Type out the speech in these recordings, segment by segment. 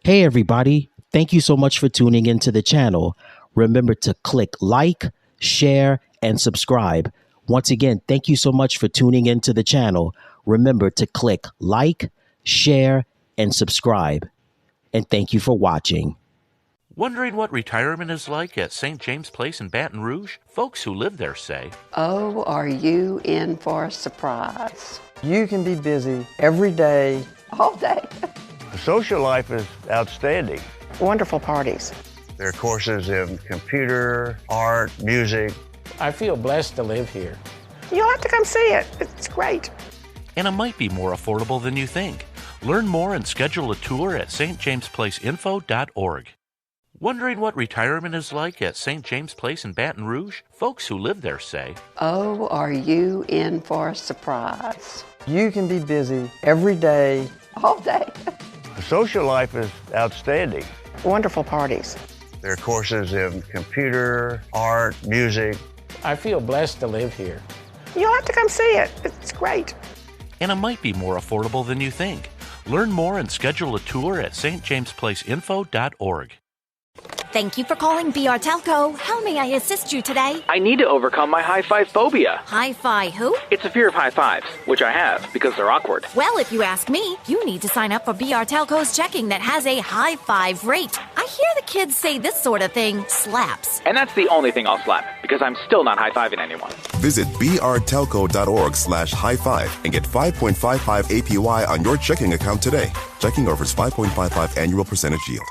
Hey everybody, thank you so much for tuning into the channel. Remember to click like, share, and subscribe. Once again, thank you so much for tuning into the channel. Remember to click like, share, and subscribe. And thank you for watching. Wondering what retirement is like at St. James Place in Baton Rouge? Folks who live there say, Oh, are you in for a surprise? You can be busy every day. All day. The social life is outstanding. Wonderful parties. There are courses in computer, art, music. I feel blessed to live here. You'll have to come see it. It's great. and it might be more affordable than you think. Learn more and schedule a tour at stjamesplaceinfo.org. Wondering what retirement is like at St. James Place in Baton Rouge? Folks who live there say, Oh, are you in for a surprise? You can be busy every day. All day. The social life is outstanding. Wonderful parties. There are courses in computer, art, music. I feel blessed to live here. You'll have to come see it. It's great. and it might be more affordable than you think. Learn more and schedule a tour at stjamesplaceinfo.org. Thank you for calling BR Telco. How may I assist you today? I need to overcome my high-five phobia. Hi-fi who? It's a fear of high fives, which I have because they're awkward. Well, if you ask me, you need to sign up for BR Telco's checking that has a high five rate. I hear the kids say this sort of thing slaps. And that's the only thing I'll slap because I'm still not high-fiving anyone. Visit brtelco.org/high-five and get 5.55 APY on your checking account today. Checking offers 5.55 annual percentage yield.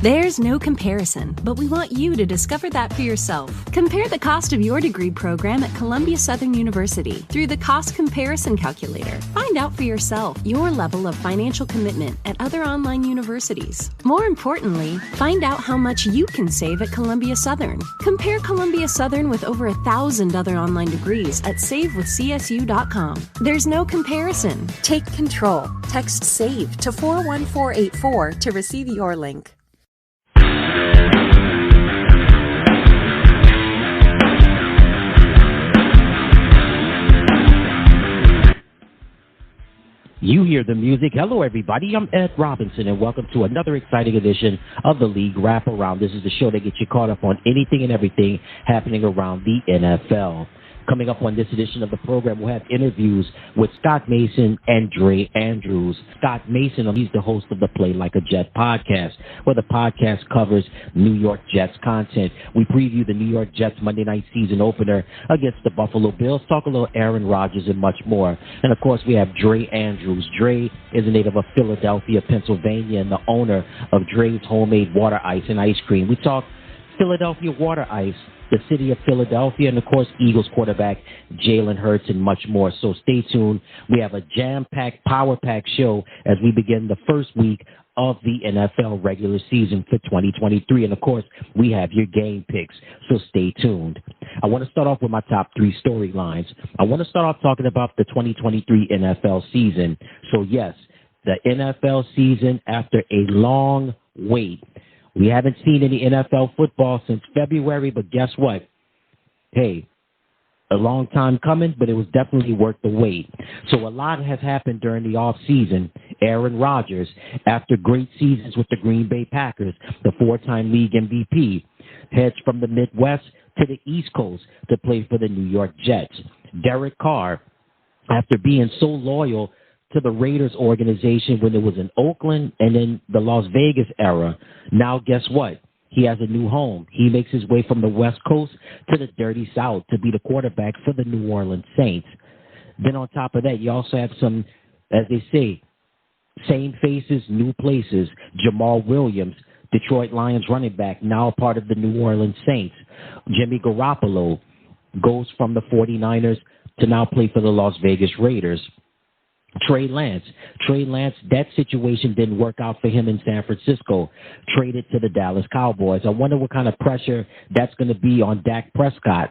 There's no comparison, but we want you to discover that for yourself. Compare the cost of your degree program at Columbia Southern University through the Cost Comparison Calculator. Find out for yourself your level of financial commitment at other online universities. More importantly, find out how much you can save at Columbia Southern. Compare Columbia Southern with over 1,000 other online degrees at savewithcsu.com. There's no comparison. Take control. Text SAVE to 41484 to receive your link. You hear the music. Hello, everybody. I'm Ed Robinson, and welcome to another exciting edition of the League Wraparound. This is the show that gets you caught up on anything and everything happening around the NFL. Coming up on this edition of the program, we'll have interviews with Scott Mason and Dre Andrews. Scott Mason, he's the host of the Play Like a Jet podcast, where the podcast covers New York Jets content. We preview the New York Jets Monday night season opener against the Buffalo Bills, talk a little Aaron Rodgers and much more. And, of course, we have Dre Andrews. Dre is a native of Philadelphia, Pennsylvania, and the owner of Dre's Homemade Water Ice and Ice Cream. We talk Philadelphia Water Ice, the city of Philadelphia, and, of course, Eagles quarterback Jalen Hurts and much more. So stay tuned. We have a jam-packed, power-packed show as we begin the first week of the NFL regular season for 2023. And, of course, we have your game picks, so stay tuned. I want to start off with my top three storylines. I want to start off talking about the 2023 NFL season. So, yes, the NFL season after a long wait. We haven't seen any NFL football since February, but guess what? Hey, a long time coming, but it was definitely worth the wait. So a lot has happened during the offseason. Aaron Rodgers, after great seasons with the Green Bay Packers, the four-time league MVP, heads from the Midwest to the East Coast to play for the New York Jets. Derek Carr, after being so loyal to the Raiders organization when it was in Oakland and then the Las Vegas era. Now, guess what? He has a new home. He makes his way from the West Coast to the dirty South to be the quarterback for the New Orleans Saints. Then on top of that, you also have some, as they say, same faces, new places. Jamal Williams, Detroit Lions running back, now part of the New Orleans Saints. Jimmy Garoppolo goes from the 49ers to now play for the Las Vegas Raiders. Trey Lance, that situation didn't work out for him in San Francisco. Traded to the Dallas Cowboys. I wonder what kind of pressure that's going to be on Dak Prescott.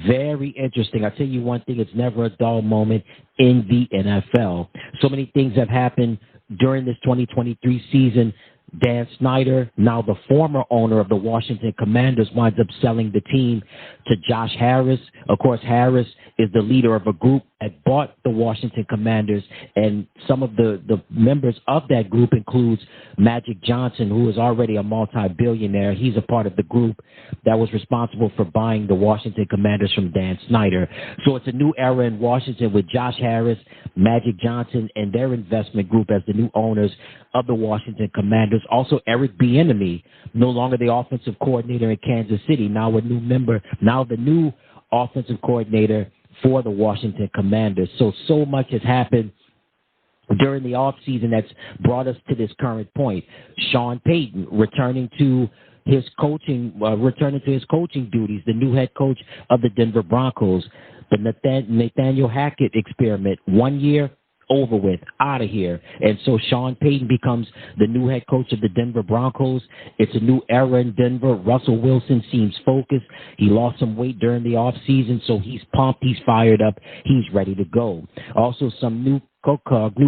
Very interesting. I'll tell you one thing, it's never a dull moment in the NFL. So many things have happened during this 2023 season Dan Snyder, now the former owner of the Washington Commanders, winds up selling the team to Josh Harris. Of course, Harris is the leader of a group that bought the Washington Commanders, and some of the members of that group includes Magic Johnson, who is already a multi-billionaire. He's a part of the group that was responsible for buying the Washington Commanders from Dan Snyder. So it's a new era in Washington with Josh Harris, Magic Johnson, and their investment group as the new owners of the Washington Commanders. Also, Eric Bieniemy, no longer the offensive coordinator in Kansas City, now the new offensive coordinator for the Washington Commanders. So much has happened during the offseason that's brought us to this current point. Sean Payton returning to his coaching duties, the new head coach of the Denver Broncos. The Nathaniel Hackett experiment, 1 year, over with, out of here. And so Sean Payton becomes the new head coach of the Denver Broncos. It's a new era in Denver. Russell Wilson seems focused. He lost some weight during the offseason, so he's pumped, he's fired up, he's ready to go. Also, some new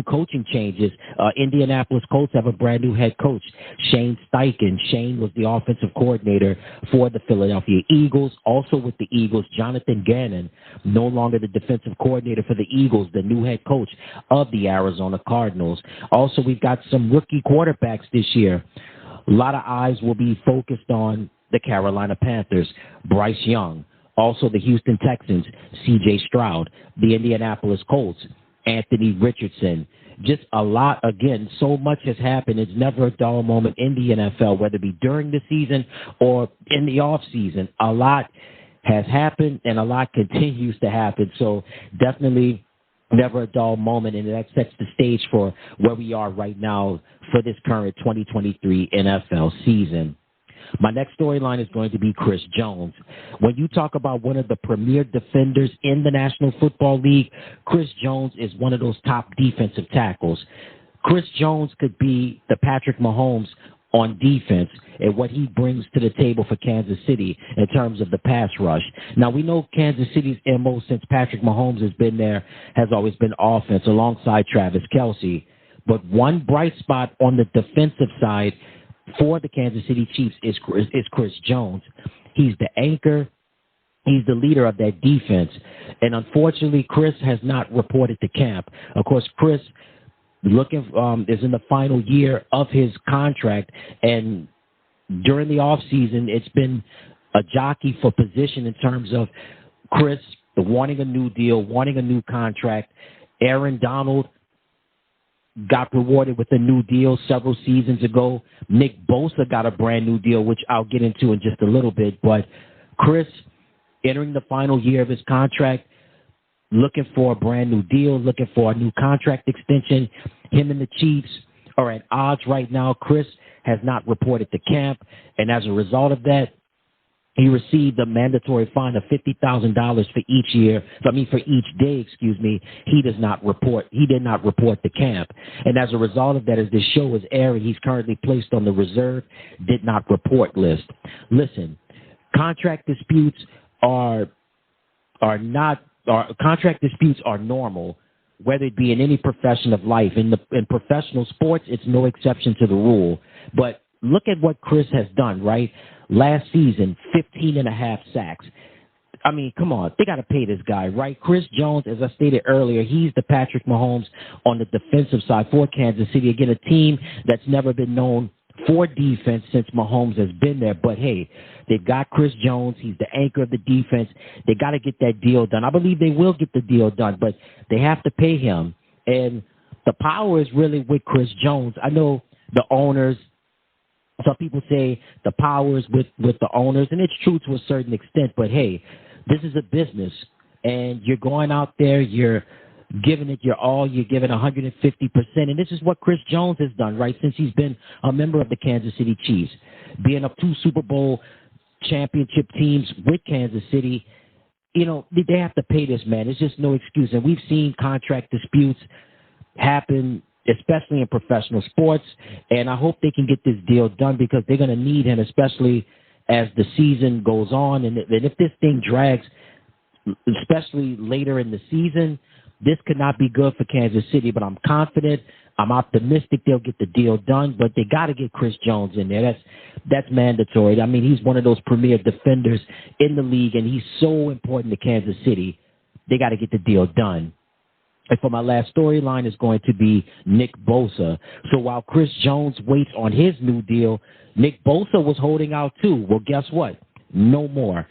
coaching changes. Indianapolis Colts have a brand new head coach, Shane Steichen. Shane was the offensive coordinator for the Philadelphia Eagles. Also with the Eagles, Jonathan Gannon, no longer the defensive coordinator for the Eagles, the new head coach of the Arizona Cardinals. Also, we've got some rookie quarterbacks this year. A lot of eyes will be focused on the Carolina Panthers, Bryce Young. Also the Houston Texans, C.J. Stroud. The Indianapolis Colts, Anthony Richardson. Just a lot. Again, so much has happened. It's never a dull moment in the NFL, whether it be during the season or in the off season. A lot has happened and a lot continues to happen. So definitely never a dull moment, and that sets the stage for where we are right now for this current 2023 NFL season. My next storyline is going to be Chris Jones. When you talk about one of the premier defenders in the National Football League, Chris Jones is one of those top defensive tackles. Chris Jones could be the Patrick Mahomes on defense and what he brings to the table for Kansas City in terms of the pass rush. Now, we know Kansas City's MO since Patrick Mahomes has been there has always been offense alongside Travis Kelce. But one bright spot on the defensive side for the Kansas City Chiefs is Chris Jones. He's the anchor. He's the leader of that defense. And unfortunately, Chris has not reported to camp. Of course, Chris is in the final year of his contract. And during the offseason, it's been a jockey for position in terms of Chris wanting a new deal, wanting a new contract. Aaron Donald got rewarded with a new deal several seasons ago. NickBosa got a brand new deal, which I'll get into in just a little bit. But Chris, entering the final year of his contract, looking for a brand new deal, looking for a new contract extension. Him and the Chiefs are at odds right now. Chris has not reported to camp, and as a result of that, he received a mandatory fine of $50,000 for each day, he did not report to camp. And as a result of that, as this show is airing, he's currently placed on the reserve, did not report list. Listen, contract disputes are normal, whether it be in any profession of life. In professional sports, it's no exception to the rule. But look at what Chris has done, right? Last season, 15.5 sacks. I mean, come on. They got to pay this guy, right? Chris Jones, as I stated earlier, he's the Patrick Mahomes on the defensive side for Kansas City. Again, a team that's never been known for defense since Mahomes has been there. But, hey, they've got Chris Jones. He's the anchor of the defense. They got to get that deal done. I believe they will get the deal done, but they have to pay him. And the power is really with Chris Jones. I know the owners, some people say the power is with the owners, and it's true to a certain extent. But, hey, this is a business, and you're going out there, you're giving it your all, you're giving 150%. And this is what Chris Jones has done, right, since he's been a member of the Kansas City Chiefs, being up 2 Super Bowl championship teams with Kansas City. You know, they have to pay this man. There's just no excuse. And we've seen contract disputes happen, especially in professional sports. And I hope they can get this deal done because they're going to need him, especially as the season goes on. And if this thing drags, especially later in the season, this could not be good for Kansas City. But I'm confident I'm optimistic they'll get the deal done, but they got to get Chris Jones in there. That's mandatory. I mean, he's one of those premier defenders in the league, and he's so important to Kansas City. They got to get the deal done. And for my last storyline is going to be Nick Bosa. So while Chris Jones waits on his new deal, Nick Bosa was holding out too. Well, guess what? No more.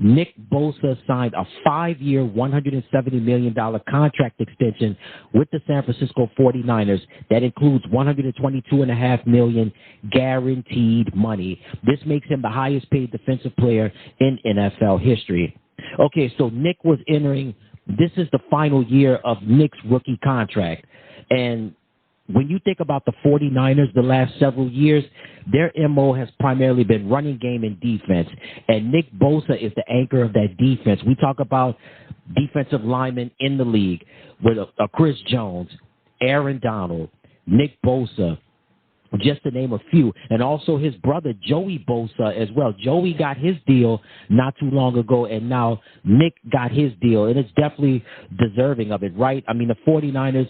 Nick Bosa signed a 5-year, $170 million contract extension with the San Francisco 49ers that includes $122.5 million guaranteed money. This makes him the highest paid defensive player in NFL history. Okay, so Nick was entering, this is the final year of Nick's rookie contract. And when you think about the 49ers the last several years, their MO has primarily been running game and defense. And Nick Bosa is the anchor of that defense. We talk about defensive linemen in the league with Chris Jones, Aaron Donald, Nick Bosa, just to name a few. And also his brother, Joey Bosa, as well. Joey got his deal not too long ago, and now Nick got his deal. And it's definitely deserving of it, right? I mean, the 49ers...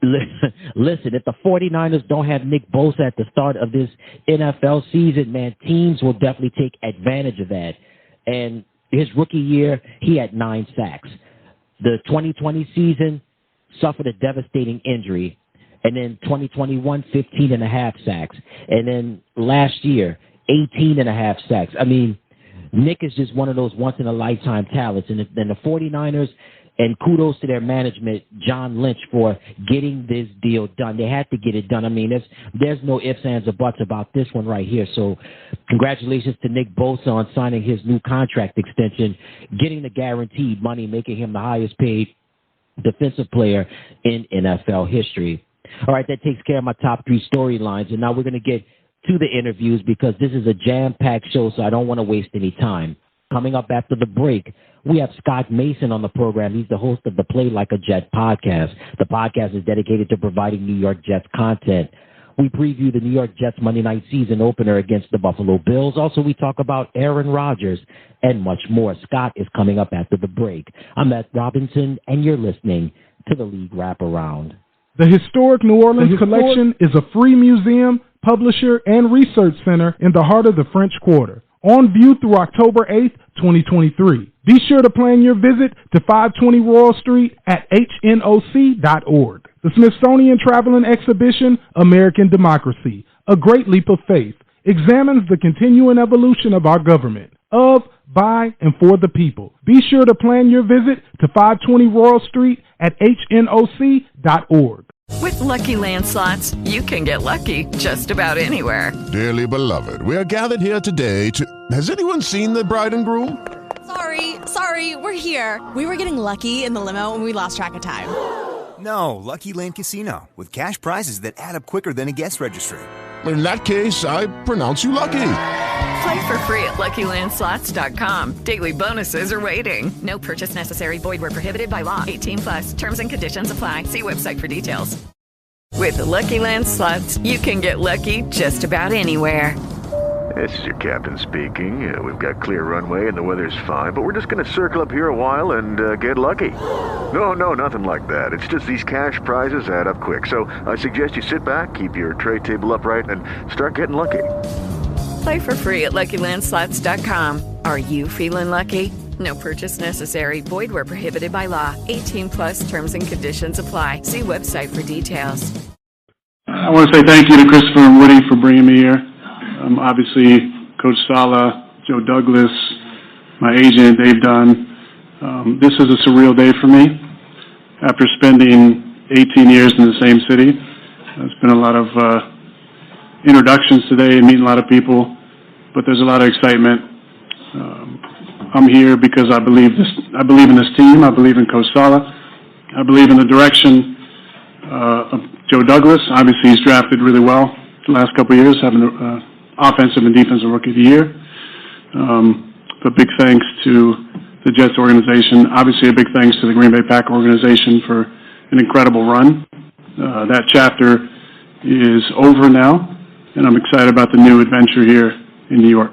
Listen, if the 49ers don't have Nick Bosa at the start of this NFL season, man, teams will definitely take advantage of that. And his rookie year, he had 9 sacks. The 2020 season suffered a devastating injury. And then 2021, 15.5 sacks. And then last year, 18.5 sacks. I mean, Nick is just one of those once-in-a-lifetime talents. And the 49ers... And kudos to their management, John Lynch, for getting this deal done. They had to get it done. I mean, there's no ifs, ands, or buts about this one right here. So congratulations to Nick Bosa on signing his new contract extension, getting the guaranteed money, making him the highest paid defensive player in NFL history. All right, that takes care of my top 3 storylines. And now we're going to get to the interviews because this is a jam-packed show, so I don't want to waste any time. Coming up after the break, we have Scott Mason on the program. He's the host of the Play Like a Jet podcast. The podcast is dedicated to providing New York Jets content. We preview the New York Jets Monday night season opener against the Buffalo Bills. Also, we talk about Aaron Rodgers and much more. Scott is coming up after the break. I'm Ed Robinson, and you're listening to the League Wraparound. The Historic New Orleans Collection is a free museum, publisher, and research center in the heart of the French Quarter. On view through October 8th, 2023. Be sure to plan your visit to 520 Royal Street at hnoc.org. The Smithsonian Traveling Exhibition, American Democracy, A Great Leap of Faith, examines the continuing evolution of our government, of, by, and for the people. Be sure to plan your visit to 520 Royal Street at hnoc.org. With Lucky Land Slots, you can get lucky just about anywhere. Dearly beloved, we are gathered here today to... Has anyone seen the bride and groom? Sorry, we're here. We were getting lucky in the limo and we lost track of time. No, Lucky Land Casino, with cash prizes that add up quicker than a guest registry. In that case, I pronounce you lucky. Play for free at LuckyLandSlots.com. Daily bonuses are waiting. No purchase necessary. Void where prohibited by law. 18+. Terms and conditions apply. See website for details. With the Lucky Land Slots, you can get lucky just about anywhere. This is your captain speaking. We've got clear runway and the weather's fine, but we're just going to circle up here a while and get lucky. No, nothing like that. It's just these cash prizes add up quick. So I suggest you sit back, keep your tray table upright, and start getting lucky. Play for free at LuckyLandSlots.com. Are you feeling lucky? No purchase necessary. Void where prohibited by law. 18+ terms and conditions apply. See website for details. I want to say thank you to Christopher and Woody for bringing me here. Obviously, Coach Sala, Joe Douglas, my agent, Dave Dunn. This is a surreal day for me. After spending 18 years in the same city, it's been a lot of introductions today and meeting a lot of people, but there's a lot of excitement. I'm here because I believe in this team. I believe in Coach Sala. I believe in the direction of Joe Douglas. Obviously, he's drafted really well the last couple of years, having offensive and defensive rookie of the year. But big thanks to the Jets organization. Obviously, a big thanks to the Green Bay Packers organization for an incredible run. That chapter is over now, and I'm excited about the new adventure here in New York.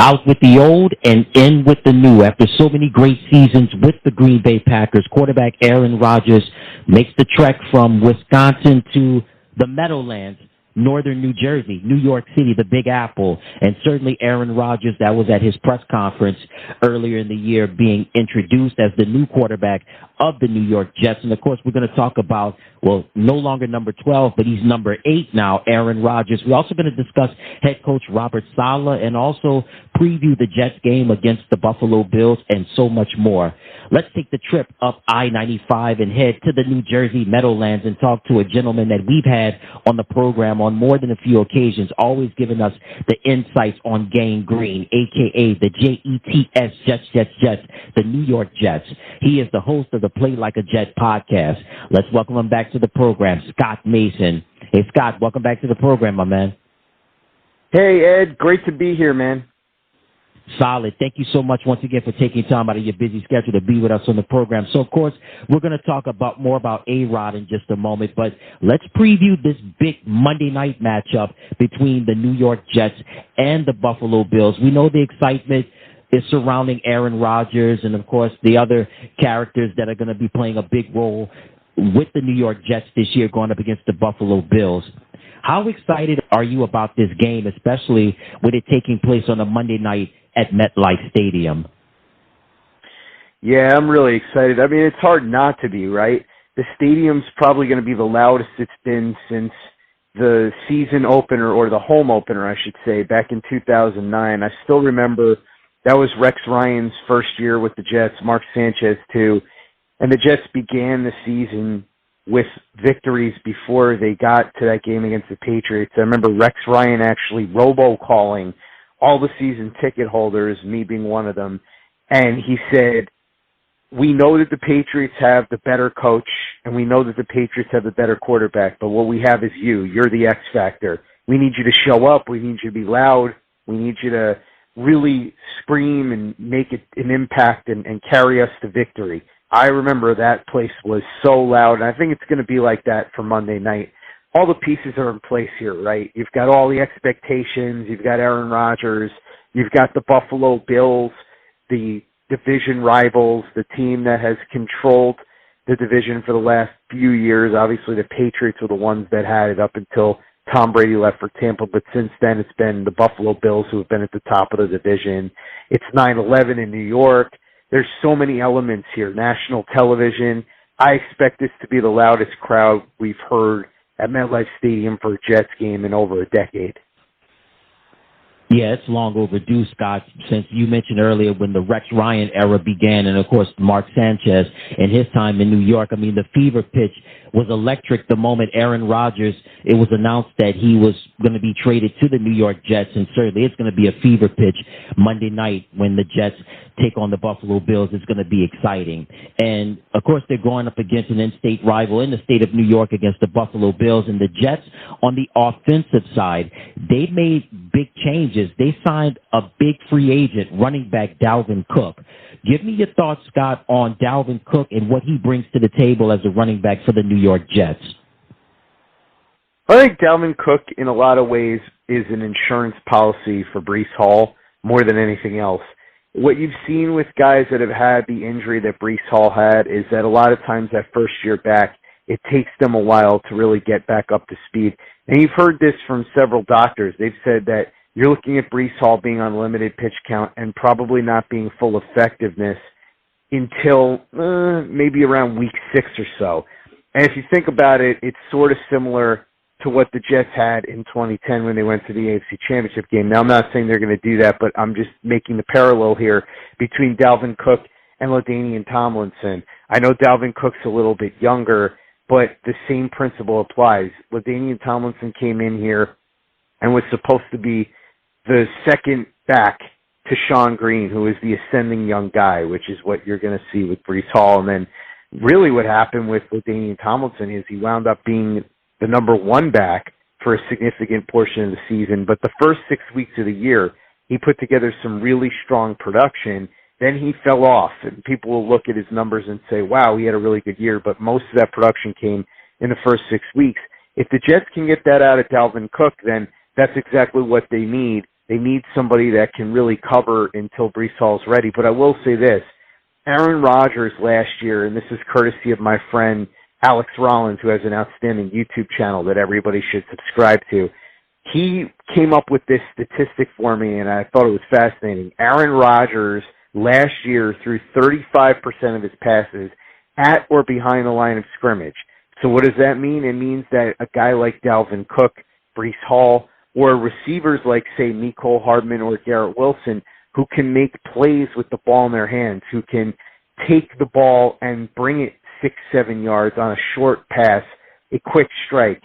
out with the old and in with the new. After so many great seasons with the Green Bay Packers, quarterback Aaron Rodgers makes the trek from Wisconsin to the Meadowlands, northern New Jersey, New York City, the Big Apple, and certainly Aaron Rodgers, that was at his press conference earlier in the year, being introduced as the new quarterback of the New York Jets. And, of course, we're going to talk about, well, no longer number 12, but he's number 8 now, Aaron Rodgers. We're also going to discuss head coach Robert Saleh and also preview the Jets game against the Buffalo Bills and so much more. Let's take the trip up I-95 and head to the New Jersey Meadowlands and talk to a gentleman that we've had on the program on more than a few occasions, always giving us the insights on Gang Green, a.k.a. the Jets, Jets, the New York Jets. He is the host of the Play Like a Jet podcast. Let's welcome him back to the program, Scott Mason. Hey, Scott, welcome back to the program, my man. Hey, Ed, great to be here, man. Solid. Thank you so much once again for taking time out of your busy schedule to be with us on the program. So, of course, we're going to talk more about A-Rod in just a moment, but let's preview this big Monday night matchup between the New York Jets and the Buffalo Bills. We know the excitement is surrounding Aaron Rodgers and, of course, the other characters that are going to be playing a big role with the New York Jets this year going up against the Buffalo Bills. How excited are you about this game, especially with it taking place on a Monday night at MetLife Stadium? Yeah, I'm really excited. I mean, it's hard not to be, right? The stadium's probably going to be the loudest it's been since the season opener, or the home opener, I should say, back in 2009. I still remember that was Rex Ryan's first year with the Jets, Mark Sanchez too, and the Jets began the season with victories before they got to that game against the Patriots. I remember Rex Ryan actually robo-calling all the season ticket holders, me being one of them, and he said, we know that the Patriots have the better coach, and we know that the Patriots have the better quarterback, but what we have is you. You're the X factor. We need you to show up. We need you to be loud. We need you to really scream and make it an impact and carry us to victory. I remember that place was so loud, and I think it's going to be like that for Monday night. All the pieces are in place here, right? You've got all the expectations. You've got Aaron Rodgers. You've got the Buffalo Bills, the division rivals, the team that has controlled the division for the last few years. Obviously, the Patriots were the ones that had it up until Tom Brady left for Tampa, but since then it's been the Buffalo Bills who have been at the top of the division. It's 9/11 in New York. There's so many elements here. National television. I expect this to be the loudest crowd we've heard at MetLife Stadium for a Jets game in over a decade. Yeah, it's long overdue, Scott, since you mentioned earlier when the Rex Ryan era began and, of course, Mark Sanchez and his time in New York. I mean, the fever pitch was electric the moment Aaron Rodgers, it was announced that he was going to be traded to the New York Jets, and certainly it's going to be a fever pitch Monday night when the Jets take on the Buffalo Bills. It's going to be exciting. And, of course, they're going up against an in-state rival in the state of New York against the Buffalo Bills. And the Jets, on the offensive side, they made big changes. They signed a big free agent, running back Dalvin Cook. Give me your thoughts, Scott, on Dalvin Cook and what he brings to the table as a running back for the New York Jets. I think Dalvin Cook, in a lot of ways, is an insurance policy for Breece Hall more than anything else. What you've seen with guys that have had the injury that Breece Hall had is that a lot of times that first year back, it takes them a while to really get back up to speed. And you've heard this from several doctors. They've said that you're looking at Breece Hall being on limited pitch count and probably not being full effectiveness until maybe around week 6 or so. And if you think about it, it's sort of similar to what the Jets had in 2010 when they went to the AFC Championship game. Now, I'm not saying they're going to do that, but I'm just making the parallel here between Dalvin Cook and LaDainian Tomlinson. I know Dalvin Cook's a little bit younger, but the same principle applies. LaDainian Tomlinson came in here and was supposed to be the second back to Sean Green, who is the ascending young guy, which is what you're going to see with Breece Hall. And then really what happened with LaDainian Tomlinson is he wound up being the number 1 back for a significant portion of the season. But the first 6 weeks of the year, he put together some really strong production. Then he fell off, and people will look at his numbers and say, wow, he had a really good year, but most of that production came in the first 6 weeks. If the Jets can get that out of Dalvin Cook, then that's exactly what they need They need somebody that can really cover until Breece Hall's ready. But I will say this, Aaron Rodgers last year, and this is courtesy of my friend Alex Rollins, who has an outstanding YouTube channel that everybody should subscribe to. He came up with this statistic for me, and I thought it was fascinating. Aaron Rodgers last year threw 35% of his passes at or behind the line of scrimmage. So what does that mean? It means that a guy like Dalvin Cook, Breece Hall, or receivers like, say, Mecole Hardman or Garrett Wilson, who can make plays with the ball in their hands, who can take the ball and bring it 6-7 yards on a short pass, a quick strike.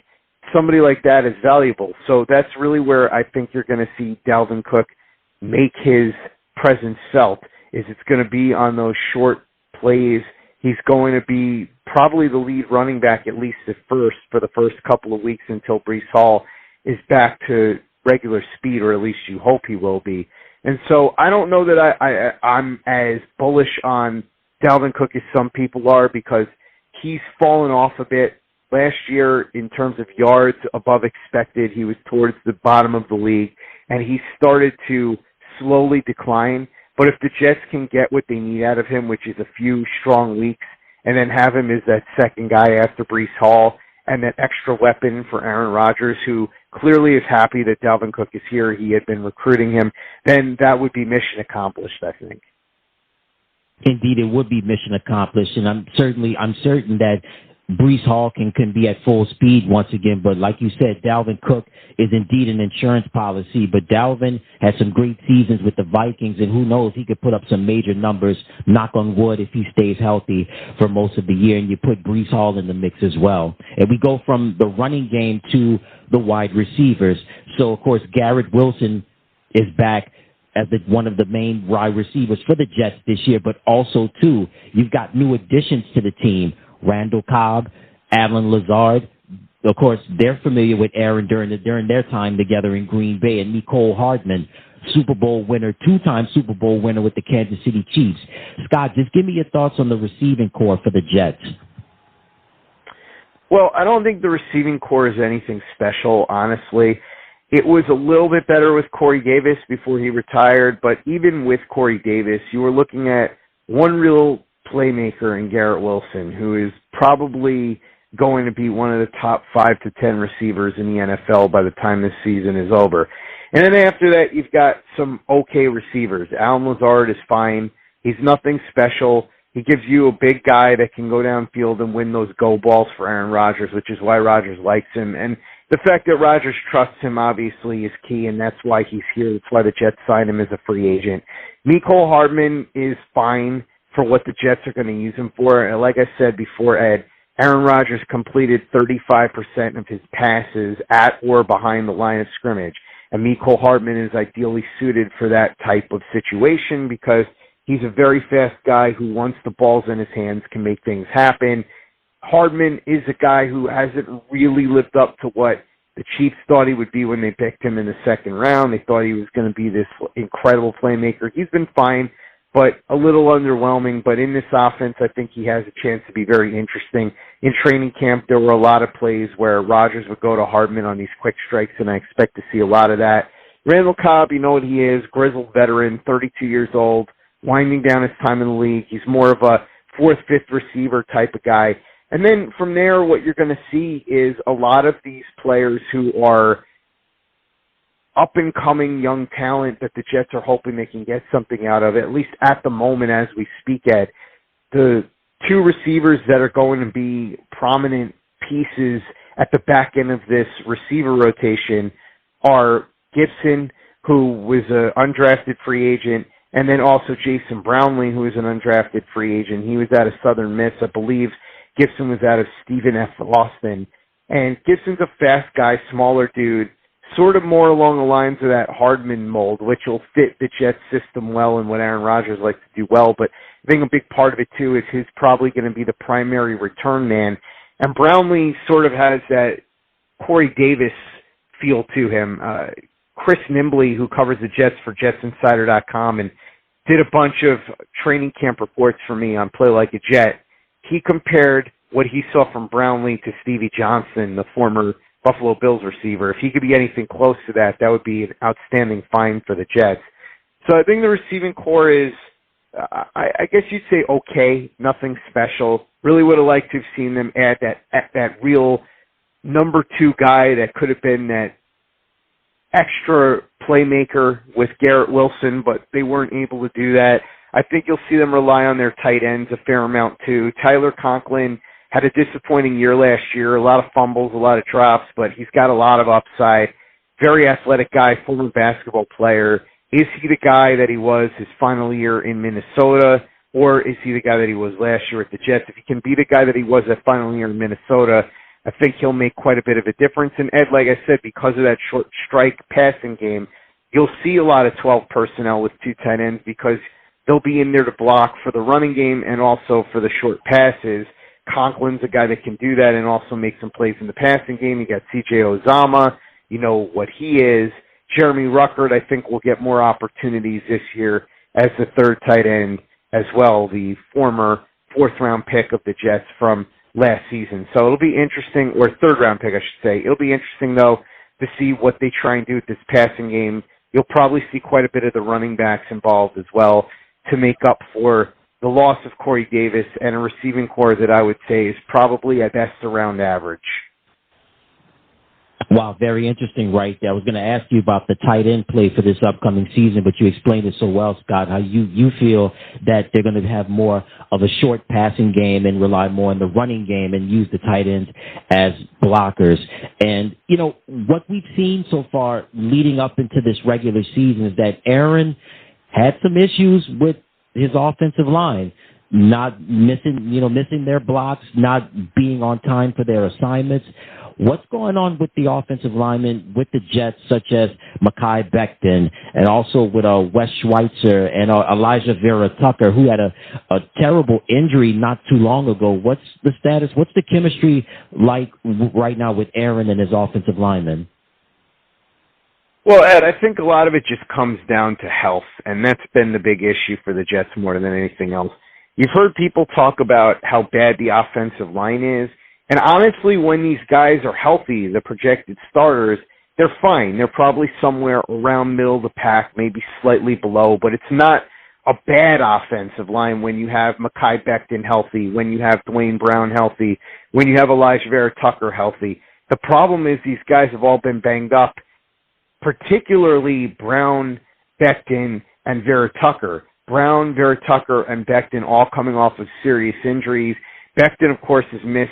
Somebody like that is valuable. So that's really where I think you're going to see Dalvin Cook make his presence felt, is it's going to be on those short plays. He's going to be probably the lead running back, at least at first, for the first couple of weeks until Breece Hall is back to regular speed, or at least you hope he will be. And so I don't know that I'm as bullish on Dalvin Cook as some people are, because he's fallen off a bit. Last year, in terms of yards above expected, he was towards the bottom of the league, and he started to slowly decline. But if the Jets can get what they need out of him, which is a few strong weeks, and then have him as that second guy after Breece Hall and that extra weapon for Aaron Rodgers, who clearly is happy that Dalvin Cook is here, he had been recruiting him, then that would be mission accomplished, I think. Indeed, it would be mission accomplished, and I'm certain that Breece Hall can be at full speed once again. But like you said, Dalvin Cook is indeed an insurance policy. But Dalvin has some great seasons with the Vikings, and who knows, he could put up some major numbers, knock on wood, if he stays healthy for most of the year. And you put Breece Hall in the mix as well. And we go from the running game to the wide receivers. So, of course, Garrett Wilson is back as one of the main wide receivers for the Jets this year. But also, too, you've got new additions to the team. Randall Cobb, Allen Lazard. Of course, they're familiar with Aaron during their time together in Green Bay. And Mecole Hardman, Super Bowl winner, two-time Super Bowl winner with the Kansas City Chiefs. Scott, just give me your thoughts on the receiving core for the Jets. Well, I don't think the receiving core is anything special, honestly. It was a little bit better with Corey Davis before he retired, but even with Corey Davis, you were looking at one real playmaker in Garrett Wilson, who is probably going to be one of the top 5 to 10 receivers in the NFL by the time this season is over. And then after that, you've got some okay receivers. Allen Lazard is fine. He's nothing special. He gives you a big guy that can go downfield and win those go balls for Aaron Rodgers, which is why Rodgers likes him. And the fact that Rodgers trusts him, obviously, is key, and that's why he's here. That's why the Jets signed him as a free agent. Mecole Hardman is fine for what the Jets are going to use him for. And like I said before, Ed, Aaron Rodgers completed 35% of his passes at or behind the line of scrimmage. And Mecole Hardman is ideally suited for that type of situation because he's a very fast guy who, once the ball's in his hands, can make things happen. Hardman is a guy who hasn't really lived up to what the Chiefs thought he would be when they picked him in the second round. They thought he was going to be this incredible playmaker. He's been fine, but a little underwhelming. But in this offense, I think he has a chance to be very interesting. In training camp, there were a lot of plays where Rodgers would go to Hardman on these quick strikes, and I expect to see a lot of that. Randall Cobb, you know what he is, grizzled veteran, 32 years old, winding down his time in the league. He's more of a fourth, fifth receiver type of guy. And then from there, what you're going to see is a lot of these players who are up-and-coming young talent that the Jets are hoping they can get something out of, at least at the moment as we speak at. The two receivers that are going to be prominent pieces at the back end of this receiver rotation are Gibson, who was an undrafted free agent, and then also Jason Brownlee, who is an undrafted free agent. He was out of Southern Miss, I believe. Gibson was out of Stephen F. Austin. And Gibson's a fast guy, smaller dude, sort of more along the lines of that Hardman mold, which will fit the Jets system well and what Aaron Rodgers likes to do well. But I think a big part of it, too, is he's probably going to be the primary return man. And Brownlee sort of has that Corey Davis feel to him. Chris Nimbley, who covers the Jets for JetsInsider.com and did a bunch of training camp reports for me on Play Like a Jet, he compared what he saw from Brownlee to Stevie Johnson, the former Buffalo Bills receiver. If he could be anything close to that, that would be an outstanding find for the Jets. So I think the receiving core is, I guess you'd say okay, nothing special. Really would have liked to have seen them add that real number 2 guy that could have been that extra playmaker with Garrett Wilson, but they weren't able to do that. I think you'll see them rely on their tight ends a fair amount too. Tyler Conklin had a disappointing year last year, a lot of fumbles, a lot of drops, but he's got a lot of upside. Very athletic guy, former basketball player. Is he the guy that he was his final year in Minnesota, or is he the guy that he was last year at the Jets? If he can be the guy that he was that final year in Minnesota, I think he'll make quite a bit of a difference. And Ed, like I said, because of that short strike passing game, you'll see a lot of 12 personnel with 2 tight ends because they'll be in there to block for the running game and also for the short passes. Conklin's a guy that can do that and also make some plays in the passing game. You got C.J. Uzomah, you know what he is. Jeremy Ruckert, I think, will get more opportunities this year as the 3rd tight end as well, the former 4th-round pick of the Jets from last season. So it'll be interesting, or 3rd-round pick, I should say. It'll be interesting, though, to see what they try and do with this passing game. You'll probably see quite a bit of the running backs involved as well to make up for the loss of Corey Davis and a receiving core that I would say is probably at best around average. Wow, very interesting right there. I was going to ask you about the tight end play for this upcoming season, but you explained it so well, Scott, how you feel that they're going to have more of a short passing game and rely more on the running game and use the tight ends as blockers. And, you know, what we've seen so far leading up into this regular season is that Aaron had some issues with his offensive line, not missing their blocks, not being on time for their assignments. What's going on with the offensive linemen with the Jets, such as Mekhi Becton, and also with Wes Schweitzer and Elijah Vera Tucker, who had a terrible injury not too long ago? What's the status? What's the chemistry like right now with Aaron and his offensive linemen? Well, Ed, I think a lot of it just comes down to health, and that's been the big issue for the Jets more than anything else. You've heard people talk about how bad the offensive line is, and honestly, when these guys are healthy, the projected starters, they're fine. They're probably somewhere around middle of the pack, maybe slightly below, but it's not a bad offensive line when you have Mekhi Becton healthy, when you have Dwayne Brown healthy, when you have Elijah Vera Tucker healthy. The problem is these guys have all been banged up, particularly Brown, Becton, and Vera Tucker. Brown, Vera Tucker, and Becton all coming off of serious injuries. Becton, of course, has missed,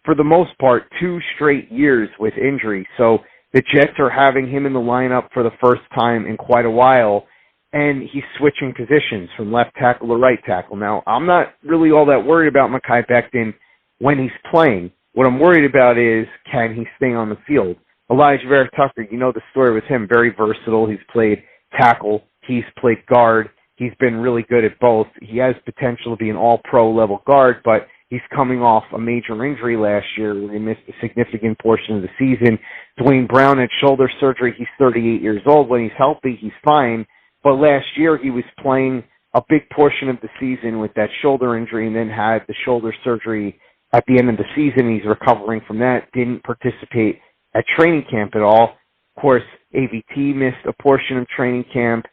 for the most part, 2 straight years with injury. So the Jets are having him in the lineup for the first time in quite a while, and he's switching positions from left tackle to right tackle. Now, I'm not really all that worried about Mekhi Becton when he's playing. What I'm worried about is, can he stay on the field? Elijah Vera Tucker, you know the story with him, very versatile. He's played tackle, he's played guard, he's been really good at both. He has potential to be an all-pro level guard, but he's coming off a major injury last year where he missed a significant portion of the season. Dwayne Brown had shoulder surgery. He's 38 years old. When he's healthy, he's fine. But last year, he was playing a big portion of the season with that shoulder injury and then had the shoulder surgery at the end of the season. He's recovering from that. Didn't participate at training camp at all. Of course, AVT missed a portion of training camp.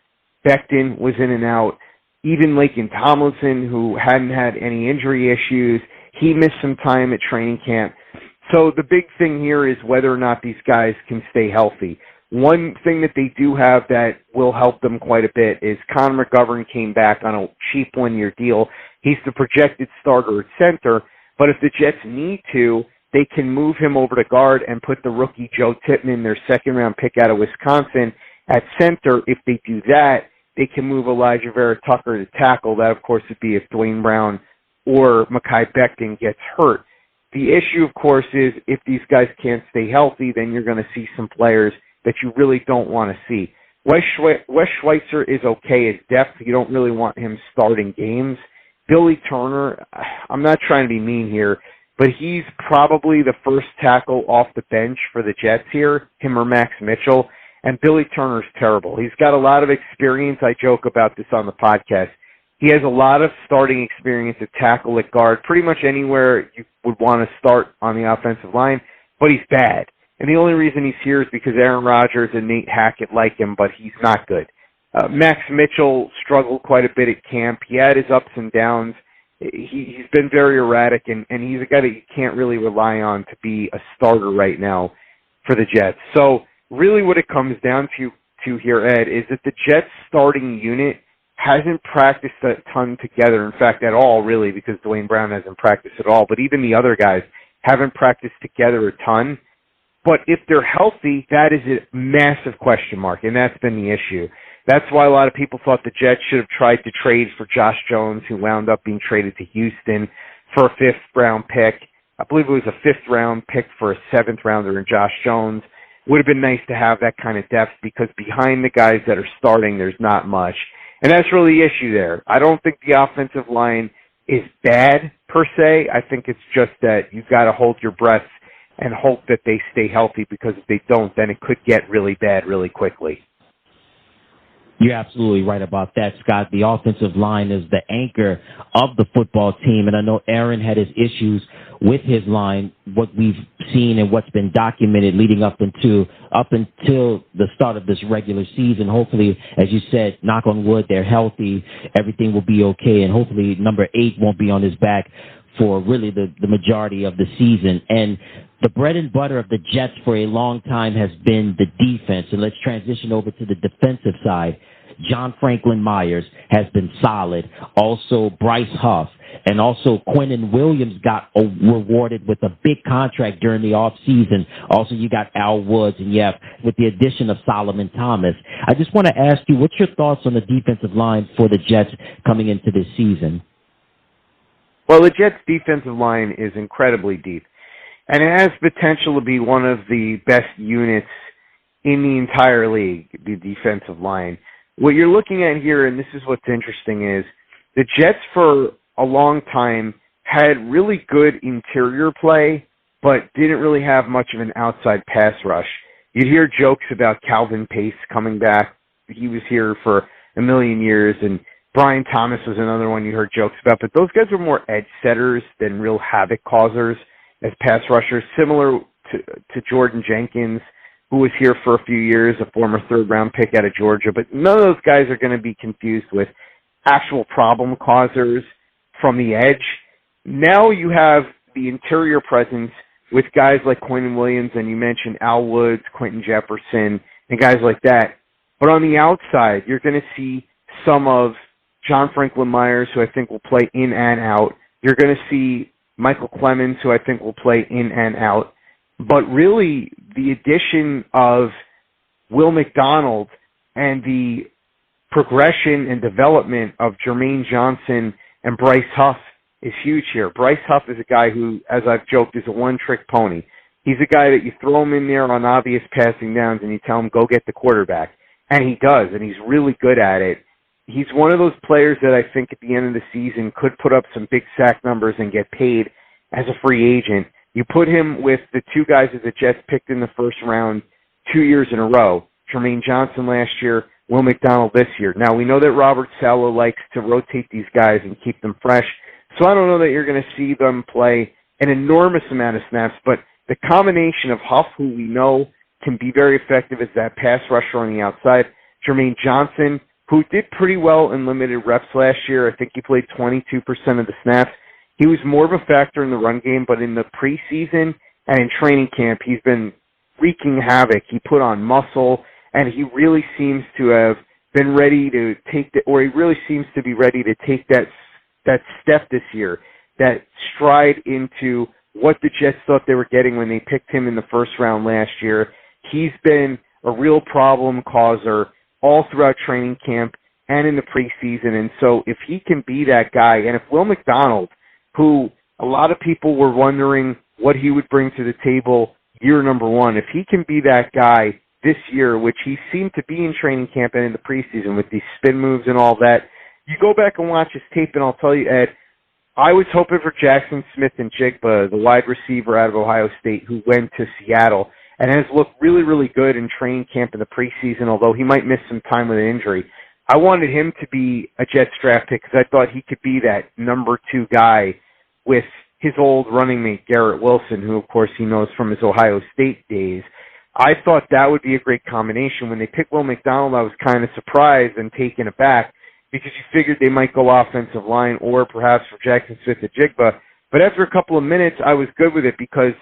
Becton was in and out. Even Laken Tomlinson, who hadn't had any injury issues, he missed some time at training camp. So the big thing here is whether or not these guys can stay healthy. One thing that they do have that will help them quite a bit is Connor McGovern came back on a cheap 1-year deal. He's the projected starter at center, but if the Jets need to, they can move him over to guard and put the rookie Joe Tippmann, their 2nd-round pick out of Wisconsin, at center. If they do that, they can move Elijah Vera Tucker to tackle. That, of course, would be if Dwayne Brown or Mekhi Becton gets hurt. The issue, of course, is if these guys can't stay healthy, then you're going to see some players that you really don't want to see. Wes Schweitzer is okay as depth. You don't really want him starting games. Billy Turner, I'm not trying to be mean here, but he's probably the first tackle off the bench for the Jets here, him or Max Mitchell. And Billy Turner's terrible. He's got a lot of experience. I joke about this on the podcast. He has a lot of starting experience at tackle, at guard, pretty much anywhere you would want to start on the offensive line, but he's bad. and the only reason he's here is because Aaron Rodgers and Nate Hackett like him, but he's not good. Max Mitchell struggled quite a bit at camp. He had his ups and downs. He's been very erratic, and he's a guy that you can't really rely on to be a starter right now for the Jets. So really what it comes down to here, Ed, is that the Jets starting unit hasn't practiced a ton together. In fact, at all, really, because Dwayne Brown hasn't practiced at all. But even the other guys haven't practiced together a ton. But if they're healthy, that is a massive question mark, and that's been the issue. That's why a lot of people thought the Jets should have tried to trade for Josh Jones, who wound up being traded to Houston for a fifth-round pick. I believe it was a fifth-round pick for a seventh-rounder in Josh Jones. Would have been nice to have that kind of depth because behind the guys that are starting, there's not much. And that's really the issue there. I don't think the offensive line is bad, per se. I think it's just that you've got to hold your breath and hope that they stay healthy, because if they don't, then it could get really bad really quickly. You're absolutely right about that, Scott. The offensive line is the anchor of the football team, and I know Aaron had his issues with his line, what we've seen and what's been documented leading up until the start of this regular season. Hopefully, as you said, knock on wood, they're healthy, everything will be okay, and hopefully number 8 won't be on his back for really the majority of the season. And the bread and butter of the Jets for a long time has been the defense. And let's transition over to the defensive side. John Franklin Myers has been solid. Also, Bryce Huff. And also, Quentin Williams got rewarded with a big contract during the offseason. Also, you got Al Woods, and with the addition of Solomon Thomas. I just want to ask you, what's your thoughts on the defensive line for the Jets coming into this season? Well, the Jets' defensive line is incredibly deep, and it has potential to be one of the best units in the entire league, the defensive line. What you're looking at here, and this is what's interesting, is the Jets for a long time had really good interior play, but didn't really have much of an outside pass rush. You'd hear jokes about Calvin Pace coming back. He was here for a million years, and Brian Thomas was another one you heard jokes about, but those guys were more edge setters than real havoc causers as pass rushers, similar to Jordan Jenkins, who was here for a few years, a former third-round pick out of Georgia. But none of those guys are going to be confused with actual problem causers from the edge. Now you have the interior presence with guys like Quentin Williams, and you mentioned Al Woods, Quentin Jefferson, and guys like that. But on the outside, you're going to see some of John Franklin Myers, who I think will play in and out. You're going to see Michael Clemens, who I think will play in and out. But really, the addition of Will McDonald and the progression and development of Jermaine Johnson and Bryce Huff is huge here. Bryce Huff is a guy who, as I've joked, is a one-trick pony. He's a guy that you throw him in there on obvious passing downs and you tell him, go get the quarterback. And he does, and he's really good at it. He's one of those players that I think at the end of the season could put up some big sack numbers and get paid as a free agent. You put him with the two guys that the Jets picked in the first round 2 years in a row, Jermaine Johnson last year, Will McDonald this year. Now, we know that Robert Saleh likes to rotate these guys and keep them fresh, so I don't know that you're going to see them play an enormous amount of snaps, but the combination of Huff, who we know can be very effective as that pass rusher on the outside, Jermaine Johnson, who did pretty well in limited reps last year. I think he played 22% of the snaps. He was more of a factor in the run game, but in the preseason and in training camp, he's been wreaking havoc. He put on muscle, and he really seems to have been ready to take he really seems to be ready to take that step this year, that stride into what the Jets thought they were getting when they picked him in the first round last year. He's been a real problem causer all throughout training camp and in the preseason. And so if he can be that guy, and if Will McDonald, who a lot of people were wondering what he would bring to the table year number one, if he can be that guy this year, which he seemed to be in training camp and in the preseason with these spin moves and all that, you go back and watch his tape, and I'll tell you, Ed, I was hoping for Jackson Smith-Njigba, the wide receiver out of Ohio State who went to Seattle and has looked really, really good in training camp in the preseason, although he might miss some time with an injury. I wanted him to be a Jets draft pick because I thought he could be that number 2 guy with his old running mate, Garrett Wilson, who, of course, he knows from his Ohio State days. I thought that would be a great combination. When they picked Will McDonald, I was kind of surprised and taken aback because you figured they might go offensive line or perhaps for Jackson Smith-Njigba. But after a couple of minutes, I was good with it because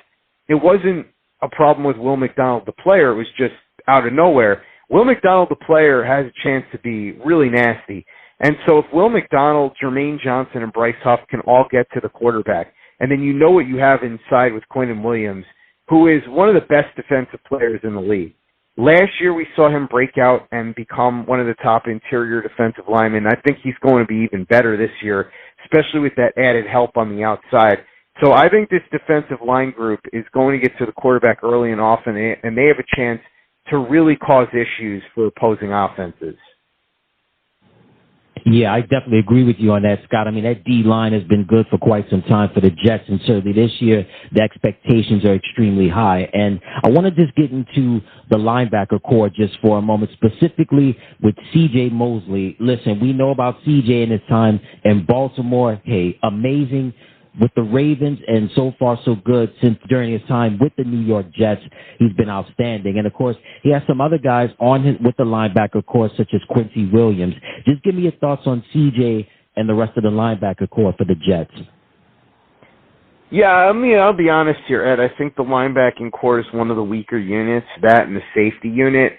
it wasn't a problem with Will McDonald, the player. It was just out of nowhere. Will McDonald, the player, has a chance to be really nasty. And so if Will McDonald, Jermaine Johnson, and Bryce Huff can all get to the quarterback, and then you know what you have inside with Quentin Williams, who is one of the best defensive players in the league. Last year we saw him break out and become one of the top interior defensive linemen. I think he's going to be even better this year, especially with that added help on the outside. So I think this defensive line group is going to get to the quarterback early and often, and they have a chance to really cause issues for opposing offenses. Yeah, I definitely agree with you on that, Scott. I mean, that D-line has been good for quite some time for the Jets, and certainly this year the expectations are extremely high. And I want to just get into the linebacker core just for a moment, specifically with C.J. Mosley. Listen, we know about C.J. in his time in Baltimore. Hey, amazing with the Ravens, and so far so good since during his time with the New York Jets. He's been outstanding. And, of course, he has some other guys on his, with the linebacker core, such as Quincy Williams. Just give me your thoughts on C.J. and the rest of the linebacker core for the Jets. Yeah, I mean, I'll be honest here, Ed. I think the linebacking core is one of the weaker units, that and the safety unit.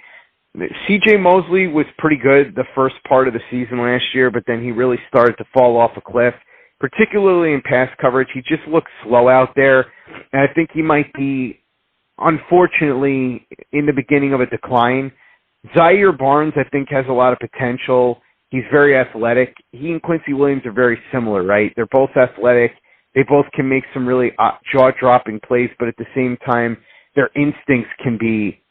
C.J. Mosley was pretty good the first part of the season last year, but then he really started to fall off a cliff, particularly in pass coverage. He just looks slow out there, and I think he might be, unfortunately, in the beginning of a decline. Zaire Barnes, I think, has a lot of potential. He's very athletic. He and Quincy Williams are very similar, right? They're both athletic. They both can make some really jaw-dropping plays, but at the same time, their instincts can be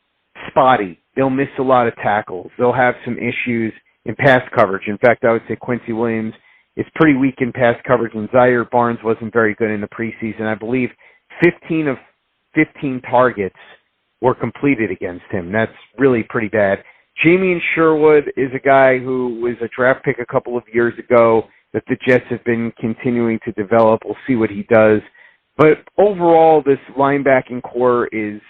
spotty. They'll miss a lot of tackles. They'll have some issues in pass coverage. In fact, I would say Quincy Williams is pretty weak in pass coverage, and Zaire Barnes wasn't very good in the preseason. I believe 15 of 15 targets were completed against him. That's really pretty bad. Jamien Sherwood is a guy who was a draft pick a couple of years ago that the Jets have been continuing to develop. We'll see what he does. But overall, this linebacking core is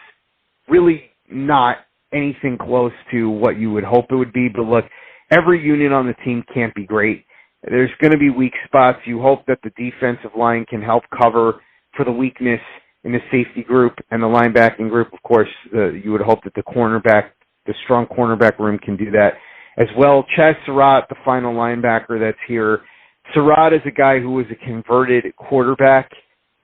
really not anything close to what you would hope it would be. But look, every unit on the team can't be great. There's going to be weak spots. You hope that the defensive line can help cover for the weakness in the safety group and the linebacking group. Of course, you would hope that the strong cornerback room can do that as well. Chaz Surratt, the final linebacker that's here. Surratt is a guy who was a converted quarterback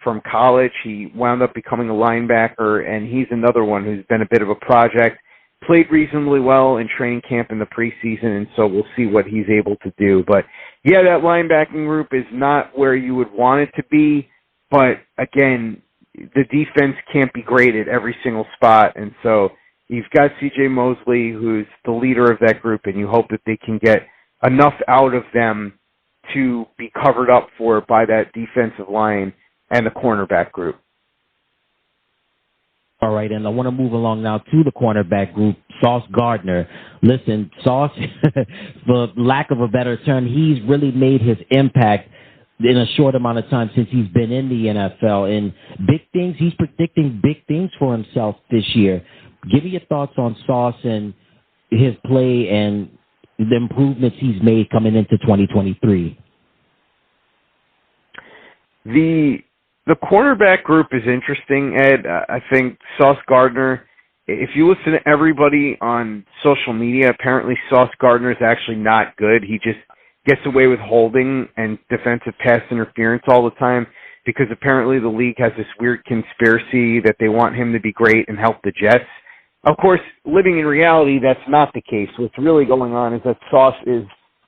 from college. He wound up becoming a linebacker, and he's another one who's been a bit of a project. Played reasonably well in training camp in the preseason, and so we'll see what he's able to do. But, yeah, that linebacking group is not where you would want it to be, but, again, the defense can't be great at every single spot, and so you've got C.J. Mosley, who's the leader of that group, and you hope that they can get enough out of them to be covered up for by that defensive line and the cornerback group. All right, and I want to move along now to the cornerback group, Sauce Gardner. Listen, Sauce, for lack of a better term, he's really made his impact in a short amount of time since he's been in the NFL. And big things, he's predicting big things for himself this year. Give me your thoughts on Sauce and his play and the improvements he's made coming into 2023. The cornerback group is interesting, Ed. I think Sauce Gardner, if you listen to everybody on social media, apparently Sauce Gardner is actually not good. He just gets away with holding and defensive pass interference all the time because apparently the league has this weird conspiracy that they want him to be great and help the Jets. Of course, living in reality, that's not the case. What's really going on is that Sauce is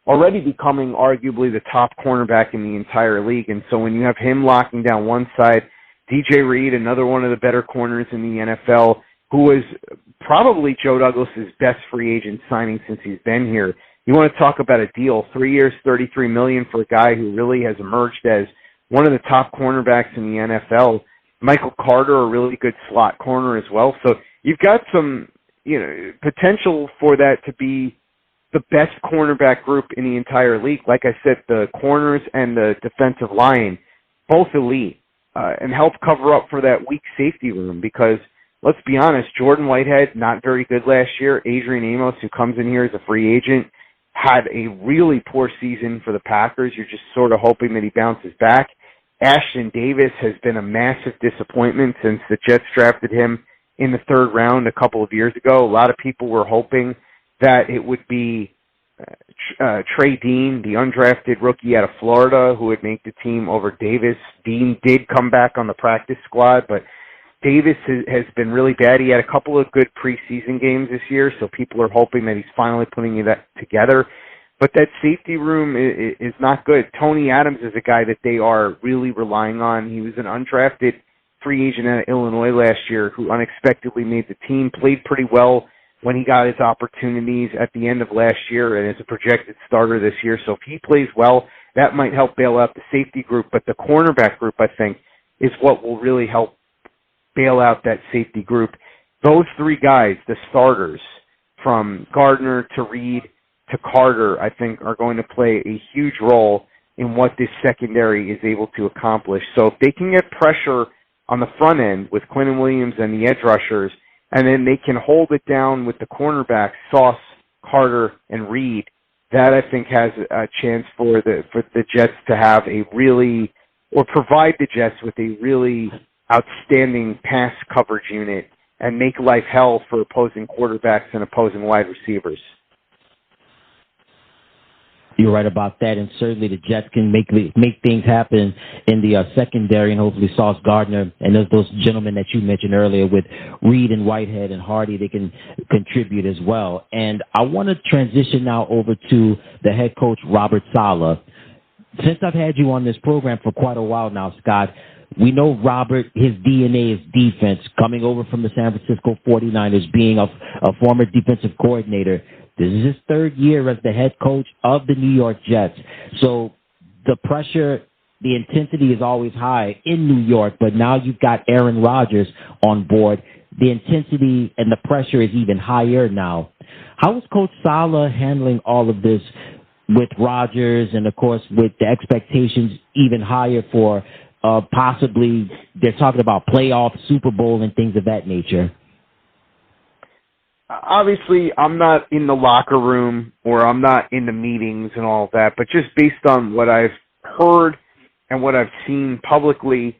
already becoming arguably the top cornerback in the entire league. And so when you have him locking down one side, DJ Reed, another one of the better corners in the NFL, who was probably Joe Douglas's best free agent signing since he's been here. You want to talk about a deal, 3 years, $33 million for a guy who really has emerged as one of the top cornerbacks in the NFL. Michael Carter, a really good slot corner as well. So you've got some, potential for that to be the best cornerback group in the entire league. Like I said, the corners and the defensive line, both elite. and help cover up for that weak safety room because, let's be honest, Jordan Whitehead, not very good last year. Adrian Amos, who comes in here as a free agent, had a really poor season for the Packers. You're just sort of hoping that he bounces back. Ashton Davis has been a massive disappointment since the Jets drafted him in the third round a couple of years ago. A lot of people were hoping that it would be Trey Dean, the undrafted rookie out of Florida, who would make the team over Davis. Dean did come back on the practice squad, but Davis has been really bad. He had a couple of good preseason games this year, so people are hoping that he's finally putting that together. But that safety room is not good. Tony Adams is a guy that they are really relying on. He was an undrafted free agent out of Illinois last year who unexpectedly made the team, played pretty well when he got his opportunities at the end of last year and is a projected starter this year. So if he plays well, that might help bail out the safety group. But the cornerback group, I think, is what will really help bail out that safety group. Those three guys, the starters, from Gardner to Reed to Carter, I think are going to play a huge role in what this secondary is able to accomplish. So if they can get pressure on the front end with Quentin Williams and the edge rushers, and then they can hold it down with the cornerbacks, Sauce, Carter, and Reed, that I think has a chance for the Jets to have a really, or provide the Jets with a really outstanding pass coverage unit and make life hell for opposing quarterbacks and opposing wide receivers. You're right about that, and certainly the Jets can make things happen in the secondary, and hopefully Sauce Gardner and those gentlemen that you mentioned earlier with Reed and Whitehead and Hardy, they can contribute as well. And I want to transition now over to the head coach, Robert Saleh. Since I've had you on this program for quite a while now, Scott, we know Robert, his DNA is defense, coming over from the San Francisco 49ers, being a former defensive coordinator. This is his third year as the head coach of the New York Jets. So the pressure, the intensity is always high in New York, but now you've got Aaron Rodgers on board. The intensity and the pressure is even higher now. How is Coach Saleh handling all of this with Rodgers and, of course, with the expectations even higher for possibly, they're talking about playoff, Super Bowl, and things of that nature? Obviously, I'm not in the locker room or I'm not in the meetings and all of that, but just based on what I've heard and what I've seen publicly,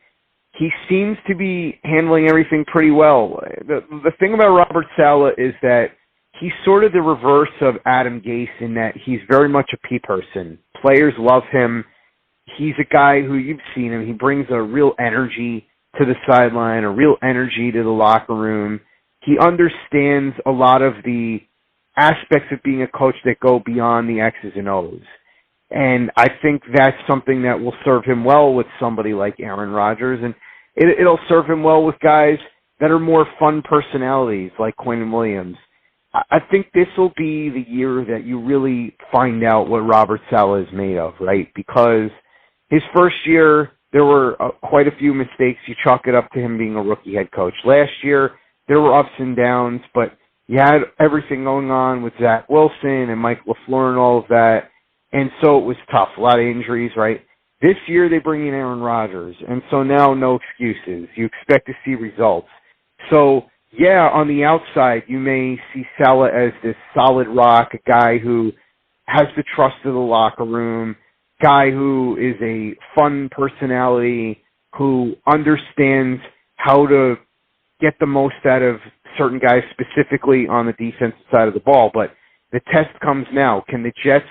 he seems to be handling everything pretty well. The thing about Robert Saleh is that he's sort of the reverse of Adam Gase in that he's very much a P person. Players love him. He's a guy who, you've seen him, he brings a real energy to the sideline, a real energy to the locker room. He understands a lot of the aspects of being a coach that go beyond the X's and O's. And I think that's something that will serve him well with somebody like Aaron Rodgers. And it'll serve him well with guys that are more fun personalities like Quentin Williams. I think this will be the year that you really find out what Robert Saleh is made of, right? Because his first year, there were quite a few mistakes. You chalk it up to him being a rookie head coach. Last year, there were ups and downs, but you had everything going on with Zach Wilson and Mike LaFleur and all of that, and so it was tough. A lot of injuries, right? This year they bring in Aaron Rodgers, and so now no excuses. You expect to see results. So, yeah, on the outside, you may see Saleh as this solid rock, a guy who has the trust of the locker room, guy who is a fun personality, who understands how to get the most out of certain guys, specifically on the defensive side of the ball. But the test comes now. Can the Jets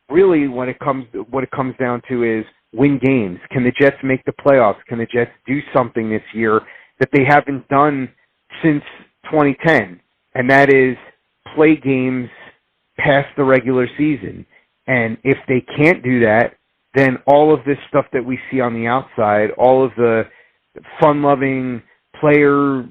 really, what it comes down to is win games? Can the Jets make the playoffs? Can the Jets do something this year that they haven't done since 2010? And that is play games past the regular season. And if they can't do that, then all of this stuff that we see on the outside, all of the fun-loving, player,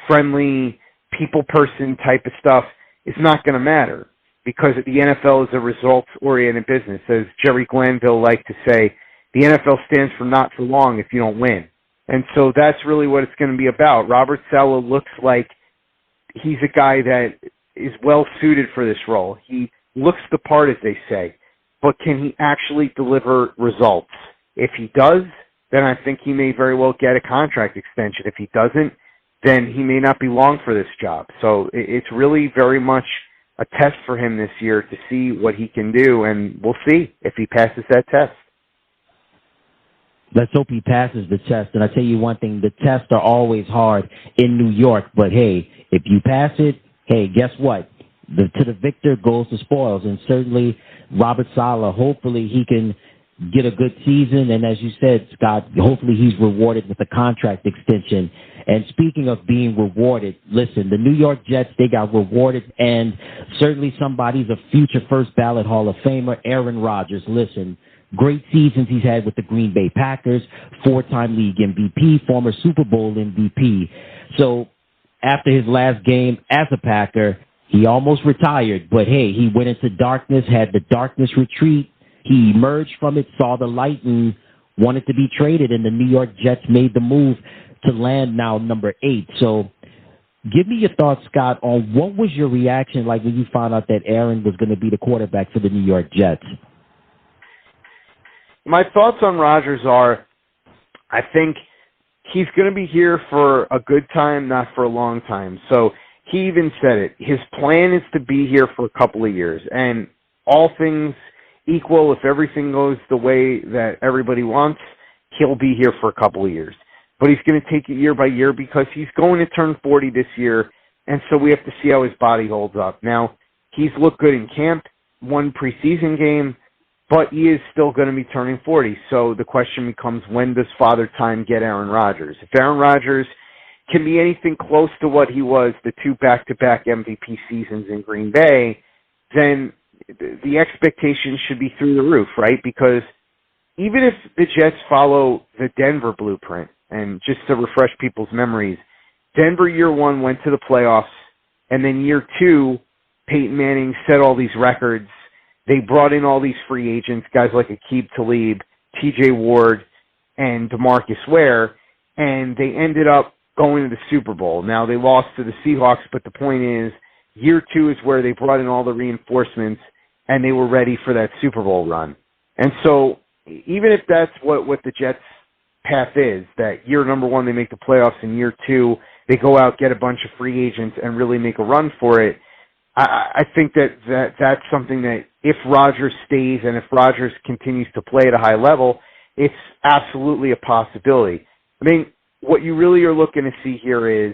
friendly, people person type of stuff is not going to matter because the NFL is a results-oriented business. As Jerry Glanville liked to say, the NFL stands for not for long if you don't win. And so that's really what it's going to be about. Robert Saleh looks like he's a guy that is well-suited for this role. He looks the part, as they say, but can he actually deliver results? If he does, then I think he may very well get a contract extension. If he doesn't, then he may not be long for this job. So it's really very much a test for him this year to see what he can do, and we'll see if he passes that test. Let's hope he passes the test. And I tell you one thing, the tests are always hard in New York, but hey, if you pass it, hey, guess what? To the victor goes the spoils, and certainly Robert Saleh, hopefully he can get a good season, and as you said, Scott, hopefully he's rewarded with a contract extension. And speaking of being rewarded, listen, the New York Jets, they got rewarded, and certainly somebody's a future first ballot Hall of Famer, Aaron Rodgers. Listen, great seasons he's had with the Green Bay Packers, 4-time league MVP, former Super Bowl MVP. So after his last game as a Packer, he almost retired, but hey, he went into darkness, had the darkness retreat. He emerged from it, saw the light, and wanted to be traded, and the New York Jets made the move to land now number 8. So give me your thoughts, Scott, on what was your reaction like when you found out that Aaron was going to be the quarterback for the New York Jets? My thoughts on Rodgers are, I think he's going to be here for a good time, not for a long time. So he even said it. His plan is to be here for a couple of years, and all things equal, if everything goes the way that everybody wants, he'll be here for a couple of years. But he's going to take it year by year because he's going to turn 40 this year, and so we have to see how his body holds up. Now, he's looked good in camp, one preseason game, but he is still going to be turning 40. So the question becomes, when does Father Time get Aaron Rodgers? If Aaron Rodgers can be anything close to what he was the 2 back-to-back MVP seasons in Green Bay, then the expectations should be through the roof, right? Because even if the Jets follow the Denver blueprint, and just to refresh people's memories, Denver year 1 went to the playoffs, and then year 2, Peyton Manning set all these records. They brought in all these free agents, guys like Aqib Talib, T.J. Ward, and DeMarcus Ware, and they ended up going to the Super Bowl. Now, they lost to the Seahawks, but the point is, year 2 is where they brought in all the reinforcements, and they were ready for that Super Bowl run. And so, even if that's what the Jets' path is, that year number 1 they make the playoffs, and year 2 they go out, get a bunch of free agents, and really make a run for it, I think that's something that if Rodgers stays and if Rodgers continues to play at a high level, it's absolutely a possibility. I mean, what you really are looking to see here is,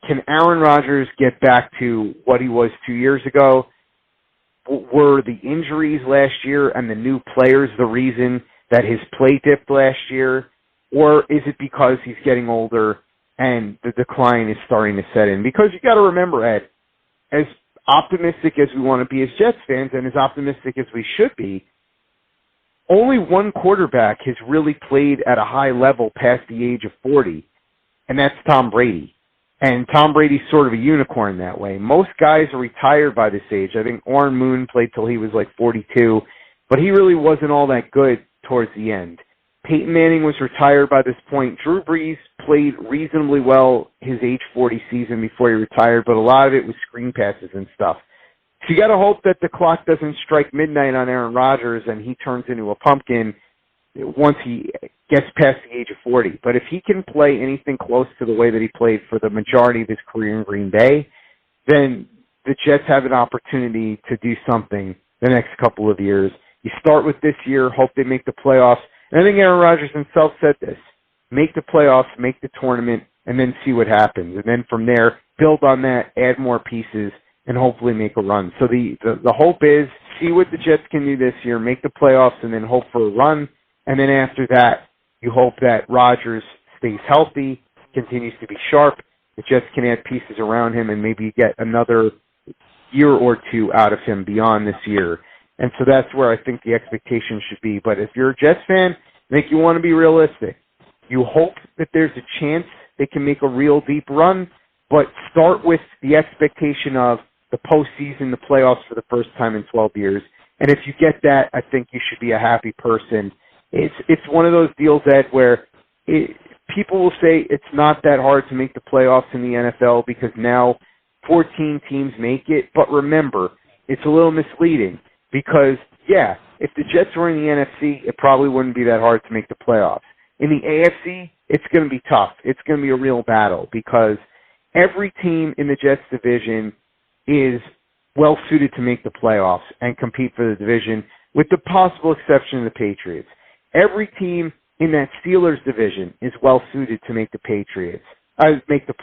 can Aaron Rodgers get back to what he was 2 years ago? Were the injuries last year and the new players the reason that his play dipped last year? Or is it because he's getting older and the decline is starting to set in? Because you got to remember, Ed, as optimistic as we want to be as Jets fans and as optimistic as we should be, only one quarterback has really played at a high level past the age of 40, and that's Tom Brady. And Tom Brady's sort of a unicorn that way. Most guys are retired by this age. I think Warren Moon played till he was like 42, but he really wasn't all that good towards the end. Peyton Manning was retired by this point. Drew Brees played reasonably well his age 40 season before he retired, but a lot of it was screen passes and stuff. So you got to hope that the clock doesn't strike midnight on Aaron Rodgers and he turns into a pumpkin once he gets past the age of 40. But if he can play anything close to the way that he played for the majority of his career in Green Bay, then the Jets have an opportunity to do something the next couple of years. You start with this year, hope they make the playoffs. And I think Aaron Rodgers himself said this: make the playoffs, make the tournament, and then see what happens. And then from there, build on that, add more pieces, and hopefully make a run. So the hope is see what the Jets can do this year, make the playoffs, and then hope for a run. And then after that, you hope that Rodgers stays healthy, continues to be sharp. The Jets can add pieces around him and maybe get another year or two out of him beyond this year. And so that's where I think the expectation should be. But if you're a Jets fan, I think you want to be realistic. You hope that there's a chance they can make a real deep run, but start with the expectation of the postseason, the playoffs for the first time in 12 years. And if you get that, I think you should be a happy person. It's one of those deals, Ed, where people will say it's not that hard to make the playoffs in the NFL because now 14 teams make it. But remember, it's a little misleading because, yeah, if the Jets were in the NFC, it probably wouldn't be that hard to make the playoffs. In the AFC, it's going to be tough. It's going to be a real battle because every team in the Jets division is well-suited to make the playoffs and compete for the division, with the possible exception of the Patriots. Every team in that Steelers division is well-suited to make the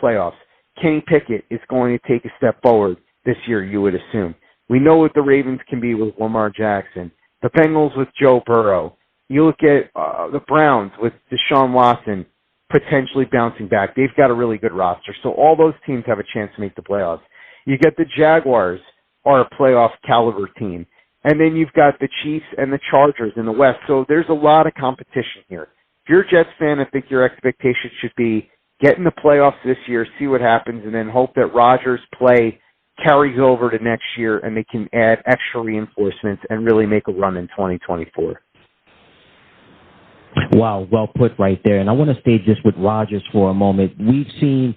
playoffs. Kenny Pickett is going to take a step forward this year, you would assume. We know what the Ravens can be with Lamar Jackson. The Bengals with Joe Burrow. You look at the Browns with Deshaun Watson potentially bouncing back. They've got a really good roster. So all those teams have a chance to make the playoffs. You get the Jaguars are a playoff caliber team. And then you've got the Chiefs and the Chargers in the West. So there's a lot of competition here. If you're a Jets fan, I think your expectation should be get in the playoffs this year, see what happens, and then hope that Rodgers' play carries over to next year and they can add extra reinforcements and really make a run in 2024. Wow, well put right there. And I want to stay just with Rodgers for a moment. We've seen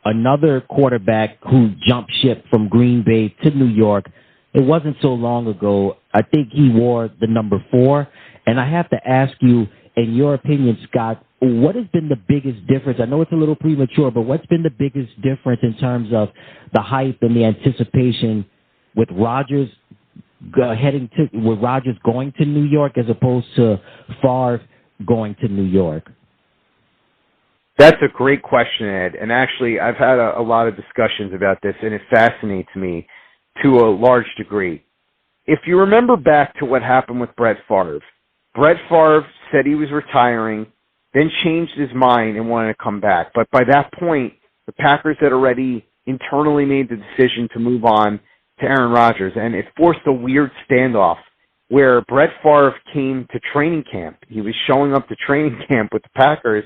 another quarterback who jumped ship from Green Bay to New York. It wasn't so long ago. I think he wore the number 4. And I have to ask you, in your opinion, Scott, what has been the biggest difference? I know it's a little premature, but what's been the biggest difference in terms of the hype and the anticipation with Rodgers going to New York as opposed to Favre going to New York? That's a great question, Ed. And actually, I've had a lot of discussions about this, and it fascinates me to a large degree. If you remember back to what happened with Brett Favre said he was retiring, then changed his mind and wanted to come back. But by that point, the Packers had already internally made the decision to move on to Aaron Rodgers, and it forced a weird standoff where Brett Favre came to training camp. He was showing up to training camp with the Packers,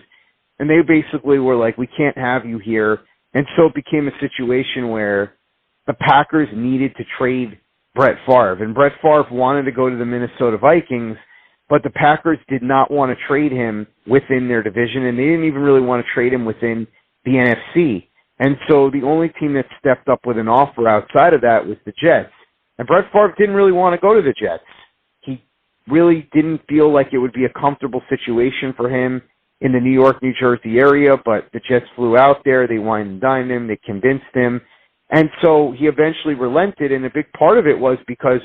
and they basically were like, we can't have you here. And so it became a situation where the Packers needed to trade Brett Favre. And Brett Favre wanted to go to the Minnesota Vikings, but the Packers did not want to trade him within their division, and they didn't even really want to trade him within the NFC. And so the only team that stepped up with an offer outside of that was the Jets. And Brett Favre didn't really want to go to the Jets. He really didn't feel like it would be a comfortable situation for him in the New York, New Jersey area, but the Jets flew out there, they wined and dined him, they convinced him, and so he eventually relented, and a big part of it was because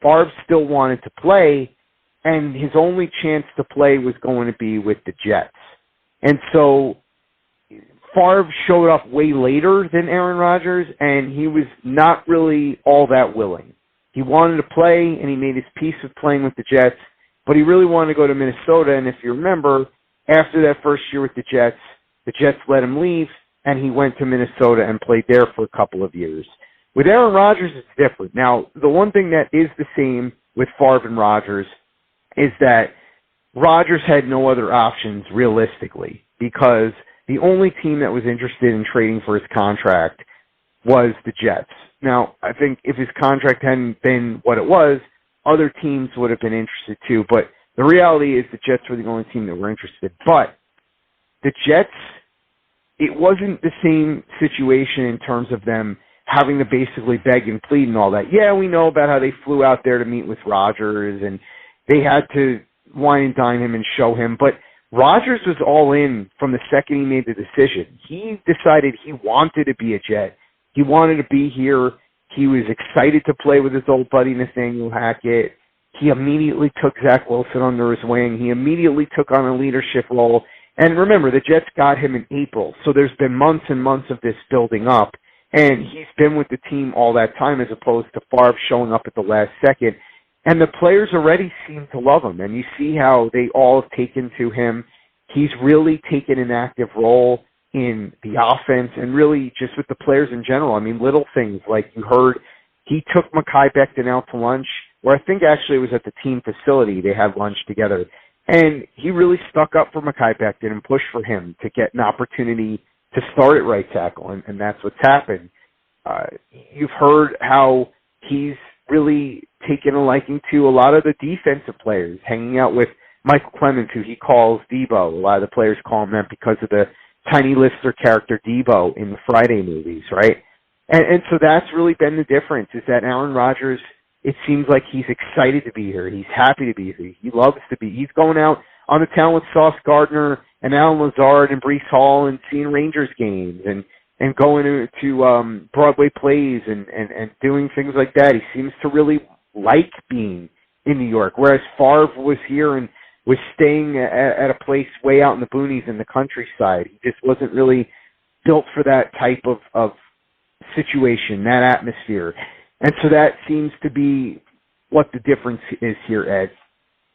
Favre still wanted to play, and his only chance to play was going to be with the Jets. And so Favre showed up way later than Aaron Rodgers, and he was not really all that willing. He wanted to play, and he made his peace with playing with the Jets, but he really wanted to go to Minnesota, and if you remember, after that first year with the Jets let him leave, and he went to Minnesota and played there for a couple of years. With Aaron Rodgers, it's different. Now, the one thing that is the same with Favre and Rodgers is that Rodgers had no other options realistically because the only team that was interested in trading for his contract was the Jets. Now, I think if his contract hadn't been what it was, other teams would have been interested too, but the reality is the Jets were the only team that were interested. But the Jets, it wasn't the same situation in terms of them having to basically beg and plead and all that. Yeah, we know about how they flew out there to meet with Rodgers and they had to wine and dine him and show him. But Rodgers was all in from the second he made the decision. He decided he wanted to be a Jet. He wanted to be here. He was excited to play with his old buddy Nathaniel Hackett. He immediately took Zach Wilson under his wing. He immediately took on a leadership role. And remember, the Jets got him in April, so there's been months and months of this building up. And he's been with the team all that time as opposed to Favre showing up at the last second. And the players already seem to love him. And you see how they all have taken to him. He's really taken an active role in the offense and really just with the players in general. I mean, little things like you heard he took Mekhi Becton out to lunch, where I think actually it was at the team facility. They had lunch together. And he really stuck up for Mekhi Becton and pushed for him to get an opportunity to start at right tackle, and that's what's happened. You've heard how he's really taken a liking to a lot of the defensive players, hanging out with Michael Clemens, who he calls Debo. A lot of the players call him that because of the Tiny Lister character Debo in the Friday movies, right? And so that's really been the difference, is that Aaron Rodgers, it seems like he's excited to be here. He's happy to be here. He loves to be. He's going out on the town with Sauce Gardner and Alan Lazard and Breece Hall and seeing Rangers games and going to Broadway plays and doing things like that. He seems to really like being in New York, whereas Favre was here and was staying at a place way out in the boonies in the countryside. He just wasn't really built for that type of situation, that atmosphere. And so that seems to be what the difference is here, Ed.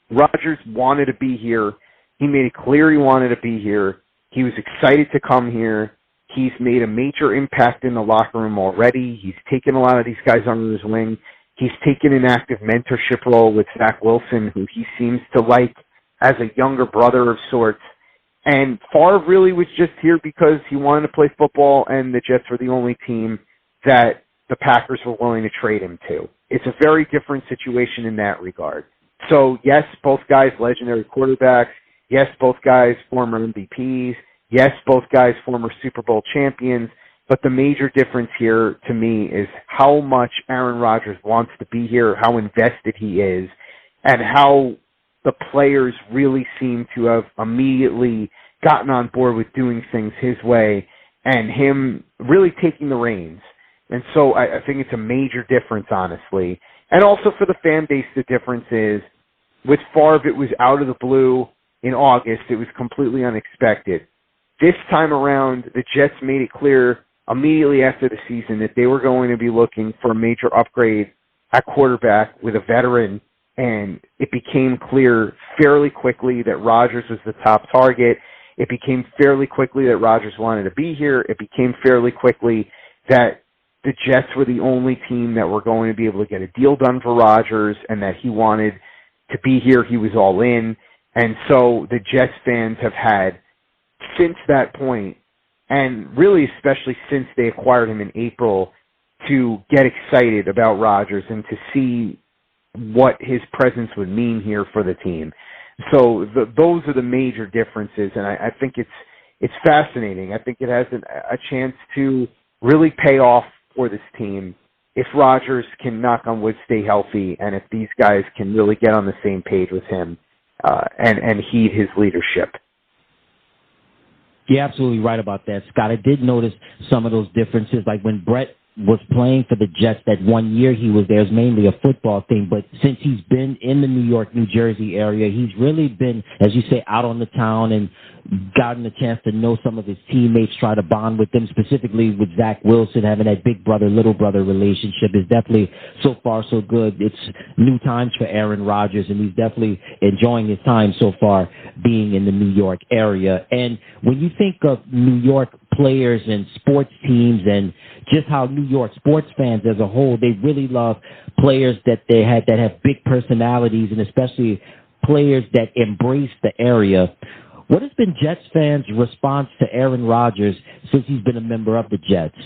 Rodgers wanted to be here. He made it clear he wanted to be here. He was excited to come here. He's made a major impact in the locker room already. He's taken a lot of these guys under his wing. He's taken an active mentorship role with Zach Wilson, who he seems to like as a younger brother of sorts. And Favre really was just here because he wanted to play football, and the Jets were the only team that the Packers were willing to trade him to. It's a very different situation in that regard. So, yes, both guys legendary quarterbacks. Yes, both guys former MVPs. Yes, both guys former Super Bowl champions. But the major difference here to me is how much Aaron Rodgers wants to be here, how invested he is, and how the players really seem to have immediately gotten on board with doing things his way and him really taking the reins. And so I think it's a major difference, honestly. And also for the fan base, the difference is with Favre, it was out of the blue in August. It was completely unexpected. This time around, the Jets made it clear immediately after the season that they were going to be looking for a major upgrade at quarterback with a veteran, and it became clear fairly quickly that Rodgers was the top target. It became fairly quickly that Rodgers wanted to be here. It became fairly quickly that the Jets were the only team that were going to be able to get a deal done for Rodgers, and that he wanted to be here. He was all in. And so the Jets fans have had, since that point, and really especially since they acquired him in April, to get excited about Rodgers and to see what his presence would mean here for the team. So those are the major differences, and I think it's fascinating. I think it has a chance to really pay off for this team if Rodgers can, knock on wood, stay healthy, and if these guys can really get on the same page with him and heed his leadership. You're absolutely right about that, Scott. I did notice some of those differences, like when Brett was playing for the Jets that 1 year he was there. It was mainly a football thing, but since he's been in the New York, New Jersey area, he's really been, as you say, out on the town and gotten a chance to know some of his teammates, try to bond with them, specifically with Zach Wilson, having that big brother, little brother relationship is definitely so far so good. It's new times for Aaron Rodgers, and he's definitely enjoying his time so far being in the New York area. And when you think of New York players and sports teams and just how New York sports fans as a whole, they really love players that have big personalities, and especially players that embrace the area. What has been Jets fans' response to Aaron Rodgers since he's been a member of the Jets?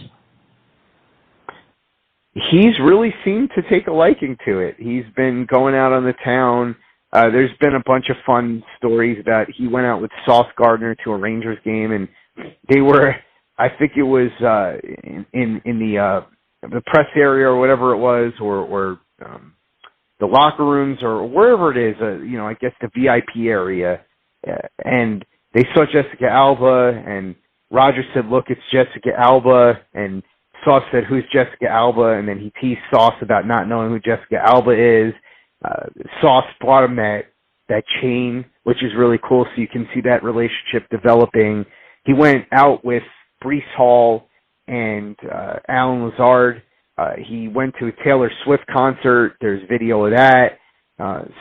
He's really seemed to take a liking to it. He's been going out on the town. There's been a bunch of fun stories about he went out with Sauce Gardner to a Rangers game, and they were, I think it was in the press area or whatever it was, or the locker rooms or wherever it is, I guess the VIP area. And they saw Jessica Alba, and Rodgers said, "Look, it's Jessica Alba." And Sauce said, "Who's Jessica Alba?" And then he teased Sauce about not knowing who Jessica Alba is. Sauce bought him that chain, which is really cool, so you can see that relationship developing. He went out with Breece Hall and Alan Lazard. He went to a Taylor Swift concert. There's video of that.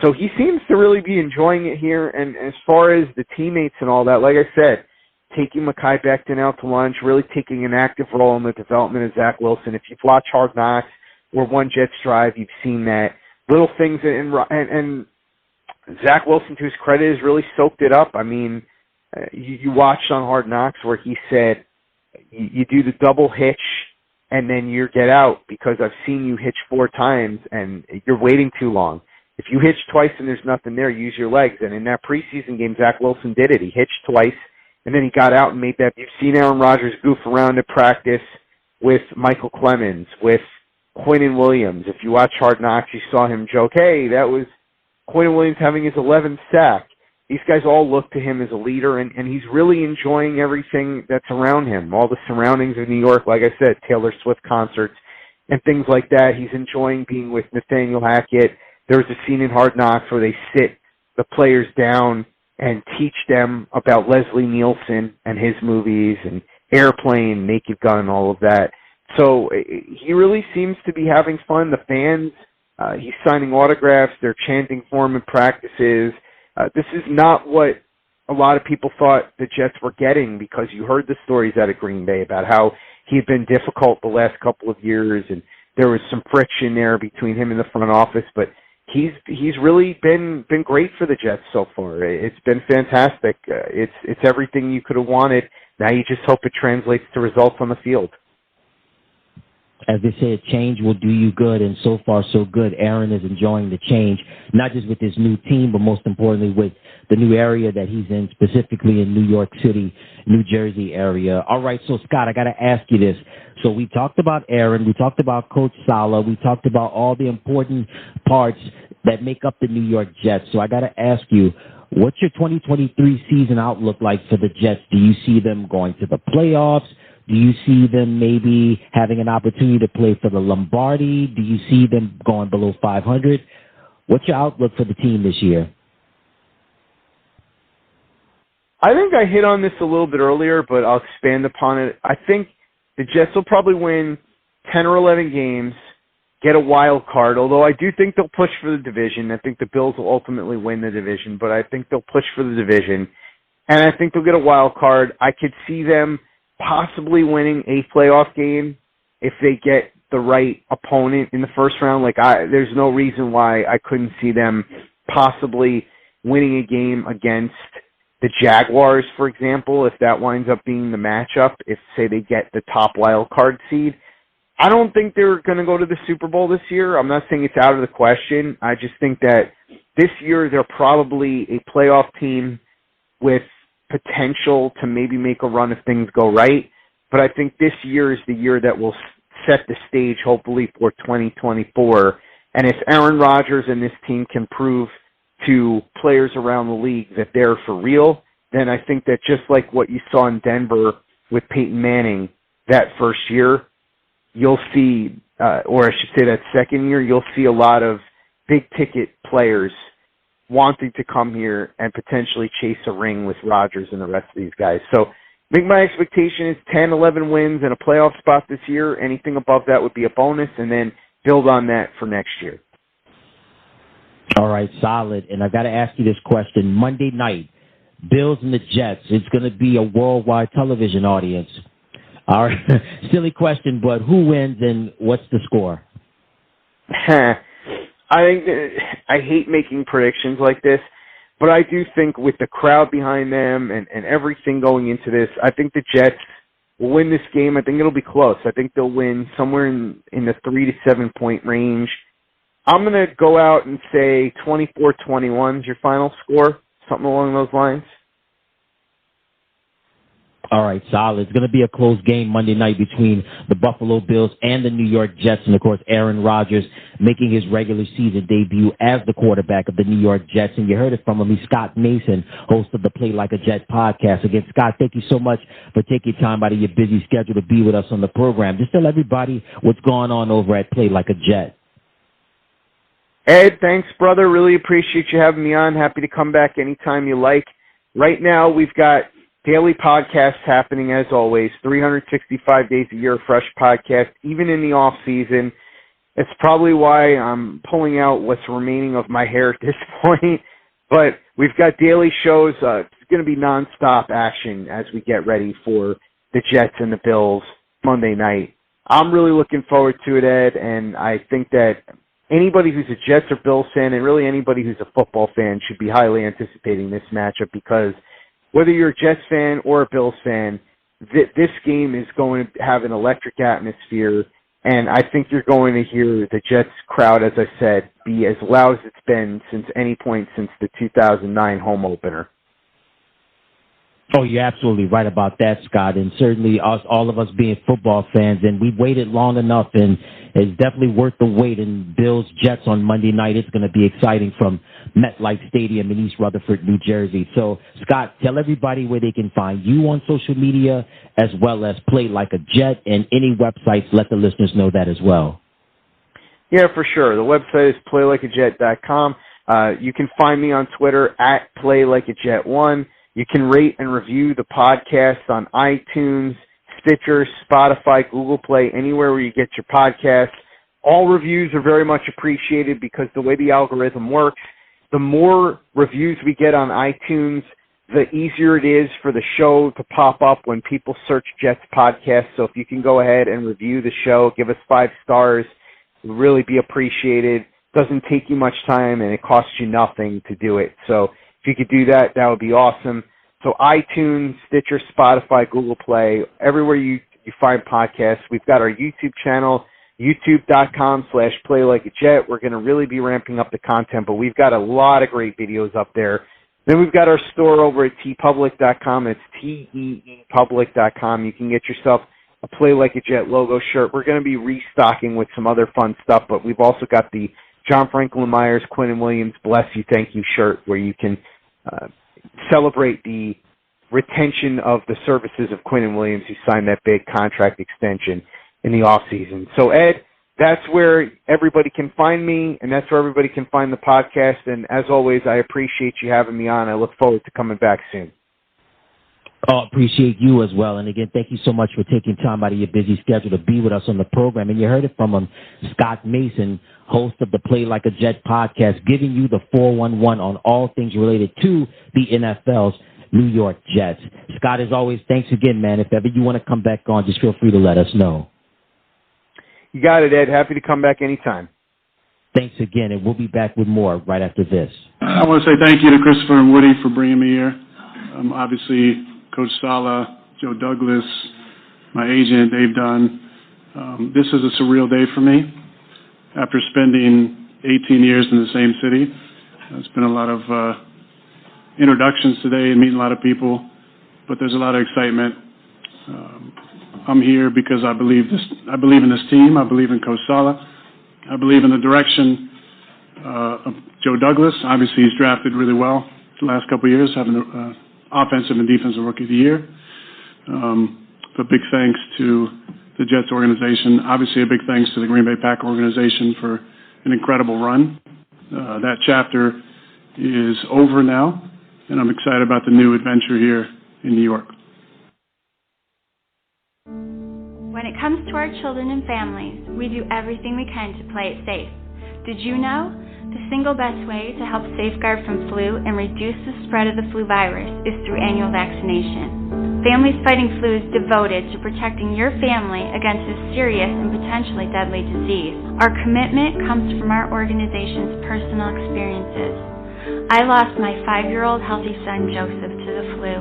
So he seems to really be enjoying it here. And as far as the teammates and all that, like I said, taking Mekhi Becton out to lunch, really taking an active role in the development of Zach Wilson. If you've watched Hard Knocks or One Jets Drive, you've seen that. Little things, and Zach Wilson, to his credit, has really soaked it up. I mean, you watched on Hard Knocks where he said, you do the double hitch and then you get out because I've seen you hitch 4 times and you're waiting too long. If you hitch twice and there's nothing there, use your legs. And in that preseason game, Zach Wilson did it. He hitched twice, and then he got out and made that. You've seen Aaron Rodgers goof around at practice with Michael Clemens, with Quinnen Williams. If you watch Hard Knocks, you saw him joke, "Hey, that was Quinnen Williams having his 11th sack." these guys all look to him as a leader, and he's really enjoying everything that's around him, all the surroundings of New York, like I said, Taylor Swift concerts and things like that. He's enjoying being with Nathaniel Hackett. There's a scene in Hard Knocks where they sit the players down and teach them about Leslie Nielsen and his movies and Airplane, Naked Gun, all of that. So he really seems to be having fun. The fans, he's signing autographs. They're chanting for him in practices. This is not what a lot of people thought the Jets were getting, because you heard the stories out of Green Bay about how he had been difficult the last couple of years, and there was some friction there between him and the front office. But he's really been great for the Jets so far. It's been fantastic. It's everything you could have wanted. Now you just hope it translates to results on the field. As they said, change will do you good, and so far so good. Aaron is enjoying the change, not just with his new team, but most importantly with the new area that he's in, specifically in New York City, New Jersey area. All right, so Scott, I got to ask you this. So we talked about Aaron, we talked about Coach Saleh, we talked about all the important parts that make up the New York Jets. So I got to ask you, what's your 2023 season outlook like for the Jets? Do you see them going to the playoffs? Do you see them maybe having an opportunity to play for the Lombardi? Do you see them going below 500? What's your outlook for the team this year? I think I hit on this a little bit earlier, but I'll expand upon it. I think the Jets will probably win 10 or 11 games, get a wild card, although I do think they'll push for the division. I think the Bills will ultimately win the division, but I think they'll push for the division. And I think they'll get a wild card. I could see them possibly winning a playoff game if they get the right opponent in the first round. There's no reason why I couldn't see them possibly winning a game against the Jaguars, for example, if that winds up being the matchup, if, say, they get the top wild card seed. I don't think they're going to go to the Super Bowl this year. I'm not saying it's out of the question. I just think that this year they're probably a playoff team with potential to maybe make a run if things go right. But I think this year is the year that will set the stage, hopefully, for 2024. And if Aaron Rodgers and this team can prove to players around the league that they're for real, then I think that just like what you saw in Denver with Peyton Manning that first year, you'll see, or I should say that second year, you'll see a lot of big-ticket players wanting to come here and potentially chase a ring with Rodgers and the rest of these guys. So I think my expectation is 10, 11 wins and a playoff spot this year. Anything above that would be a bonus, and then build on that for next year. All right, solid. And I got to ask you this question. Monday night, Bills and the Jets. It's going to be a worldwide television audience. All right, silly question, but who wins and what's the score? I hate making predictions like this, but I do think with the crowd behind them and everything going into this, I think the Jets will win this game. I think it'll be close. I think they'll win somewhere in the 3 to 7 point range. I'm going to go out and say 24-21 is your final score, something along those lines. All right, solid. It's going to be a close game Monday night between the Buffalo Bills and the New York Jets. And, of course, Aaron Rodgers making his regular season debut as the quarterback of the New York Jets. And you heard it from him. He's Scott Mason, host of the Play Like a Jet podcast. Again, Scott, thank you so much for taking time out of your busy schedule to be with us on the program. Just tell everybody what's going on over at Play Like a Jet. Ed, thanks, brother. Really appreciate you having me on. Happy to come back anytime you like. Right now, we've got daily podcasts happening, as always, 365 days a year, fresh podcast, even in the off season. It's probably why I'm pulling out what's remaining of my hair at this point. But we've got daily shows. It's going to be nonstop action as we get ready for the Jets and the Bills Monday night. I'm really looking forward to it, Ed, and I think that anybody who's a Jets or Bills fan, and really anybody who's a football fan, should be highly anticipating this matchup, because whether you're a Jets fan or a Bills fan, this game is going to have an electric atmosphere, and I think you're going to hear the Jets crowd, as I said, be as loud as it's been since any point since the 2009 home opener. Oh, you're absolutely right about that, Scott, and certainly all of us being football fans, and we've waited long enough, and is definitely worth the wait. And Bills-Jets on Monday night, it's going to be exciting from MetLife Stadium in East Rutherford, New Jersey. So, Scott, tell everybody where they can find you on social media as well as Play Like a Jet, and any websites, let the listeners know that as well. Yeah, for sure. The website is playlikeajet.com. You can find me on Twitter at PlayLikeAJet1. You can rate and review the podcast on iTunes, Stitcher, Spotify, Google Play, anywhere where you get your podcasts. All reviews are very much appreciated because the way the algorithm works, the more reviews we get on iTunes, the easier it is for the show to pop up when people search Jets podcast. So if you can go ahead and review the show, give us 5 stars, it would really be appreciated. Doesn't take you much time, and it costs you nothing to do it. So if you could do that, that would be awesome. So iTunes, Stitcher, Spotify, Google Play, everywhere you find podcasts. We've got our YouTube channel, youtube.com/playlikeajet. We're going to really be ramping up the content, but we've got a lot of great videos up there. Then we've got our store over at teepublic.com. It's teepublic.com. You can get yourself a Play Like a Jet logo shirt. We're going to be restocking with some other fun stuff, but we've also got the John Franklin Myers, Quinnen Williams, Bless You, Thank You shirt, where you can celebrate the retention of the services of Quinnen Williams, who signed that big contract extension in the offseason. So, Ed, that's where everybody can find me, and that's where everybody can find the podcast. And as always, I appreciate you having me on. I look forward to coming back soon. Oh, appreciate you as well. And again, thank you so much for taking time out of your busy schedule to be with us on the program. And you heard it from him, Scott Mason, host of the Play Like a Jet podcast, giving you the 411 on all things related to the NFL's New York Jets. Scott, as always, thanks again, man. If ever you want to come back on, just feel free to let us know. You got it, Ed. Happy to come back anytime. Thanks again, and we'll be back with more right after this. I want to say thank you to Christopher and Woody for bringing me here. Obviously, Coach Sala, Joe Douglas, my agent, Dave Dunn. This is a surreal day for me. After spending 18 years in the same city, it's been a lot of introductions today and meeting a lot of people, but there's a lot of excitement. I'm here because I believe in this team. I believe in Coach Sala. I believe in the direction of Joe Douglas. Obviously, he's drafted really well the last couple of years, having the offensive and defensive rookie of the year. But big thanks to the Jets organization. Obviously, a big thanks to the Green Bay Packer organization for an incredible run. That chapter is over now, and I'm excited about the new adventure here in New York. When it comes to our children and families, we do everything we can to play it safe. Did you know? The single best way to help safeguard from flu and reduce the spread of the flu virus is through annual vaccination. Families Fighting Flu is devoted to protecting your family against this serious and potentially deadly disease. Our commitment comes from our organization's personal experiences. I lost my 5-year-old healthy son Joseph to the flu.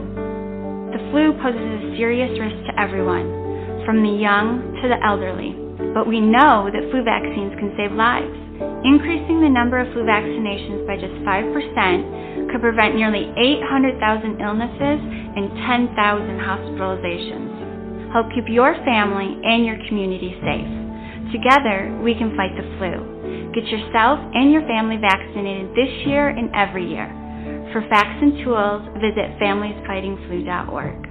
The flu poses a serious risk to everyone, from the young to the elderly. But we know that flu vaccines can save lives. Increasing the number of flu vaccinations by just 5% could prevent nearly 800,000 illnesses and 10,000 hospitalizations. Help keep your family and your community safe. Together, we can fight the flu. Get yourself and your family vaccinated this year and every year. For facts and tools, visit familiesfightingflu.org.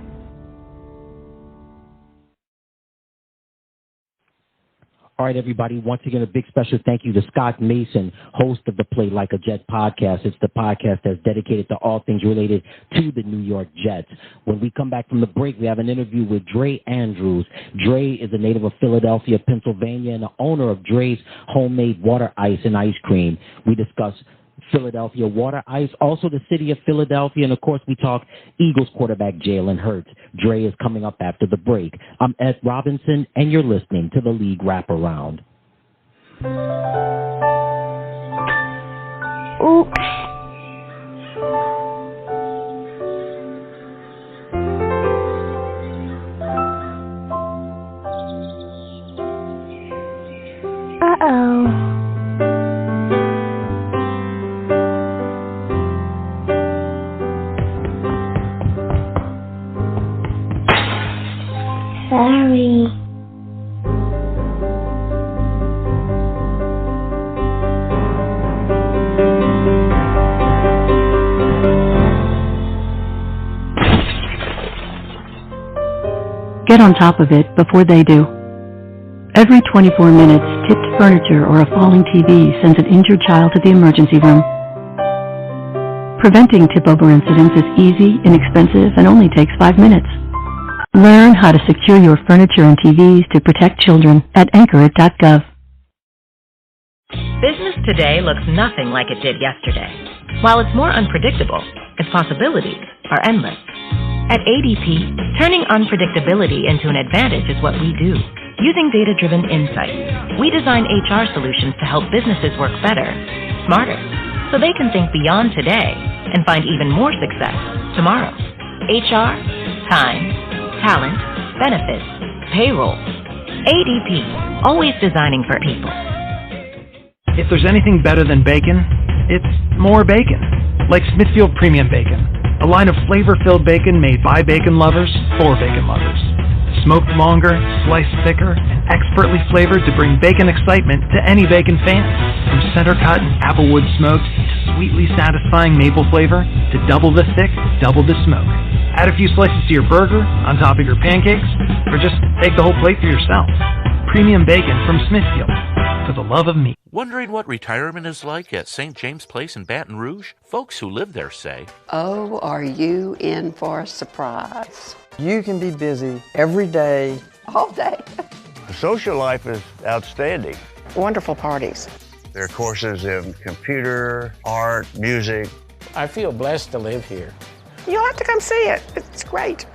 All right, everybody. Once again, a big special thank you to Scott Mason, host of the Play Like a Jet podcast. It's the podcast that's dedicated to all things related to the New York Jets. When we come back from the break, we have an interview with Dre Andrews. Dre is a native of Philadelphia, Pennsylvania, and the owner of Dre's Homemade Water Ice and Ice Cream. We discuss Philadelphia water ice, also the city of Philadelphia, and of course we talk Eagles quarterback Jalen Hurts. Dre is coming up after the break. I'm Ed Robinson, and you're listening to the League Wraparound. Oops. Uh-oh. Sorry. get on top of it before they do. Every 24 minutes, tipped furniture or a falling TV sends an injured child to the emergency room. Preventing tip-over incidents is easy, inexpensive, and only takes 5 minutes. Learn how to secure your furniture and TVs to protect children at anchorit.gov. Business today looks nothing like it did yesterday. While it's more unpredictable, its possibilities are endless. At ADP, turning unpredictability into an advantage is what we do. Using data-driven insights, we design HR solutions to help businesses work better, smarter, so they can think beyond today and find even more success tomorrow. HR, time, talent, benefits, payroll. ADP, always designing for people. If there's anything better than bacon, it's more bacon. Like Smithfield Premium Bacon, a line of flavor-filled bacon made by bacon lovers for bacon lovers. Smoked longer, sliced thicker, and expertly flavored to bring bacon excitement to any bacon fan. From center-cut and applewood smoked to sweetly satisfying maple flavor to double the thick, double the smoke. Add a few slices to your burger, on top of your pancakes, or just take the whole plate for yourself. Premium bacon from Smithfield, for the love of meat. Wondering what retirement is like at St. James Place in Baton Rouge? Folks who live there say, Oh, are you in for a surprise? You can be busy every day. All day. The social life is outstanding. Wonderful parties. There are courses in computer, art, music. I feel blessed to live here. You'll have to come see it. It's great.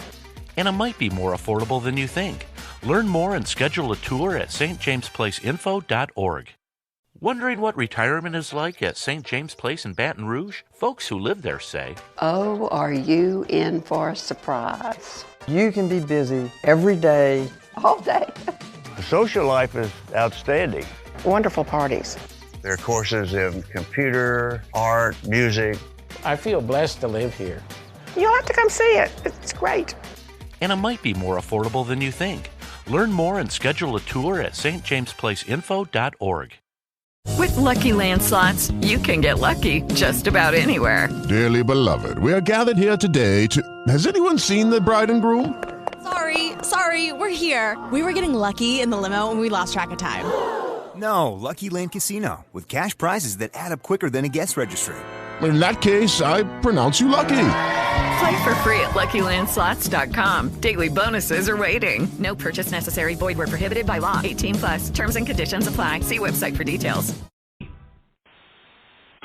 And it might be more affordable than you think. Learn more and schedule a tour at stjamesplaceinfo.org. Wondering what retirement is like at St. James Place in Baton Rouge? Folks who live there say, Oh, are you in for a surprise? You can be busy every day. All day. The social life is outstanding. Wonderful parties. There are courses in computer, art, music. I feel blessed to live here. You'll have to come see it. It's great. And it might be more affordable than you think. Learn more and schedule a tour at stjamesplaceinfo.org. With Lucky Land Slots, you can get lucky just about anywhere. Dearly beloved, we are gathered here today to... Has anyone seen the bride and groom? Sorry, we're here. We were getting lucky in the limo and we lost track of time. No, Lucky Land Casino, with cash prizes that add up quicker than a guest registry. In that case, I pronounce you lucky. Play for free at LuckyLandSlots.com. Daily bonuses are waiting. No purchase necessary. Void where prohibited by law. 18+. Terms and conditions apply. See website for details.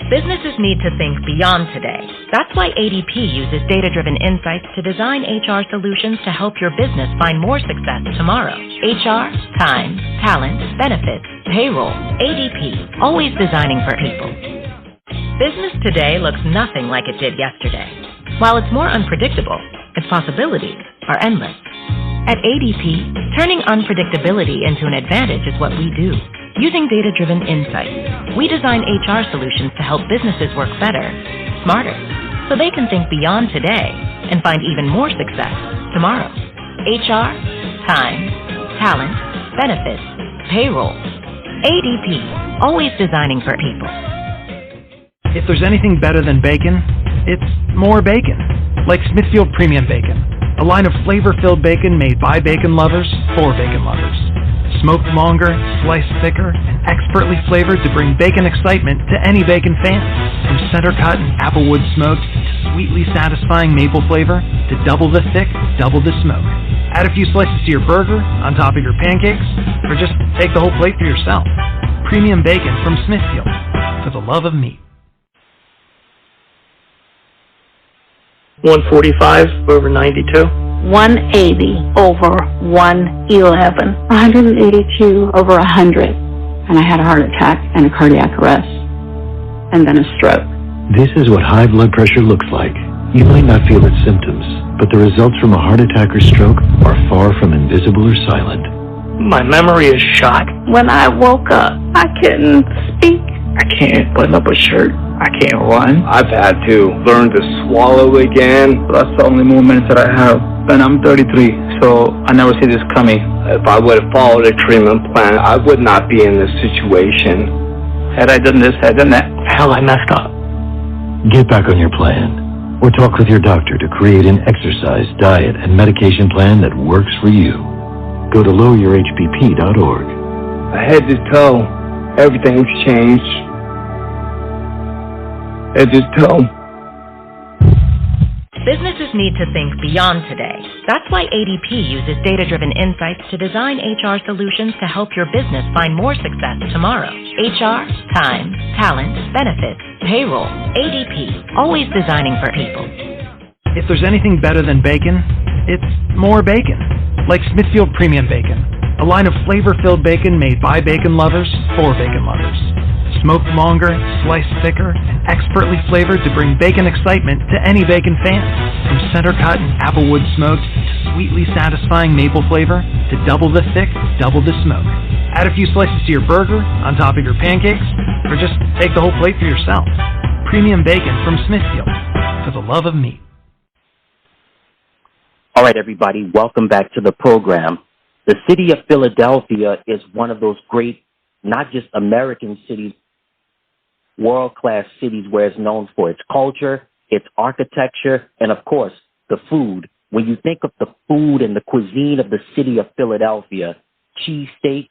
Businesses need to think beyond today. That's why ADP uses data-driven insights to design HR solutions to help your business find more success tomorrow. HR, time, talent, benefits, payroll. ADP, always designing for people. Business today looks nothing like it did yesterday. While it's more unpredictable, its possibilities are endless. At ADP, turning unpredictability into an advantage is what we do. Using data-driven insights, we design HR solutions to help businesses work better, smarter, so they can think beyond today and find even more success tomorrow. HR, time, talent, benefits, payroll. ADP, always designing for people. If there's anything better than bacon, it's more bacon. Like Smithfield Premium Bacon, a line of flavor-filled bacon made by bacon lovers for bacon lovers. Smoked longer, sliced thicker, and expertly flavored to bring bacon excitement to any bacon fan. From center-cut and applewood smoked to sweetly satisfying maple flavor to double the thick, double the smoke. Add a few slices to your burger, on top of your pancakes, or just take the whole plate for yourself. Premium bacon from Smithfield, for the love of meat. 145 over 92. 180 over 111. 182 over 100. And I had a heart attack and a cardiac arrest. And then a stroke. This is what high blood pressure looks like. You might not feel its symptoms, but the results from a heart attack or stroke are far from invisible or silent. My memory is shot. When I woke up, I couldn't speak. I can't button up a shirt. I can't run. I've had to learn to swallow again. That's the only moments that I have. And I'm 33, so I never see this coming. If I would have followed a treatment plan, I would not be in this situation. Had I done this, had I done that, hell, I messed up. Get back on your plan. or talk with your doctor to create an exercise, diet, and medication plan that works for you. Go to loweryourhbp.org. Head to toe, everything's changed. Head to toe. Businesses need to think beyond today. That's why ADP uses data-driven insights to design HR solutions to help your business find more success tomorrow. HR, time, talent, benefits, payroll. ADP, always designing for people. If there's anything better than bacon, it's more bacon. Like Smithfield Premium Bacon, a line of flavor-filled bacon made by bacon lovers for bacon lovers. Smoked longer, sliced thicker, and expertly flavored to bring bacon excitement to any bacon fan. From center cut and applewood smoked to sweetly satisfying maple flavor to double the thick, double the smoke. Add a few slices to your burger, on top of your pancakes, or just take the whole plate for yourself. Premium bacon from Smithfield, for the love of meat. All right, everybody, welcome back to the program. The city of Philadelphia is one of those great, not just American cities, world-class cities where it's known for its culture, its architecture, and, of course, the food. When you think of the food and the cuisine of the city of Philadelphia, cheesesteaks,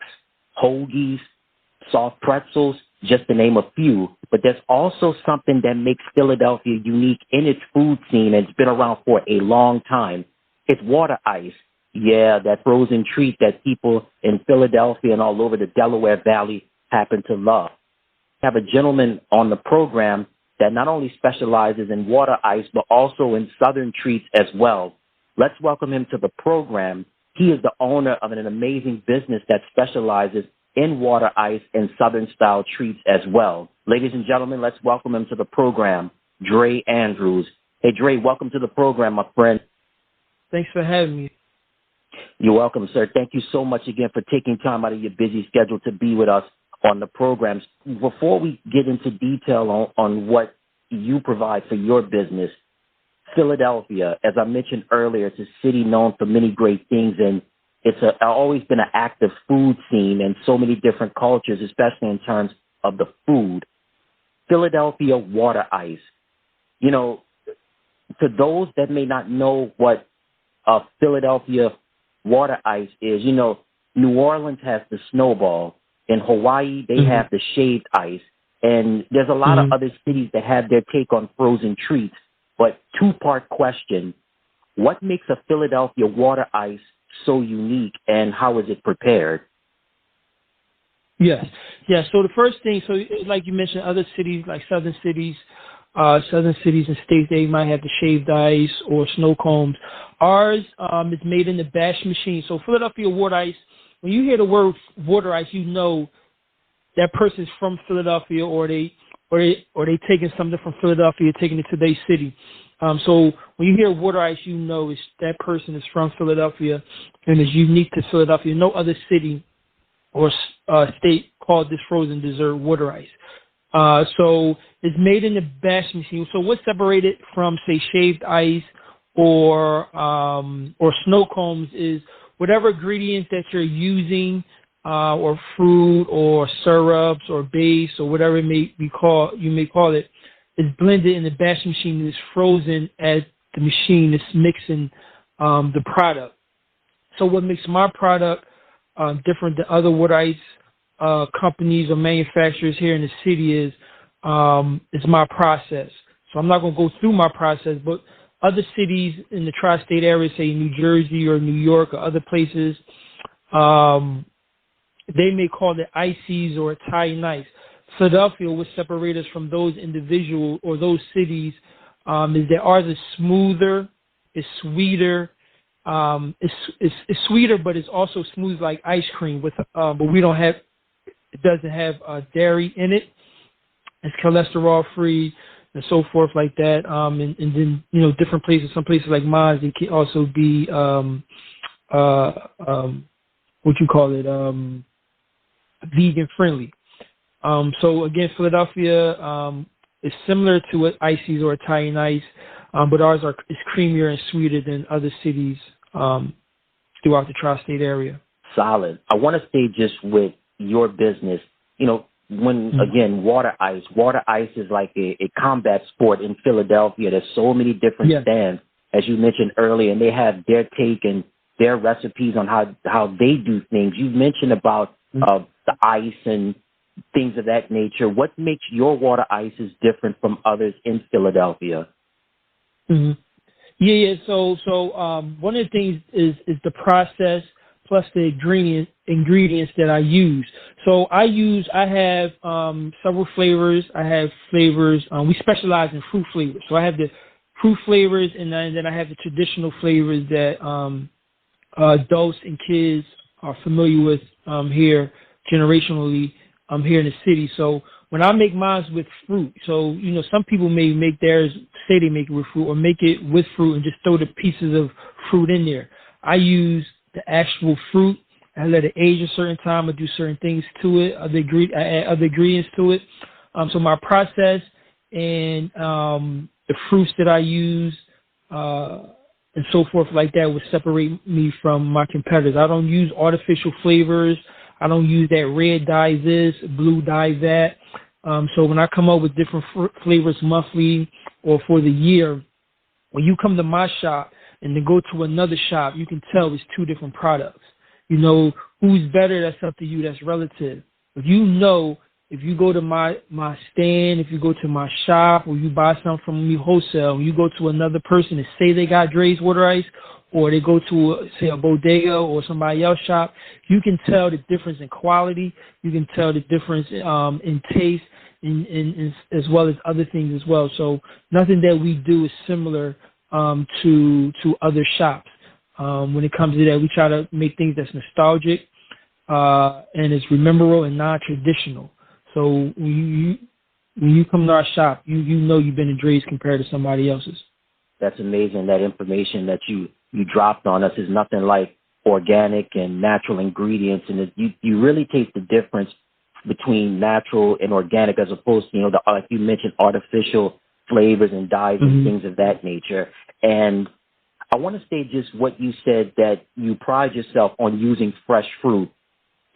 hoagies, soft pretzels, just to name a few. But there's also something that makes Philadelphia unique in its food scene, and it's been around for a long time. It's water ice. Yeah, that frozen treat that people in Philadelphia and all over the Delaware Valley happen to love. We have a gentleman on the program that not only specializes in water ice, but also in Southern treats as well. Let's welcome him to the program. He is the owner of an amazing business that specializes in water ice and Southern-style treats as well. Ladies and gentlemen, let's welcome him to the program, Dre Andrews. Hey, Dre, welcome to the program, my friend. Thanks for having me. You're welcome, sir. Thank you so much again for taking time out of your busy schedule to be with us on the programs. Before we get into detail on what you provide for your business, Philadelphia, as I mentioned earlier, it's a city known for many great things, and it's always been an active food scene and so many different cultures, especially in terms of the food. Philadelphia water ice. You know, to those that may not know what Philadelphia water ice is, you know, New Orleans has the snowball. In Hawaii, they have the shaved ice. And there's a lot of other cities that have their take on frozen treats. But two-part question, what makes a Philadelphia water ice so unique, and how is it prepared? Yes. Yeah, so the first thing, so like you mentioned, other cities, like southern cities and states, they might have the shaved ice or snow combs. Ours is made in the batch machine. So Philadelphia water ice, when you hear the word water ice, you know that person's from Philadelphia, or they taking something from Philadelphia, taking it to their city. So when you hear water ice, you know it's that person is from Philadelphia and is unique to Philadelphia. No other city or state called this frozen dessert water ice. So it's made in the batch machine. So what's separated from, say, shaved ice or snow combs is whatever ingredients that you're using, or fruit or syrups or base or whatever you may call it, is blended in the batch machine and is frozen as the machine is mixing the product. So what makes my product different than other water ice companies or manufacturers here in the city is my process. So I'm not going to go through my process, but other cities in the tri-state area, say New Jersey or New York or other places, they may call it ices or Italian ice. Philadelphia, what separates us from those individual or those cities is that ours is smoother, it's sweeter, it's sweeter, but it's also smooth like ice cream. But we don't have, it doesn't have dairy in it. It's cholesterol free and so forth like that. And then, you know, different places, some places like mine, they can also be vegan friendly. So again, Philadelphia is similar to what ices or Italian ice, but ours is creamier and sweeter than other cities throughout the tri-state area. Solid. I want to stay just with your business. You know, again, water ice is like a combat sport in Philadelphia. There's so many different stands, as you mentioned earlier, and they have their take and their recipes on how they do things. You mentioned about the ice and things of that nature. What makes your water ices different from others in Philadelphia? Mm-hmm. Yeah. So one of the things is the process plus the ingredients that I use. So I have several flavors. I have flavors. We specialize in fruit flavors. So I have the fruit flavors, and then I have the traditional flavors that adults and kids are familiar with here generationally here in the city. So when I make mine with fruit, so, some people may make theirs, say they make it with fruit, or make it with fruit and just throw the pieces of fruit in there. I use the actual fruit. I let it age a certain time. I do certain things to it. I add other ingredients to it. So my process and the fruits that I use and so forth like that would separate me from my competitors. I don't use artificial flavors. I don't use that red dye this, blue dye that. So when I come up with different flavors monthly or for the year, when you come to my shop and then go to another shop, you can tell it's two different products. Who's better, that's up to you. That's relative. If you go to my stand, if you go to my shop, or you buy something from me wholesale, and you go to another person and say they got Dre's water ice, or they go to, say, a bodega or somebody else's shop, you can tell the difference in quality. You can tell the difference in taste, in as well as other things as well. So nothing that we do is similar to other shops. When it comes to that, we try to make things that's nostalgic and it's rememberable and non-traditional. So when you come to our shop, you know you've been in Dre's compared to somebody else's. That's amazing. That information that you dropped on us is nothing like organic and natural ingredients, and you really taste the difference between natural and organic as opposed to, like you mentioned, artificial flavors and dyes and things of that nature. And I want to say just what you said, that you pride yourself on using fresh fruit.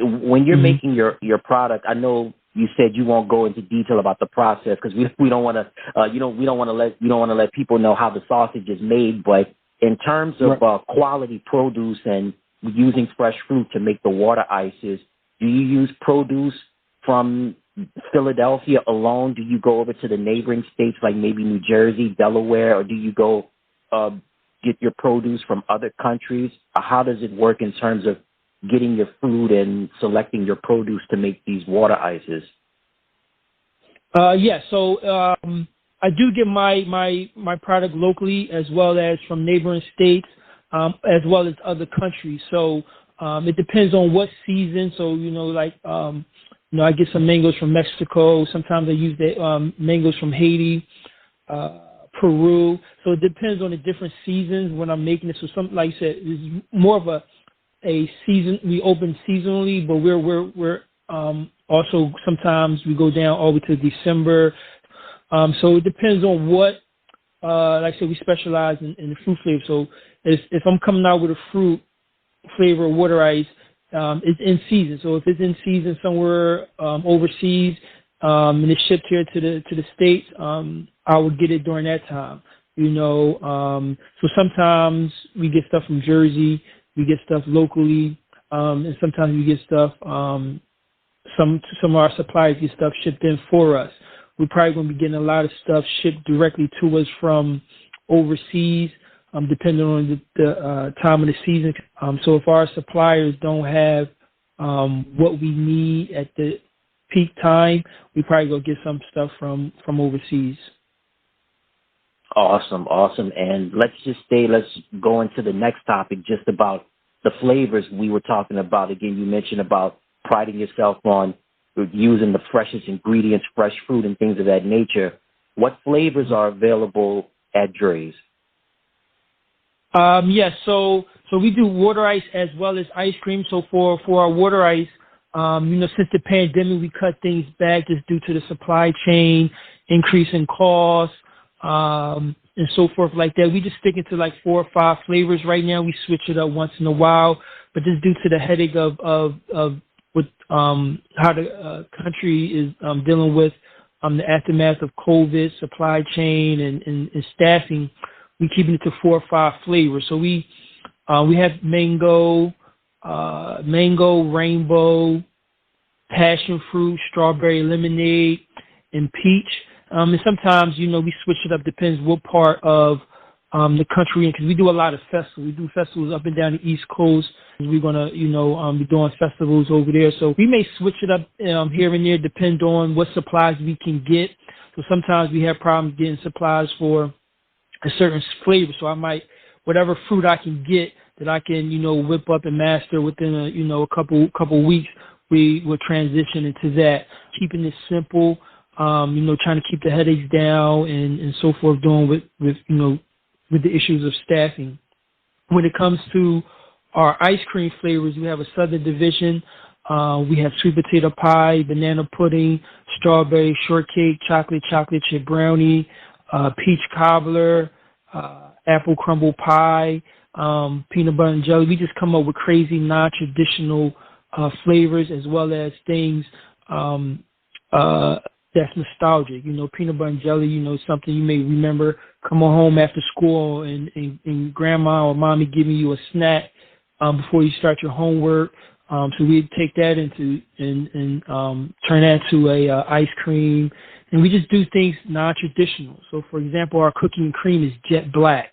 When you're making your product, I know you said you won't go into detail about the process because we don't want to you don't want to let people know how the sausage is made. But in terms of quality produce and using fresh fruit to make the water ices, do you use produce from Philadelphia alone? Do you go over to the neighboring states like maybe New Jersey, Delaware, or do you go get your produce from other countries? How does it work in terms of getting your food and selecting your produce to make these water ices? So I do get my product locally as well as from neighboring states as well as other countries. So it depends on what season. So, I get some mangoes from Mexico. Sometimes I use the mangoes from Haiti, Peru. So it depends on the different seasons when I'm making it. So something like I said, it's more of a season. We open seasonally, but we're also sometimes we go down all the way to December. So it depends on what, like I said, we specialize in the fruit flavor. So if I'm coming out with a fruit flavor water ice, it's in season. So if it's in season somewhere overseas and it's shipped here to the States, I would get it during that time. So sometimes we get stuff from Jersey, we get stuff locally, and sometimes we get stuff. Some of our suppliers get stuff shipped in for us. We're probably going to be getting a lot of stuff shipped directly to us from overseas, depending on the time of the season. So if our suppliers don't have what we need at the peak time, we probably go get some stuff from overseas. Awesome. And let's go into the next topic, just about the flavors we were talking about. Again, you mentioned about priding yourself on using the freshest ingredients, fresh fruit and things of that nature. What flavors are available at Dre's? So we do water ice as well as ice cream. So for our water ice, since the pandemic, we cut things back just due to the supply chain, increase in costs, and so forth like that. We just stick it to like 4 or 5 flavors right now. We switch it up once in a while, but just due to the headache of with how the country is dealing with the aftermath of COVID, supply chain, and staffing, we keeping it to 4 or 5 flavors. So we have mango, rainbow, passion fruit, strawberry lemonade, and peach. And sometimes, we switch it up. Depends what part of the country, because we do a lot of festivals. We do festivals up and down the East Coast. We're going to, be doing festivals over there. So we may switch it up here and there, depend on what supplies we can get. So sometimes we have problems getting supplies for a certain flavor. So I might, whatever fruit I can get that I can, whip up and master within a couple weeks, we will transition into that. Keeping it simple, trying to keep the headaches down and so forth, doing with the issues of staffing. When it comes to our ice cream flavors, we have a Southern division. We have sweet potato pie, banana pudding, strawberry shortcake, chocolate chip brownie, peach cobbler, apple crumble pie, peanut butter and jelly. We just come up with crazy non-traditional flavors, as well as things that's nostalgic. Peanut butter and jelly, something you may remember coming home after school and grandma or mommy giving you a snack before you start your homework. So we take that and turn that into a ice cream. And we just do things non-traditional. So, for example, our cookie and cream is jet black.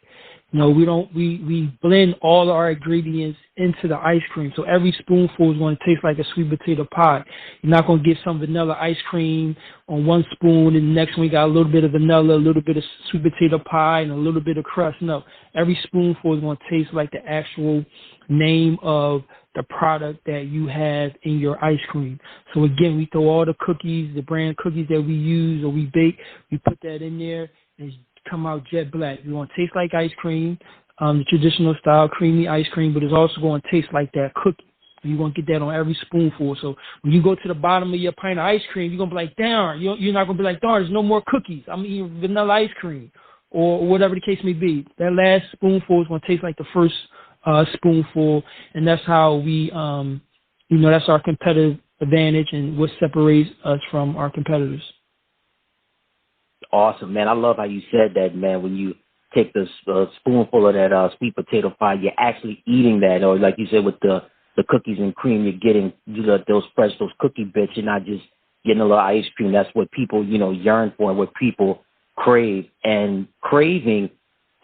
We blend all our ingredients into the ice cream. So every spoonful is going to taste like a sweet potato pie. You're not going to get some vanilla ice cream on one spoon, and the next one you got a little bit of vanilla, a little bit of sweet potato pie, and a little bit of crust. No, every spoonful is going to taste like the actual name of the product that you have in your ice cream. So again, we throw all the cookies, the brand cookies that we use or we bake, we put that in there, and it's come out jet black. It's going to taste like ice cream, the traditional style creamy ice cream, but it's also going to taste like that cookie. You're going to get that on every spoonful. So when you go to the bottom of your pint of ice cream, you're going to be like, darn, you're not going to be like, darn, there's no more cookies. I'm eating vanilla ice cream or whatever the case may be. That last spoonful is going to taste like the first spoonful, and that's how we, that's our competitive advantage and what separates us from our competitors. Awesome, man. I love how you said that, man. When you take the spoonful of that sweet potato pie, you're actually eating that. Or like you said, with the cookies and cream, you're getting those cookie bits. You're not just getting a little ice cream. That's what people, yearn for and what people crave. And craving,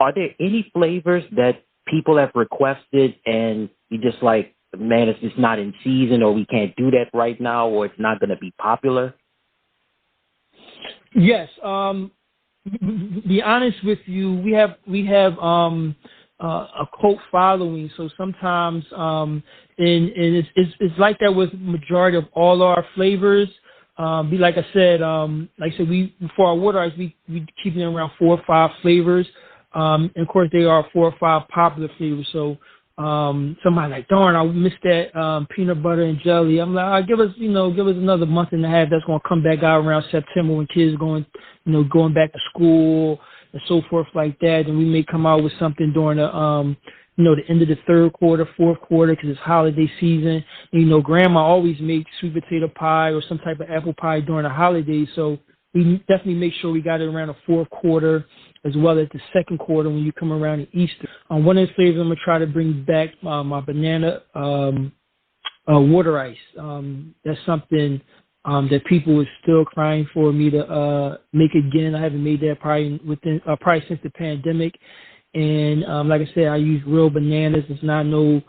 are there any flavors that people have requested and you just like, man, it's just not in season, or we can't do that right now, or it's not going to be popular? Yes. Be honest with you, we have a cult following. So sometimes, and it's like that with majority of all our flavors. Like I said, we for our water ice, we keep them around 4 or 5 flavors. And of course, they are 4 or 5 popular flavors. So somebody like, darn, I missed that peanut butter and jelly. I'm like, give us another month and a half. That's going to come back out around September when kids going back to school and so forth like that. And we may come out with something during the the end of the third quarter, fourth quarter, because it's holiday season. And, grandma always makes sweet potato pie or some type of apple pie during the holidays. So we definitely make sure we got it around the fourth quarter, as well as the second quarter when you come around in Easter. One of the flavors I'm going to try to bring back my banana water ice. That's something that people are still crying for me to make again. I haven't made that probably since the pandemic. And like I said, I use real bananas. It's not no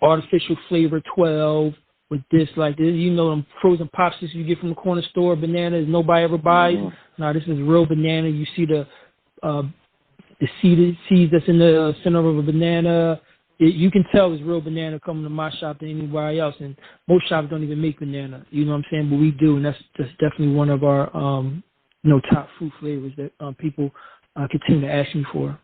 artificial flavor 12 with this, like this, them frozen popsicles you get from the corner store, bananas nobody ever buys. Mm-hmm. No, this is real banana. You see the seeds that's in the center of a banana. You can tell it's real banana coming to my shop than anybody else. And most shops don't even make banana. You know what I'm saying? But we do, and that's definitely one of our top fruit flavors that people continue to ask me for.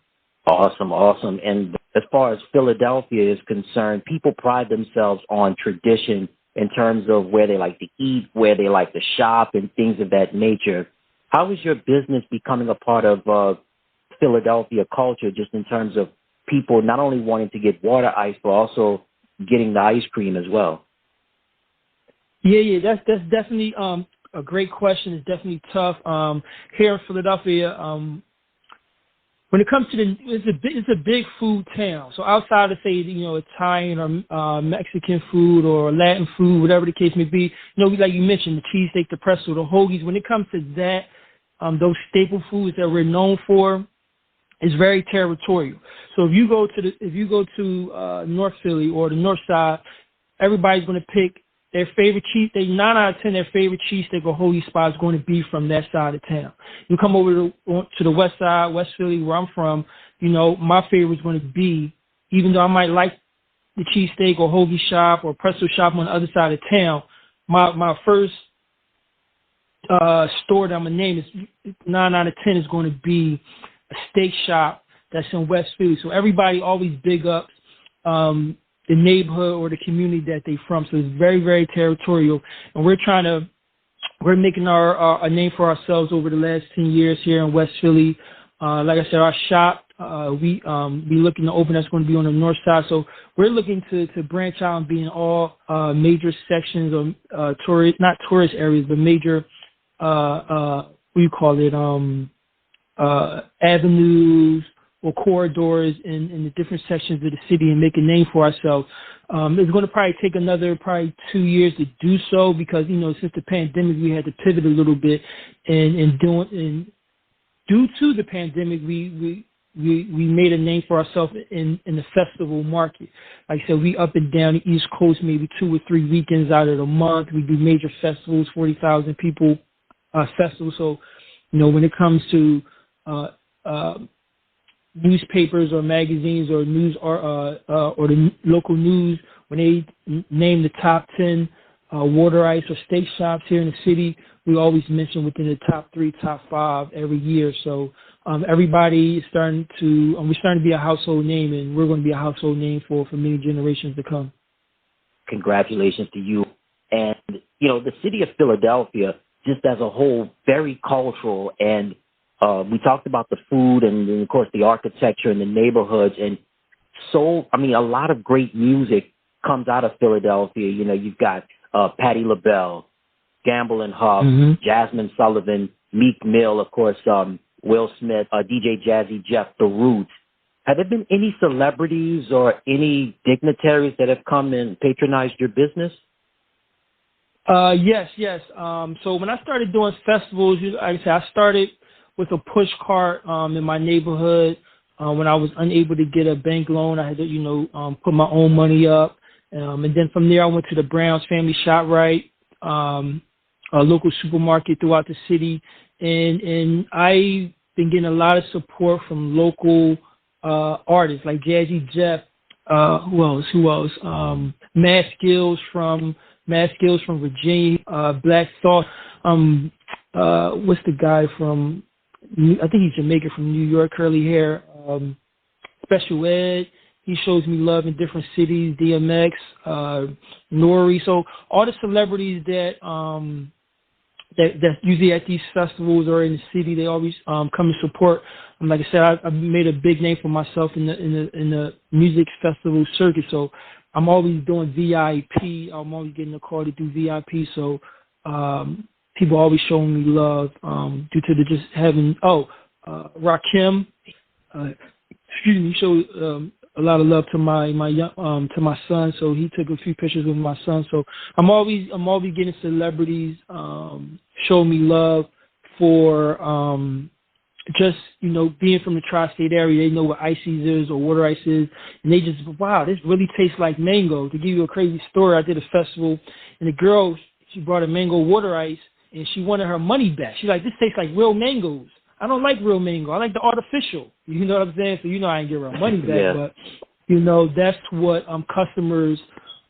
Awesome. And as far as Philadelphia is concerned, people pride themselves on tradition in terms of where they like to eat, where they like to shop, and things of that nature. How is your business becoming a part of Philadelphia culture, just in terms of people not only wanting to get water ice, but also getting the ice cream as well? Yeah, that's definitely a great question. It's definitely tough. Here in Philadelphia, when it comes to it's a big food town. So outside of, say, Italian or Mexican food or Latin food, whatever the case may be, like you mentioned, the cheesesteak, the pretzel, the hoagies. When it comes to that, those staple foods that we're known for, is very territorial. So if you go to North Philly or the North Side, everybody's going to pick their favorite cheesesteak. 9 out of 10, their favorite cheesesteak or hoagie spot is going to be from that side of town. You come over to the West Side, West Philly, where I'm from. My favorite is going to be, even though I might like the cheesesteak or hoagie shop or pretzel shop on the other side of town, my first store that I'm going to name is 9 out of 10 is going to be a steak shop that's in West Philly. So everybody always big ups the neighborhood or the community that they from. So it's very, very territorial. And we're making a name for ourselves over the last 10 years here in West Philly. Like I said, our shop, we looking to open, that's going to be on the north side. So we're looking to branch out and be in all major sections of not tourist areas, but major, avenues or corridors in the different sections of the city and make a name for ourselves. It's going to probably take another 2 years to do so because, since the pandemic, we had to pivot a little bit and due to the pandemic, we made a name for ourselves in the festival market. Like I said, we up and down the East Coast, maybe 2 or 3 weekends out of the month. We do major festivals, 40,000 people festivals. So, when it comes to newspapers or magazines or news or the local news, when they name the top 10 water ice or steak shops here in the city, we always mention within the top 3, top 5 every year. So everybody is we're starting to be a household name, and we're going to be a household name for many generations to come. Congratulations to you. And, the city of Philadelphia, just as a whole, very cultural. And we talked about the food and, of course, the architecture and the neighborhoods. And a lot of great music comes out of Philadelphia. You've got Patti LaBelle, Gamble and Huff, Jasmine Sullivan, Meek Mill, of course, Will Smith, DJ Jazzy Jeff, The Roots. Have there been any celebrities or any dignitaries that have come and patronized your business? Yes. So when I started doing festivals, like I said, I started with a push cart in my neighborhood. When I was unable to get a bank loan, I had to, put my own money up. And then from there, I went to the Brown's Family ShopRite, a local supermarket throughout the city. And I've been getting a lot of support from local artists like Jazzy Jeff. Who else? Mass Skills from Virginia, Black Thought. What's the guy from? I think he's Jamaican, from New York, curly hair. Special Ed. He shows me love in different cities. DMX, Nori. So all the celebrities that usually at these festivals or in the city, they always come to support. Like I said, I made a big name for myself in the music festival circuit. So I'm always doing VIP. I'm always getting a call to do VIP. So people always showing me love due to the just having. Rakim, he showed a lot of love to my son. So he took a few pictures with my son. So I'm always getting celebrities show me love for just being from the tri-state area. They know what ices is or water ice is, and they just, wow, this really tastes like mango. To give you a crazy story, I did a festival, and the girl, she brought a mango water ice, and she wanted her money back. She's like, this tastes like real mangoes. I don't like real mango. I like the artificial. You know what I'm saying? So I ain't give her money back, yeah. But that's what customers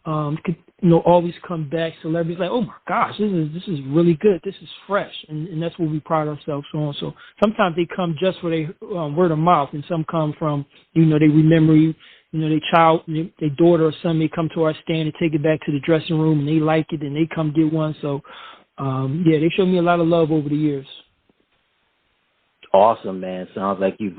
could always come back. Celebrities like, oh my gosh, this is really good. This is fresh, and that's what we pride ourselves on. So sometimes they come just for their word of mouth, and some come from they remember you. Their child, their daughter or son may come to our stand and take it back to the dressing room, and they like it, and they come get one. So they show me a lot of love over the years. Awesome, man. Sounds like you've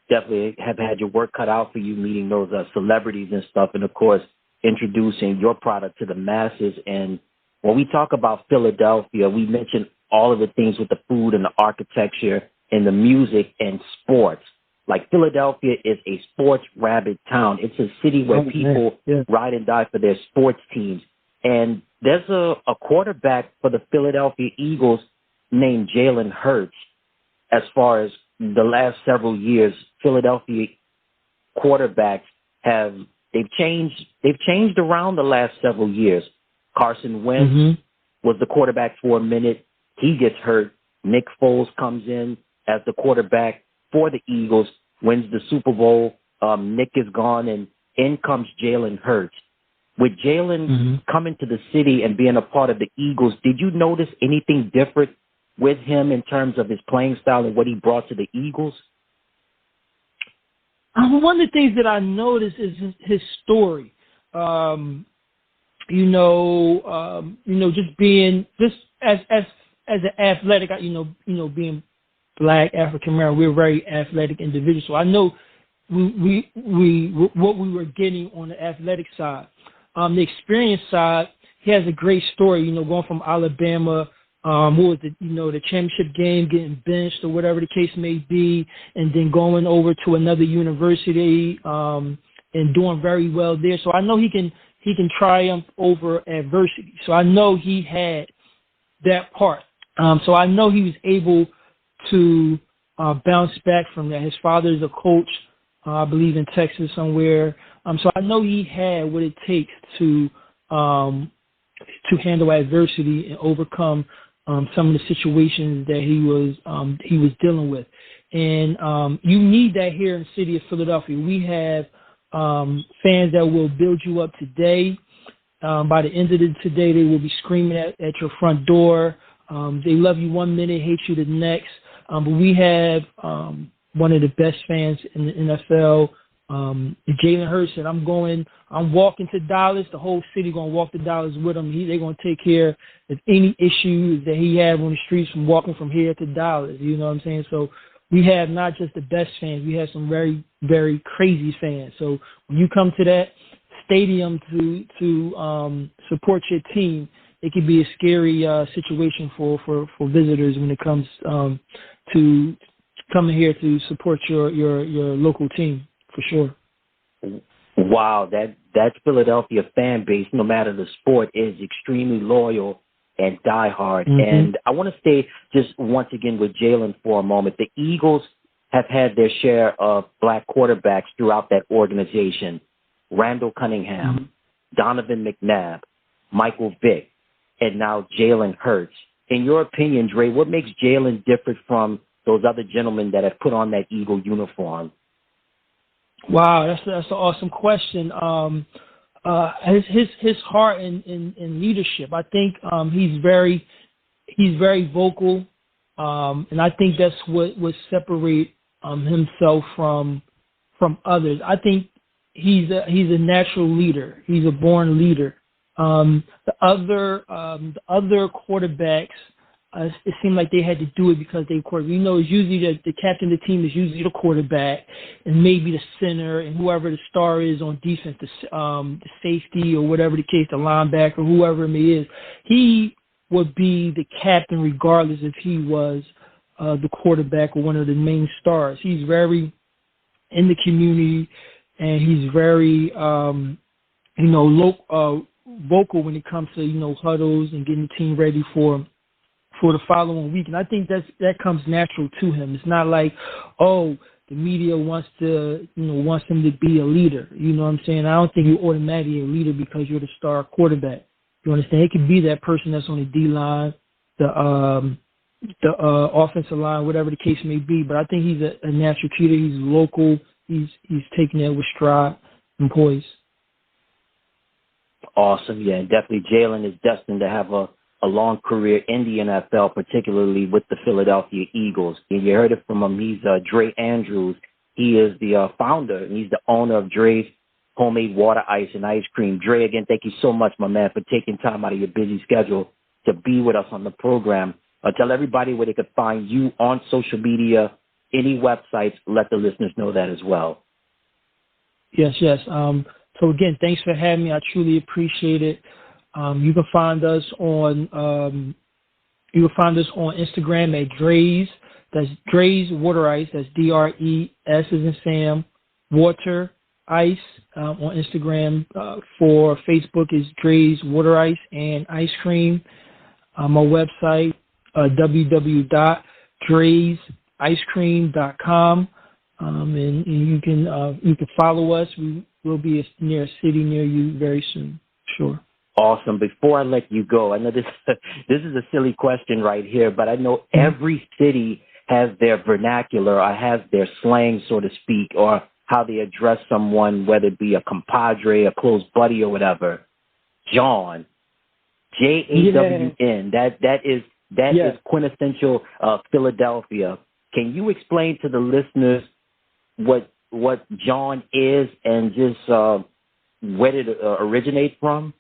definitely have had your work cut out for you meeting those celebrities and stuff. And, of course, introducing your product to the masses. And when we talk about Philadelphia, we mention all of the things with the food and the architecture and the music and sports. Like Philadelphia is a sports rabid town. It's a city where people ride and die for their sports teams. And there's a quarterback for the Philadelphia Eagles named Jalen Hurts. As far as the last several years, Philadelphia quarterbacks they've changed around the last several years. Carson Wentz was the quarterback for a minute. He gets hurt. Nick Foles comes in as the quarterback for the Eagles, wins the Super Bowl. Nick is gone, and in comes Jalen Hurts. With Jalen coming to the city and being a part of the Eagles, did you notice anything different with him in terms of his playing style and what he brought to the Eagles? One of the things that I noticed is his story. Just being as an athletic, being Black, African American, we're very athletic individuals. So I know we what we were getting on the athletic side. The experience side, he has a great story. Going from Alabama, what was the championship game, getting benched or whatever the case may be, and then going over to another university and doing very well there. So I know he can triumph over adversity. So I know he had that part. So I know he was able to bounce back from that. His father is a coach, I believe in Texas somewhere. So I know he had what it takes to handle adversity and overcome some of the situations that he was dealing with. And you need that here in the city of Philadelphia. We have fans that will build you up today. By the end of today, they will be screaming at your front door. They love you one minute, hate you the next. But we have one of the best fans in the NFL. Jalen Hurts said, I'm walking to Dallas. The whole city going to walk to Dallas with him. They're going to take care of any issues that he had on the streets from walking from here to Dallas. You know what I'm saying? So we have not just the best fans. We have some very, very crazy fans. So when you come to that stadium to support your team, it can be a scary situation for visitors when it comes to coming here to support your local team, for sure. Wow, that Philadelphia fan base, no matter the sport, is extremely loyal and diehard. And I want to stay just once again with Jalen for a moment. The Eagles have had their share of Black quarterbacks throughout that organization. Randall Cunningham, Donovan McNabb, Michael Vick, and now Jalen Hurts. In your opinion, Dre, what makes Jalen different from those other gentlemen that have put on that Eagle uniform? Wow, that's an awesome question. His heart and leadership. I think he's very vocal, and I think that's what would separate himself from others. I think he's a natural leader. He's a born leader. The other quarterbacks, it seemed like they had to do it because they quarterback. It's usually the captain of the team is usually the quarterback, and maybe the center, and whoever the star is on defense, the safety or whatever the case, the linebacker, whoever it is. He would be the captain regardless if he was the quarterback or one of the main stars. He's very in the community, and he's very vocal when it comes to huddles and getting the team ready for the following week. And I think that comes natural to him. It's not like, the media wants him to be a leader. You know what I'm saying? I don't think you're automatically a leader because you're the star quarterback. You understand? It could be that person that's on the D line, the offensive line, whatever the case may be. But I think he's a natural leader. He's local. He's taking it with stride and poise. Awesome, yeah, and definitely Jalen is destined to have a long career in the NFL, particularly with the Philadelphia Eagles. And you heard it from him. He's Dre Andrews. He is the founder, and he's the owner of Dre's Homemade Water Ice and Ice Cream. Dre, again, thank you so much, my man, for taking time out of your busy schedule to be with us on the program. Tell everybody where they could find you on social media, any websites. Let the listeners know that as well. Yes. So again, thanks for having me. I truly appreciate it. You can find us on Instagram at Dre's. That's Dre's Water Ice. That's DRES as in Sam, Water Ice on Instagram. For Facebook is Dre's Water Ice and Ice Cream. My website www.dre'sicecream.com. And you can follow us. We will be near a city near you very soon. Sure. Awesome. Before I let you go, I know this is a silly question right here, but I know every city has their vernacular or has their slang, so to speak, or how they address someone, whether it be a compadre, a close buddy, or whatever. John, J-A-W-N. That is quintessential Philadelphia. Can you explain to the listeners what John is and just where did it originate from?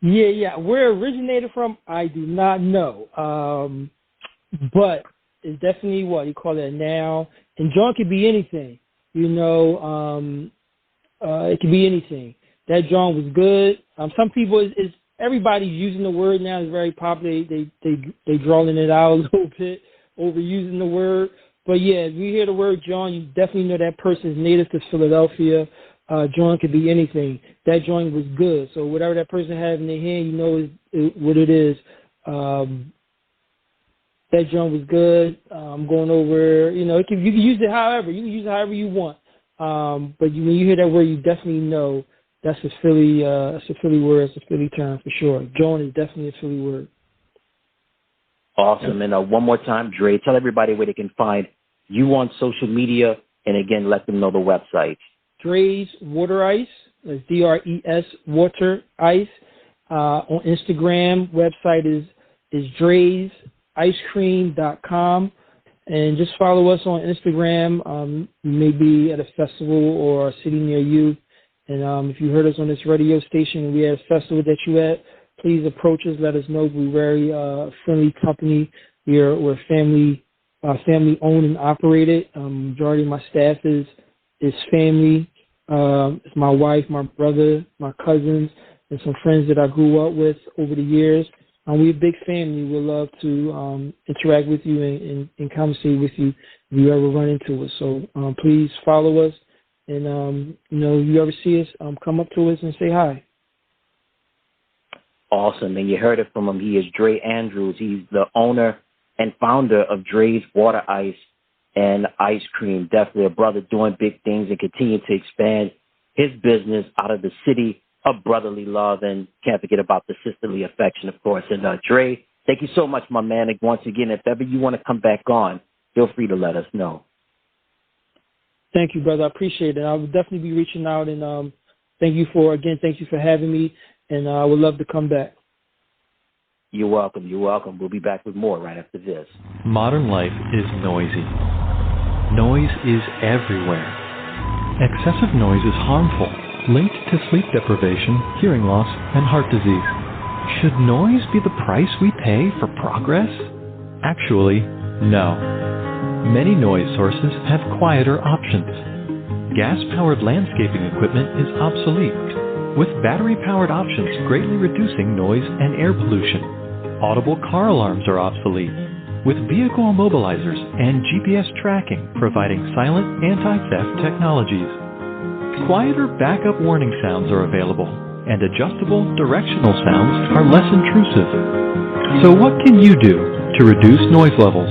Yeah. Where it originated from, I do not know. But it's definitely what you call it now. And John could be anything, it could be anything. That John was good. Some people everybody's using the word now. It's very popular. They drawing it out a little bit, overusing the word. But yeah, if you hear the word John, you definitely know that person is native to Philadelphia. John could be anything. That joint was good. So whatever that person has in their hand, you know what it is. That joint was good. I'm going over, you can use it however. You can use it however you want. But when you hear that word, you definitely know that's a Philly word. It's a Philly term for sure. John is definitely a Philly word. Awesome. And one more time, Dre, tell everybody where they can find you on social media. And again, let them know the website. Dre's Water Ice. That's DRES Water Ice. On Instagram, website is Dre'sIceCream.com. And just follow us on Instagram. We may be at a festival or a city near you. And if you heard us on this radio station and we had a festival that you at, please approach us. Let us know. We're very friendly company. We're family owned and operated. Majority of my staff is family. It's my wife, my brother, my cousins, and some friends that I grew up with over the years. We're a big family. We'd love to interact with you and conversate with you if you ever run into us. So please follow us. And, if you ever see us, come up to us and say hi. Awesome. And you heard it from him. He is Dre Andrews. He's the owner and founder of Dre's Water Ice and Ice Cream. Definitely a brother doing big things and continue to expand his business out of the city of brotherly love. And can't forget about the sisterly affection, of course. And Dre, thank you so much, my man. And once again, if ever you want to come back on, feel free to let us know. Thank you, brother. I appreciate it. I will definitely be reaching out. And thank you for having me. And I would love to come back. You're welcome. We'll be back with more right after this. Modern life is noisy. Noise is everywhere. Excessive noise is harmful, linked to sleep deprivation, hearing loss, and heart disease. Should noise be the price we pay for progress? Actually, no. Many noise sources have quieter options. Gas-powered landscaping equipment is obsolete, with battery-powered options greatly reducing noise and air pollution. Audible car alarms are obsolete, with vehicle immobilizers and GPS tracking providing silent anti-theft technologies. Quieter backup warning sounds are available, and adjustable directional sounds are less intrusive. So what can you do to reduce noise levels?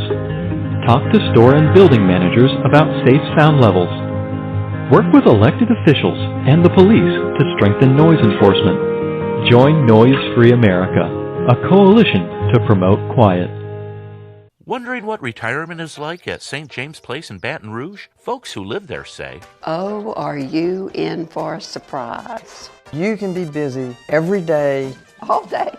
Talk to store and building managers about safe sound levels. Work with elected officials and the police to strengthen noise enforcement. Join Noise Free America, a coalition to promote quiet. Wondering what retirement is like at St. James Place in Baton Rouge? Folks who live there say, "Oh, are you in for a surprise?" You can be busy every day. All day.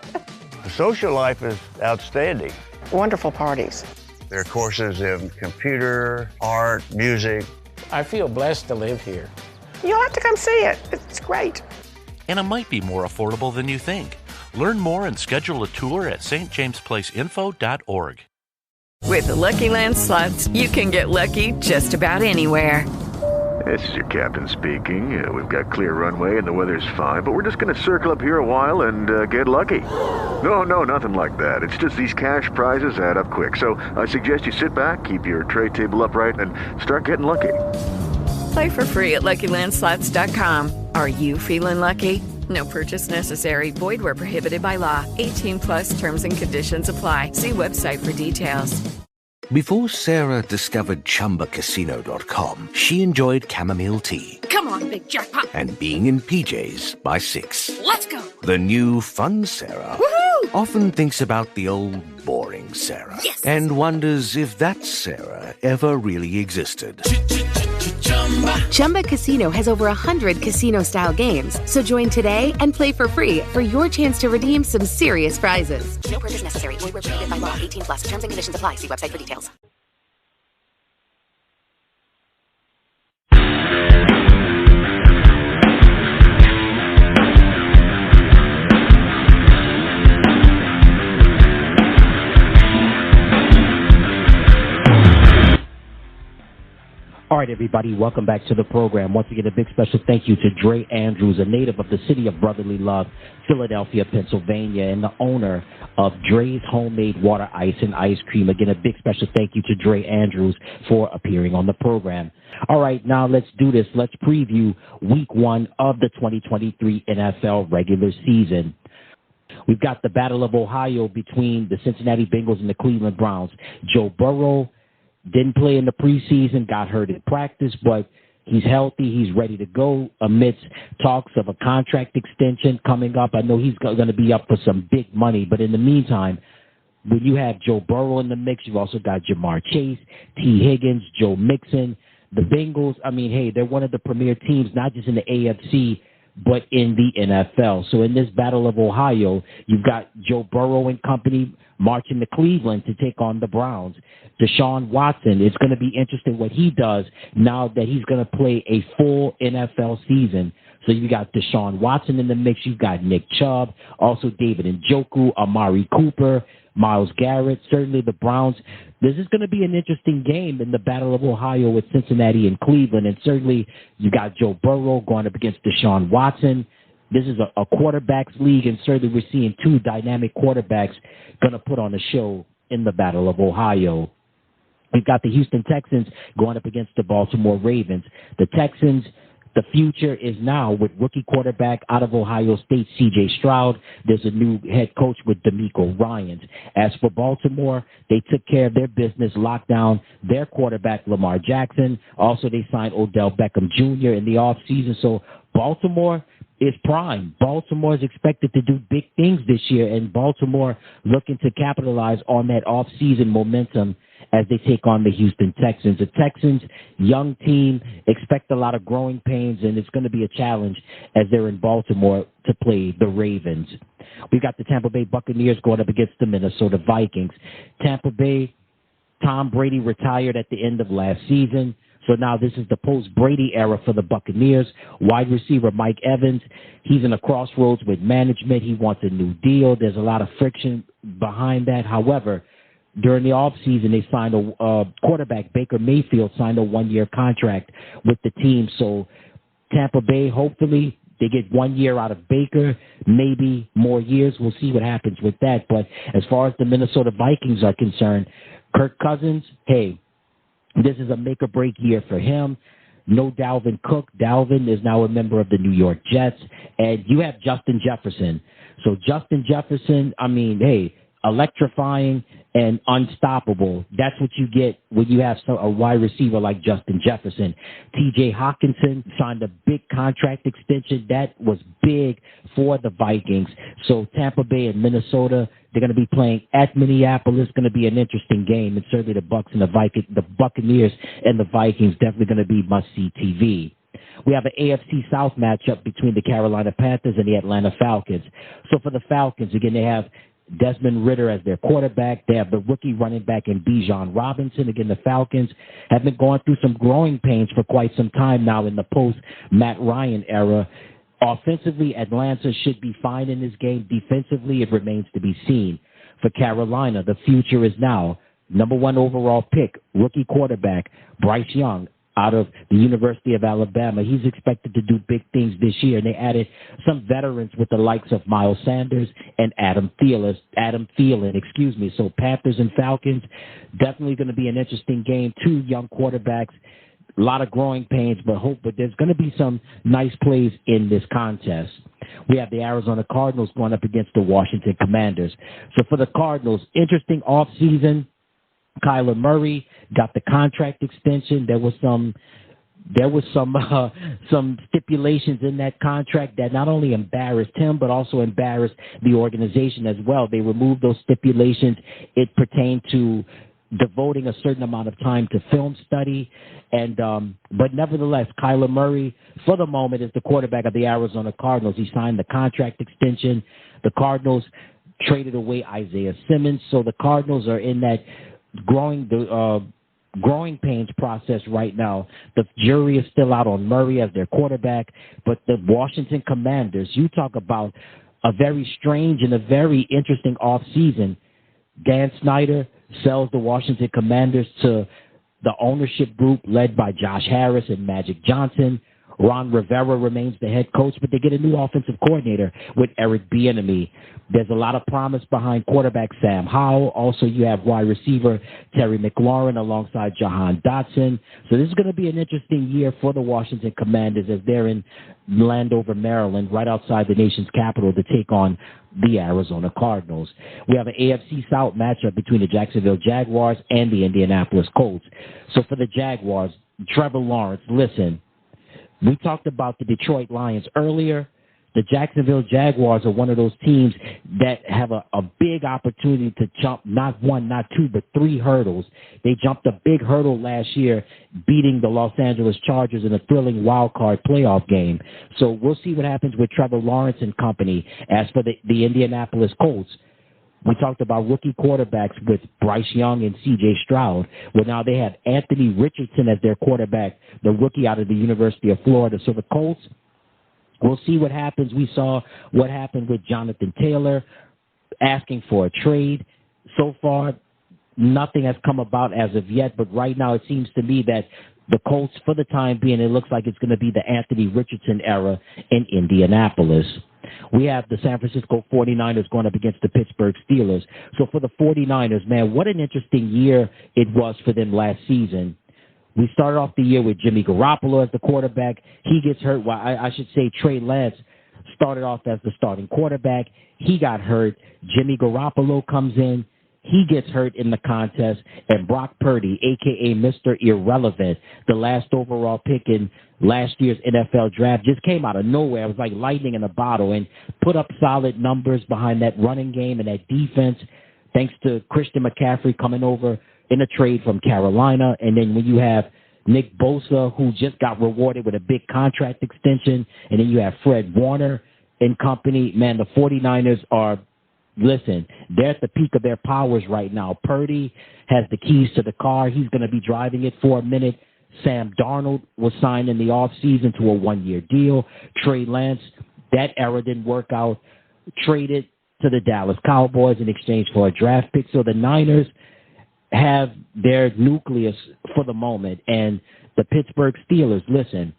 The social life is outstanding. Wonderful parties. There are courses in computer, art, music. I feel blessed to live here. You'll have to come see it. It's great. And it might be more affordable than you think. Learn more and schedule a tour at stjamesplaceinfo.org. With the Lucky Land Slots, you can get lucky just about anywhere. This is your captain speaking. We've got clear runway and the weather's fine, but we're just going to circle up here a while and get lucky. No, nothing like that. It's just these cash prizes add up quick. So I suggest you sit back, keep your tray table upright, and start getting lucky. Play for free at LuckyLandSlots.com. Are you feeling lucky? No purchase necessary. Void where prohibited by law. 18 plus terms and conditions apply. See website for details. Before Sarah discovered ChumbaCasino.com, she enjoyed chamomile tea. Come on, big jackpot. And being in PJs by 6. Let's go. The new fun Sarah Woohoo! often thinks about the old boring Sarah. Yes. And wonders if that Sarah ever really existed. Chumba Casino has over 100 casino-style games. So join today and play for free for your chance to redeem some serious prizes. No purchase necessary. Void where prohibited by law. 18 plus. Terms and conditions apply. See website for details. All right, everybody, welcome back to the program. Once again, a big special thank you to Dre Andrews, a native of the city of brotherly love, Philadelphia, Pennsylvania, and the owner of Dre's Homemade Water Ice and Ice Cream. Again, a big special thank you to Dre Andrews for appearing on the program. All right, now let's do this. Let's preview Week 1 of the 2023 NFL regular season. We've got the Battle of Ohio between the Cincinnati Bengals and the Cleveland Browns. Joe Burrow didn't play in the preseason, got hurt in practice, but he's healthy. He's ready to go amidst talks of a contract extension coming up. I know he's going to be up for some big money, but in the meantime, when you have Joe Burrow in the mix, you've also got Jamar Chase, T. Higgins, Joe Mixon. The Bengals, I mean, hey, they're one of the premier teams, not just in the AFC, but in the NFL. So in this Battle of Ohio, you've got Joe Burrow and company marching to Cleveland to take on the Browns. Deshaun Watson, it's going to be interesting what he does now that he's going to play a full NFL season. So you got Deshaun Watson in the mix. You've got Nick Chubb, also David Njoku, Amari Cooper, Myles Garrett. Certainly the Browns. This is going to be an interesting game in the Battle of Ohio with Cincinnati and Cleveland. And certainly you got Joe Burrow going up against Deshaun Watson. This is a quarterbacks league, and certainly we're seeing two dynamic quarterbacks going to put on a show in the Battle of Ohio. We've got the Houston Texans going up against the Baltimore Ravens. The Texans, the future is now with rookie quarterback out of Ohio State, C.J. Stroud. There's a new head coach with DeMeco Ryans. As for Baltimore, they took care of their business, locked down their quarterback, Lamar Jackson. Also, they signed Odell Beckham Jr. in the offseason. So Baltimore is prime. Baltimore is expected to do big things this year, and Baltimore looking to capitalize on that offseason momentum as they take on the Houston Texans. The Texans, young team, expect a lot of growing pains, and it's going to be a challenge as they're in Baltimore to play the Ravens. We've got the Tampa Bay Buccaneers going up against the Minnesota Vikings. Tampa Bay, Tom Brady retired at the end of last season. So now this is the post-Brady era for the Buccaneers. Wide receiver Mike Evans, he's in a crossroads with management. He wants a new deal. There's a lot of friction behind that. However, during the offseason, they signed a quarterback, Baker Mayfield, signed a one-year contract with the team. So Tampa Bay, hopefully, they get 1 year out of Baker, maybe more years. We'll see what happens with that. But as far as the Minnesota Vikings are concerned, Kirk Cousins, hey, this is a make-or-break year for him. No Dalvin Cook. Dalvin is now a member of the New York Jets. And you have Justin Jefferson. So Justin Jefferson, I mean, hey, electrifying and unstoppable. That's what you get when you have a wide receiver like Justin Jefferson. T.J. Hawkinson signed a big contract extension. That was big for the Vikings. So Tampa Bay and Minnesota, they're going to be playing at Minneapolis. It's going to be an interesting game. And certainly the Buccaneers and the Vikings definitely going to be must-see TV. We have an AFC South matchup between the Carolina Panthers and the Atlanta Falcons. So for the Falcons, again, they have Desmond Ridder as their quarterback. They have the rookie running back in Bijan Robinson. Again, the Falcons have been going through some growing pains for quite some time now in the post-Matt Ryan era. Offensively, Atlanta should be fine in this game. Defensively, it remains to be seen. For Carolina, the future is now. Number 1 overall pick, rookie quarterback, Bryce Young, out of the University of Alabama. He's expected to do big things this year, and they added some veterans with the likes of Miles Sanders and Adam Thielen. So Panthers and Falcons, definitely going to be an interesting game. Two young quarterbacks, a lot of growing pains, but there's going to be some nice plays in this contest. We have the Arizona Cardinals going up against the Washington Commanders. So for the Cardinals, interesting offseason. Kyler Murray got the contract extension. There was some stipulations in that contract that not only embarrassed him but also embarrassed the organization as well. They removed those stipulations. It pertained to devoting a certain amount of time to film study, and but nevertheless, Kyler Murray, for the moment, is the quarterback of the Arizona Cardinals. He signed the contract extension. The Cardinals traded away Isaiah Simmons, so the Cardinals are in that growing pains process right now. The jury is still out on Murray as their quarterback, but the Washington Commanders, you talk about a very strange and a very interesting offseason. Dan Snyder sells the Washington Commanders to the ownership group led by Josh Harris and Magic Johnson. Ron Rivera remains the head coach, but they get a new offensive coordinator with Eric Bieniemy. There's a lot of promise behind quarterback Sam Howell. Also, you have wide receiver Terry McLaurin alongside Jahan Dotson. So this is going to be an interesting year for the Washington Commanders as they're in Landover, Maryland, right outside the nation's capital, to take on the Arizona Cardinals. We have an AFC South matchup between the Jacksonville Jaguars and the Indianapolis Colts. So for the Jaguars, Trevor Lawrence, listen, we talked about the Detroit Lions earlier. The Jacksonville Jaguars are one of those teams that have a big opportunity to jump not one, not two, but three hurdles. They jumped a big hurdle last year, beating the Los Angeles Chargers in a thrilling wild card playoff game. So we'll see what happens with Trevor Lawrence and company. As for the Indianapolis Colts, we talked about rookie quarterbacks with Bryce Young and C.J. Stroud. Well, now they have Anthony Richardson as their quarterback, the rookie out of the University of Florida. So the Colts, we'll see what happens. We saw what happened with Jonathan Taylor asking for a trade. So far, nothing has come about as of yet, but right now it seems to me that the Colts, for the time being, it looks like it's going to be the Anthony Richardson era in Indianapolis. We have the San Francisco 49ers going up against the Pittsburgh Steelers. So for the 49ers, man, what an interesting year it was for them last season. We started off the year with Jimmy Garoppolo as the quarterback. He gets hurt. Well, I should say Trey Lance started off as the starting quarterback. He got hurt. Jimmy Garoppolo comes in. He gets hurt in the contest, and Brock Purdy, a.k.a. Mr. Irrelevant, the last overall pick in last year's NFL draft, just came out of nowhere. It was like lightning in a bottle and put up solid numbers behind that running game and that defense, thanks to Christian McCaffrey coming over in a trade from Carolina. And then when you have Nick Bosa, who just got rewarded with a big contract extension, and then you have Fred Warner and company, man, the 49ers are, listen, they're at the peak of their powers right now. Purdy has the keys to the car. He's going to be driving it for a minute. Sam Darnold was signed in the offseason to a one-year deal. Trey Lance, that era didn't work out, traded to the Dallas Cowboys in exchange for a draft pick. So the Niners have their nucleus for the moment. And the Pittsburgh Steelers, listen,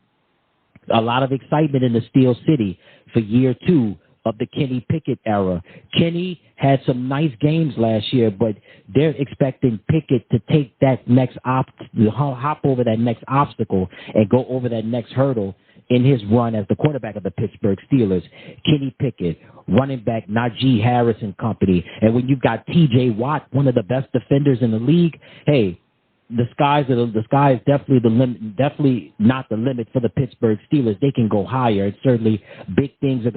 a lot of excitement in the Steel City for year two of the Kenny Pickett era. Kenny had some nice games last year, but they're expecting Pickett to take that next hop over that next obstacle and go over that next hurdle in his run as the quarterback of the Pittsburgh Steelers. Kenny Pickett, running back Najee Harris and company. And when you've got T.J. Watt, one of the best defenders in the league, hey, the sky is definitely the limit, definitely not the limit for the Pittsburgh Steelers. They can go higher. And certainly big things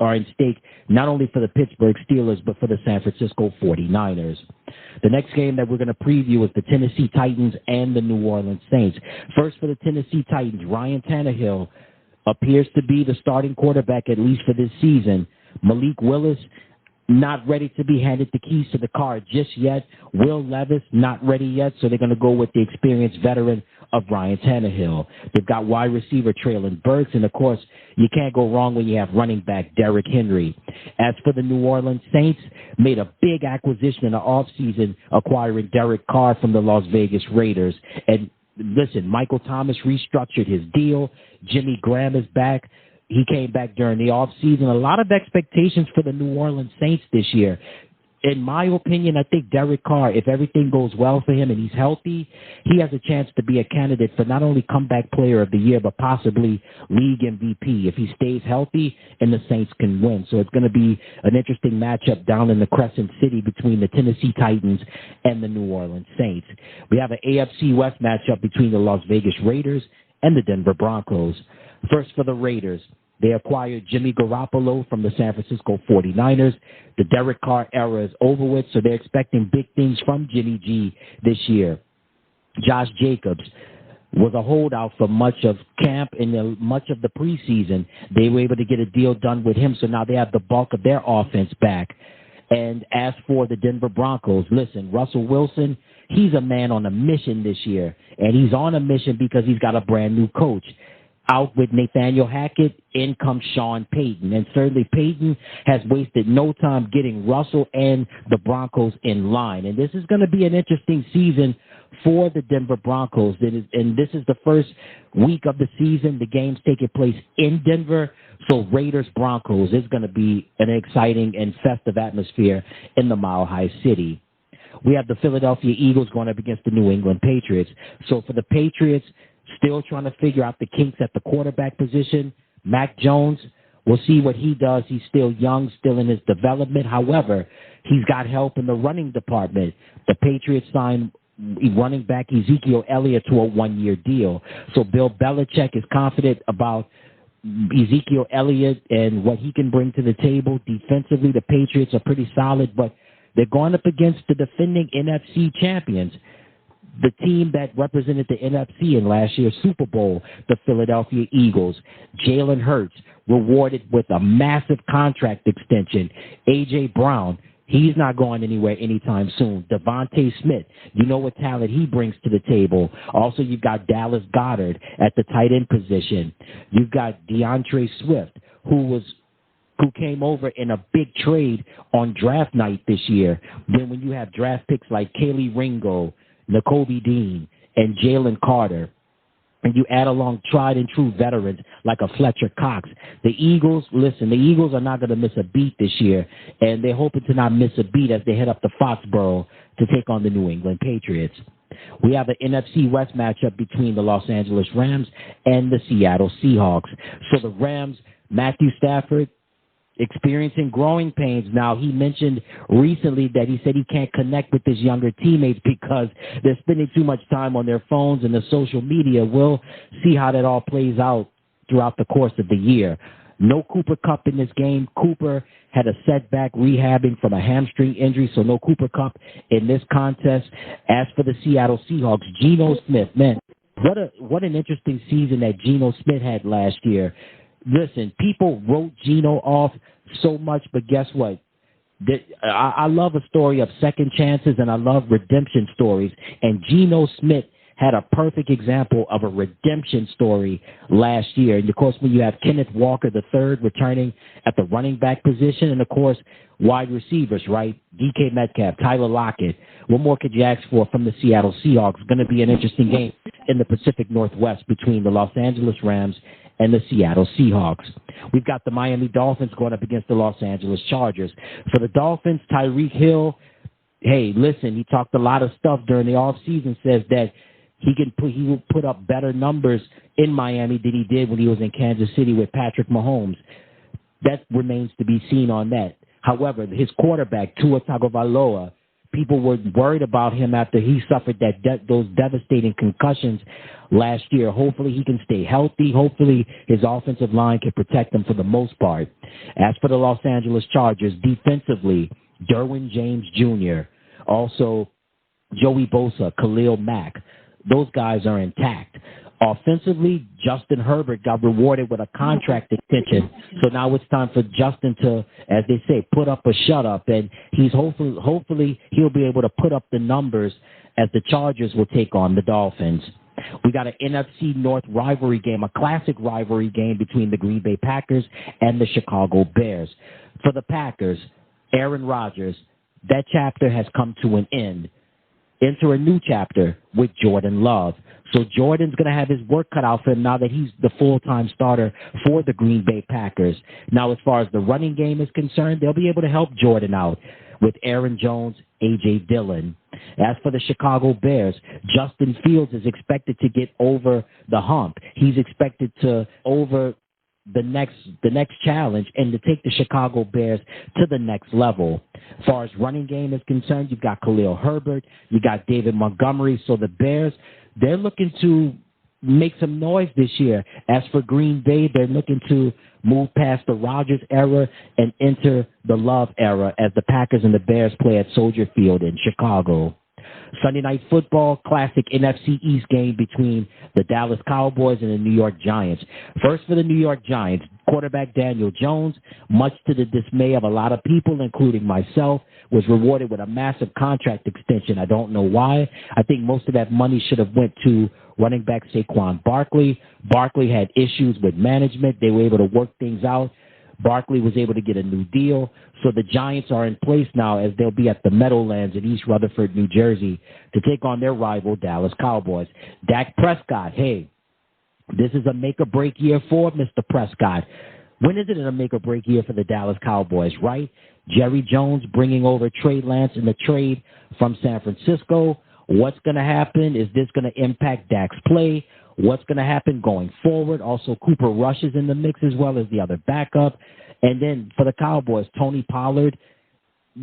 are in stake, not only for the Pittsburgh Steelers, but for the San Francisco 49ers. The next game that we're going to preview is the Tennessee Titans and the New Orleans Saints. First, for the Tennessee Titans, Ryan Tannehill appears to be the starting quarterback, at least for this season. Malik Willis, not ready to be handed the keys to the car just yet. Will Levis, not ready yet, so they're going to go with the experienced veteran of Ryan Tannehill. They've got wide receiver Traylon Burks, and, of course, you can't go wrong when you have running back Derrick Henry. As for the New Orleans Saints, made a big acquisition in the offseason, acquiring Derek Carr from the Las Vegas Raiders. And listen, Michael Thomas restructured his deal. Jimmy Graham is back. He came back during the offseason. A lot of expectations for the New Orleans Saints this year. In my opinion, I think Derek Carr, if everything goes well for him and he's healthy, he has a chance to be a candidate for not only comeback player of the year, but possibly league MVP if he stays healthy and the Saints can win. So it's going to be an interesting matchup down in the Crescent City between the Tennessee Titans and the New Orleans Saints. We have an AFC West matchup between the Las Vegas Raiders and the Denver Broncos. First for the Raiders. They acquired Jimmy Garoppolo from the San Francisco 49ers. The Derek Carr era is over with, so they're expecting big things from Jimmy G this year. Josh Jacobs was a holdout for much of camp and much of the preseason. They were able to get a deal done with him, so now they have the bulk of their offense back. And as for the Denver Broncos, listen, Russell Wilson, he's a man on a mission this year, and he's on a mission because he's got a brand-new coach. Out with Nathaniel Hackett, in comes Sean Payton. And certainly Payton has wasted no time getting Russell and the Broncos in line. And this is going to be an interesting season for the Denver Broncos. And this is the first week of the season. The game's taking place in Denver. So Raiders-Broncos is going to be an exciting and festive atmosphere in the Mile High City. We have the Philadelphia Eagles going up against the New England Patriots. So for the Patriots, still trying to figure out the kinks at the quarterback position. Mac Jones, we'll see what he does. He's still young, still in his development. However, he's got help in the running department. The Patriots signed running back Ezekiel Elliott to a one-year deal. So Bill Belichick is confident about Ezekiel Elliott and what he can bring to the table. Defensively, the Patriots are pretty solid, but they're going up against the defending NFC champions. The team that represented the NFC in last year's Super Bowl, the Philadelphia Eagles. Jalen Hurts rewarded with a massive contract extension. A.J. Brown, he's not going anywhere anytime soon. Devontae Smith, you know what talent he brings to the table. Also, you've got Dallas Goedert at the tight end position. You've got DeAndre Swift, who came over in a big trade on draft night this year. Then when you have draft picks like Kaylee Ringo, Nakobe Dean, and Jalen Carter, and you add along tried and true veterans like a Fletcher Cox, the Eagles are not going to miss a beat this year, and they're hoping to not miss a beat as they head up to Foxborough to take on the New England Patriots. We have an NFC West matchup between the Los Angeles Rams and the Seattle Seahawks. So the Rams, Matthew Stafford, experiencing growing pains. Now, he mentioned recently that he said he can't connect with his younger teammates because they're spending too much time on their phones and the social media. We'll see how that all plays out throughout the course of the year. No Cooper Kupp in this game. Cooper had a setback rehabbing from a hamstring injury, so no Cooper Kupp in this contest. As for the Seattle Seahawks, Geno Smith, man, what an interesting season that Geno Smith had last year. Listen, people wrote Geno off so much, but guess what? I love a story of second chances, and I love redemption stories. And Geno Smith had a perfect example of a redemption story last year. And, of course, when you have Kenneth Walker III returning at the running back position, and, of course, wide receivers, right? DK Metcalf, Tyler Lockett. What more could you ask for from the Seattle Seahawks? It's going to be an interesting game in the Pacific Northwest between the Los Angeles Rams and the Seattle Seahawks. We've got the Miami Dolphins going up against the Los Angeles Chargers. For the Dolphins, Tyreek Hill, hey, listen, he talked a lot of stuff during the offseason, says that he will put up better numbers in Miami than he did when he was in Kansas City with Patrick Mahomes. That remains to be seen on that. However, his quarterback, Tua Tagovailoa, people were worried about him after he suffered those devastating concussions last year. Hopefully he can stay healthy. Hopefully his offensive line can protect him for the most part. As for the Los Angeles Chargers, defensively, Derwin James Jr., also Joey Bosa, Khalil Mack, those guys are intact. Offensively, Justin Herbert got rewarded with a contract extension. So now it's time for Justin to, as they say, put up or shut up. And he's hopefully he'll be able to put up the numbers as the Chargers will take on the Dolphins. We got an NFC North rivalry game, a classic rivalry game between the Green Bay Packers and the Chicago Bears. For the Packers, Aaron Rodgers, that chapter has come to an end. Enter a new chapter with Jordan Love. So Jordan's going to have his work cut out for him now that he's the full-time starter for the Green Bay Packers. Now, as far as the running game is concerned, they'll be able to help Jordan out with Aaron Jones, A.J. Dillon. As for the Chicago Bears, Justin Fields is expected to get over the hump. He's expected to over the next challenge and to take the Chicago Bears to the next level. As far as running game is concerned, you've got Khalil Herbert, you got David Montgomery. So the Bears, they're looking to make some noise this year. As for Green Bay, they're looking to move past the Rodgers era and enter the Love era as the Packers and the Bears play at Soldier Field in Chicago. Sunday Night Football, classic NFC East game between the Dallas Cowboys and the New York Giants. First for the New York Giants, quarterback Daniel Jones, much to the dismay of a lot of people, including myself, was rewarded with a massive contract extension. I don't know why. I think most of that money should have went to running back Saquon Barkley. Barkley had issues with management. They were able to work things out. Barkley was able to get a new deal. So the Giants are in place now as they'll be at the Meadowlands in East Rutherford, New Jersey, to take on their rival Dallas Cowboys. Dak Prescott, hey, this is a make-or-break year for Mr. Prescott. When is it a make-or-break year for the Dallas Cowboys, right? Jerry Jones bringing over Trey Lance in the trade from San Francisco. What's going to happen? Is this going to impact Dak's play? What's going to happen going forward? Also, Cooper Rush is in the mix as well as the other backup. And then for the Cowboys, Tony Pollard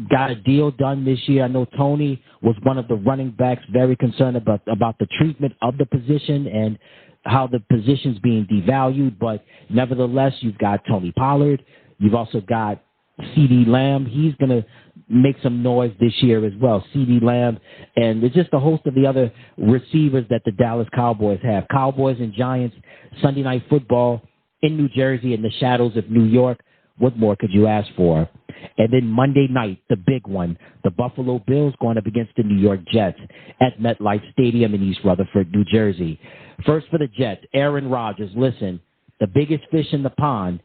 got a deal done this year. I know Tony was one of the running backs very concerned about the treatment of the position and how the position's being devalued. But nevertheless, you've got Tony Pollard. You've also got CeeDee Lamb. He's going to make some noise this year as well. CeeDee Lamb, and there's just a host of the other receivers that the Dallas Cowboys have. Cowboys and Giants, Sunday Night Football in New Jersey in the shadows of New York. What more could you ask for? And then Monday night, the big one, the Buffalo Bills going up against the New York Jets at MetLife Stadium in East Rutherford, New Jersey. First for the Jets, Aaron Rodgers. Listen, the biggest fish in the pond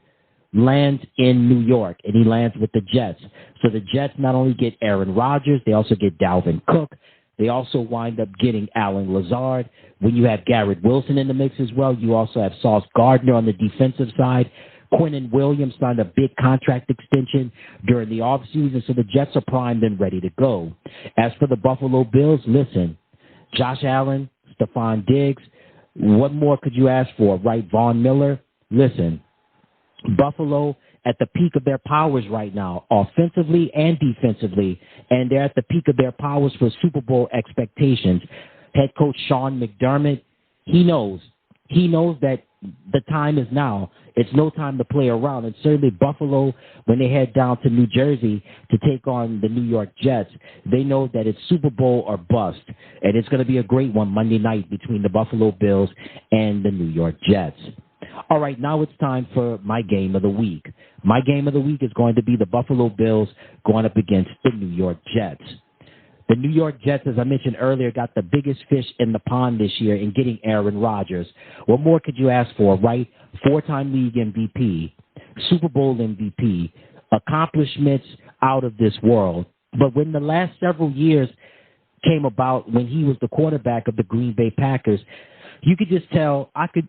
lands in New York, and he lands with the Jets. So the Jets not only get Aaron Rodgers, they also get Dalvin Cook. They also wind up getting Alan Lazard. When you have Garrett Wilson in the mix as well, you also have Sauce Gardner on the defensive side. Quinnen Williams signed a big contract extension during the offseason, so the Jets are primed and ready to go. As for the Buffalo Bills, listen, Josh Allen, Stephon Diggs, what more could you ask for, right? Von Miller, listen, Buffalo at the peak of their powers right now, offensively and defensively, and they're at the peak of their powers for Super Bowl expectations. Head coach Sean McDermott, he knows that the time is now. It's no time to play around. And certainly Buffalo, when they head down to New Jersey to take on the New York Jets, they know that it's Super Bowl or bust. And it's going to be a great one Monday night between the Buffalo Bills and the New York Jets. All right, now it's time for my game of the week. My game of the week is going to be the Buffalo Bills going up against the New York Jets. The New York Jets, as I mentioned earlier, got the biggest fish in the pond this year in getting Aaron Rodgers. What more could you ask for, right? 4-time league MVP, Super Bowl MVP, accomplishments out of this world. But when the last several years came about, when he was the quarterback of the Green Bay Packers, you could just tell, I could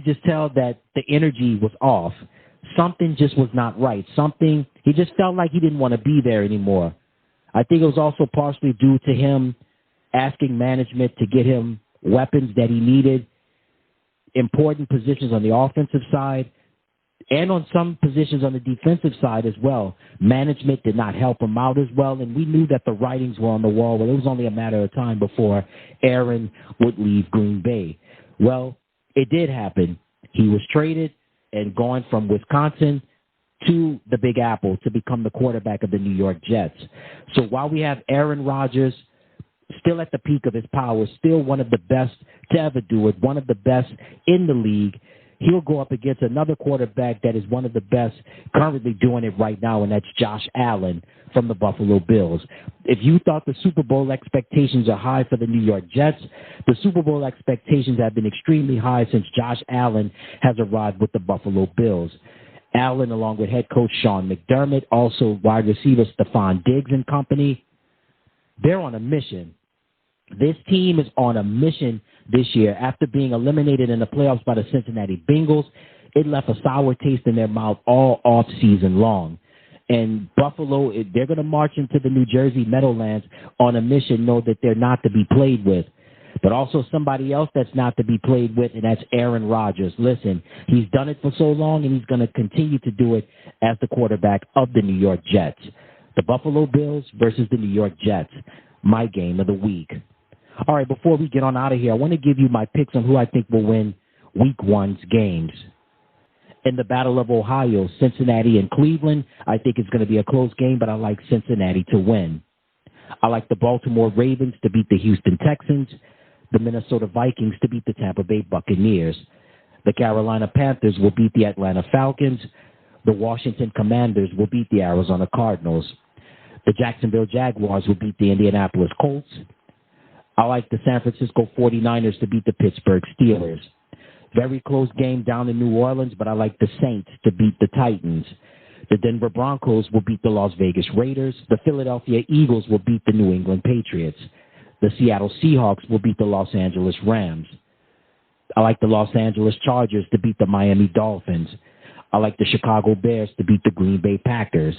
just tell that the energy was off. Something just was not right. He just felt like he didn't want to be there anymore. I think it was also partially due to him asking management to get him weapons that he needed, important positions on the offensive side, and on some positions on the defensive side as well. Management did not help him out as well, and we knew that the writings were on the wall. Well, it was only a matter of time before Aaron would leave Green Bay. Well, it did happen. He was traded and gone from Wisconsin to the Big Apple to become the quarterback of the New York Jets. So while we have Aaron Rodgers still at the peak of his powers, still one of the best to ever do it, one of the best in the league, he'll go up against another quarterback that is one of the best currently doing it right now, and that's Josh Allen from the Buffalo Bills. If you thought the Super Bowl expectations are high for the New York Jets, the Super Bowl expectations have been extremely high since Josh Allen has arrived with the Buffalo Bills. Allen, along with head coach Sean McDermott, also wide receiver Stephon Diggs and company, they're on a mission. This team is on a mission this year. After being eliminated in the playoffs by the Cincinnati Bengals, it left a sour taste in their mouth all off season long. And Buffalo, they're going to march into the New Jersey Meadowlands on a mission, know that they're not to be played with. But also somebody else that's not to be played with, and that's Aaron Rodgers. Listen, he's done it for so long, and he's going to continue to do it as the quarterback of the New York Jets. The Buffalo Bills versus the New York Jets, my game of the week. All right, before we get on out of here, I want to give you my picks on who I think will win Week 1's games. In the Battle of Ohio, Cincinnati and Cleveland, I think it's going to be a close game, but I like Cincinnati to win. I like the Baltimore Ravens to beat the Houston Texans, the Minnesota Vikings to beat the Tampa Bay Buccaneers. The Carolina Panthers will beat the Atlanta Falcons. The Washington Commanders will beat the Arizona Cardinals. The Jacksonville Jaguars will beat the Indianapolis Colts. I like the San Francisco 49ers to beat the Pittsburgh Steelers. Very close game down in New Orleans, but I like the Saints to beat the Titans. The Denver Broncos will beat the Las Vegas Raiders. The Philadelphia Eagles will beat the New England Patriots. The Seattle Seahawks will beat the Los Angeles Rams. I like the Los Angeles Chargers to beat the Miami Dolphins. I like the Chicago Bears to beat the Green Bay Packers.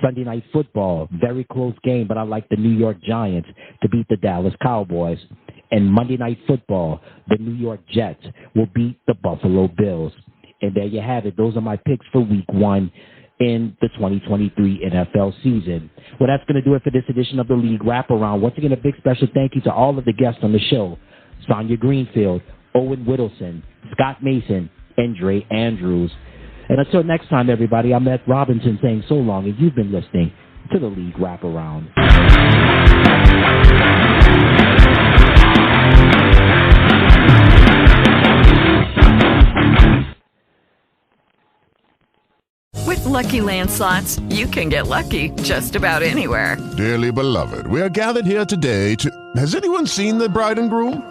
Sunday Night Football, very close game, but I like the New York Giants to beat the Dallas Cowboys. And Monday Night Football, the New York Jets will beat the Buffalo Bills. And there you have it. Those are my picks for Week 1 in the 2023 NFL season. Well, that's going to do it for this edition of the League Wraparound. Once again, a big special thank you to all of the guests on the show: Sonia Greenfield, Owen Whittleson, Scott Mason, and Dre Andrews. And until next time, everybody, I'm Ed Robinson saying so long, and you've been listening to the League Wraparound. With Lucky Land Slots, you can get lucky just about anywhere. Dearly beloved, we are gathered here today to... Has anyone seen the bride and groom?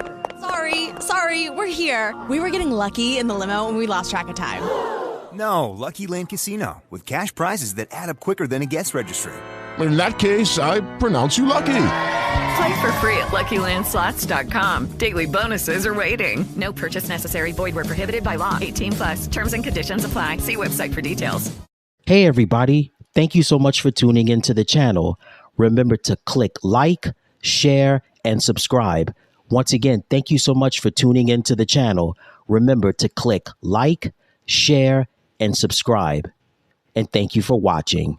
Sorry, we're here. We were getting lucky in the limo and we lost track of time. No, Lucky Land Casino, with cash prizes that add up quicker than a guest registry. In that case, I pronounce you lucky. Play for free at LuckyLandSlots.com. Daily bonuses are waiting. No purchase necessary. Void where prohibited by law. 18+. Terms and conditions apply. See website for details. Hey, everybody. Thank you so much for tuning into the channel. Remember to click like, share, and subscribe. Once again, thank you so much for tuning into the channel. Remember to click like, share, and subscribe. And thank you for watching.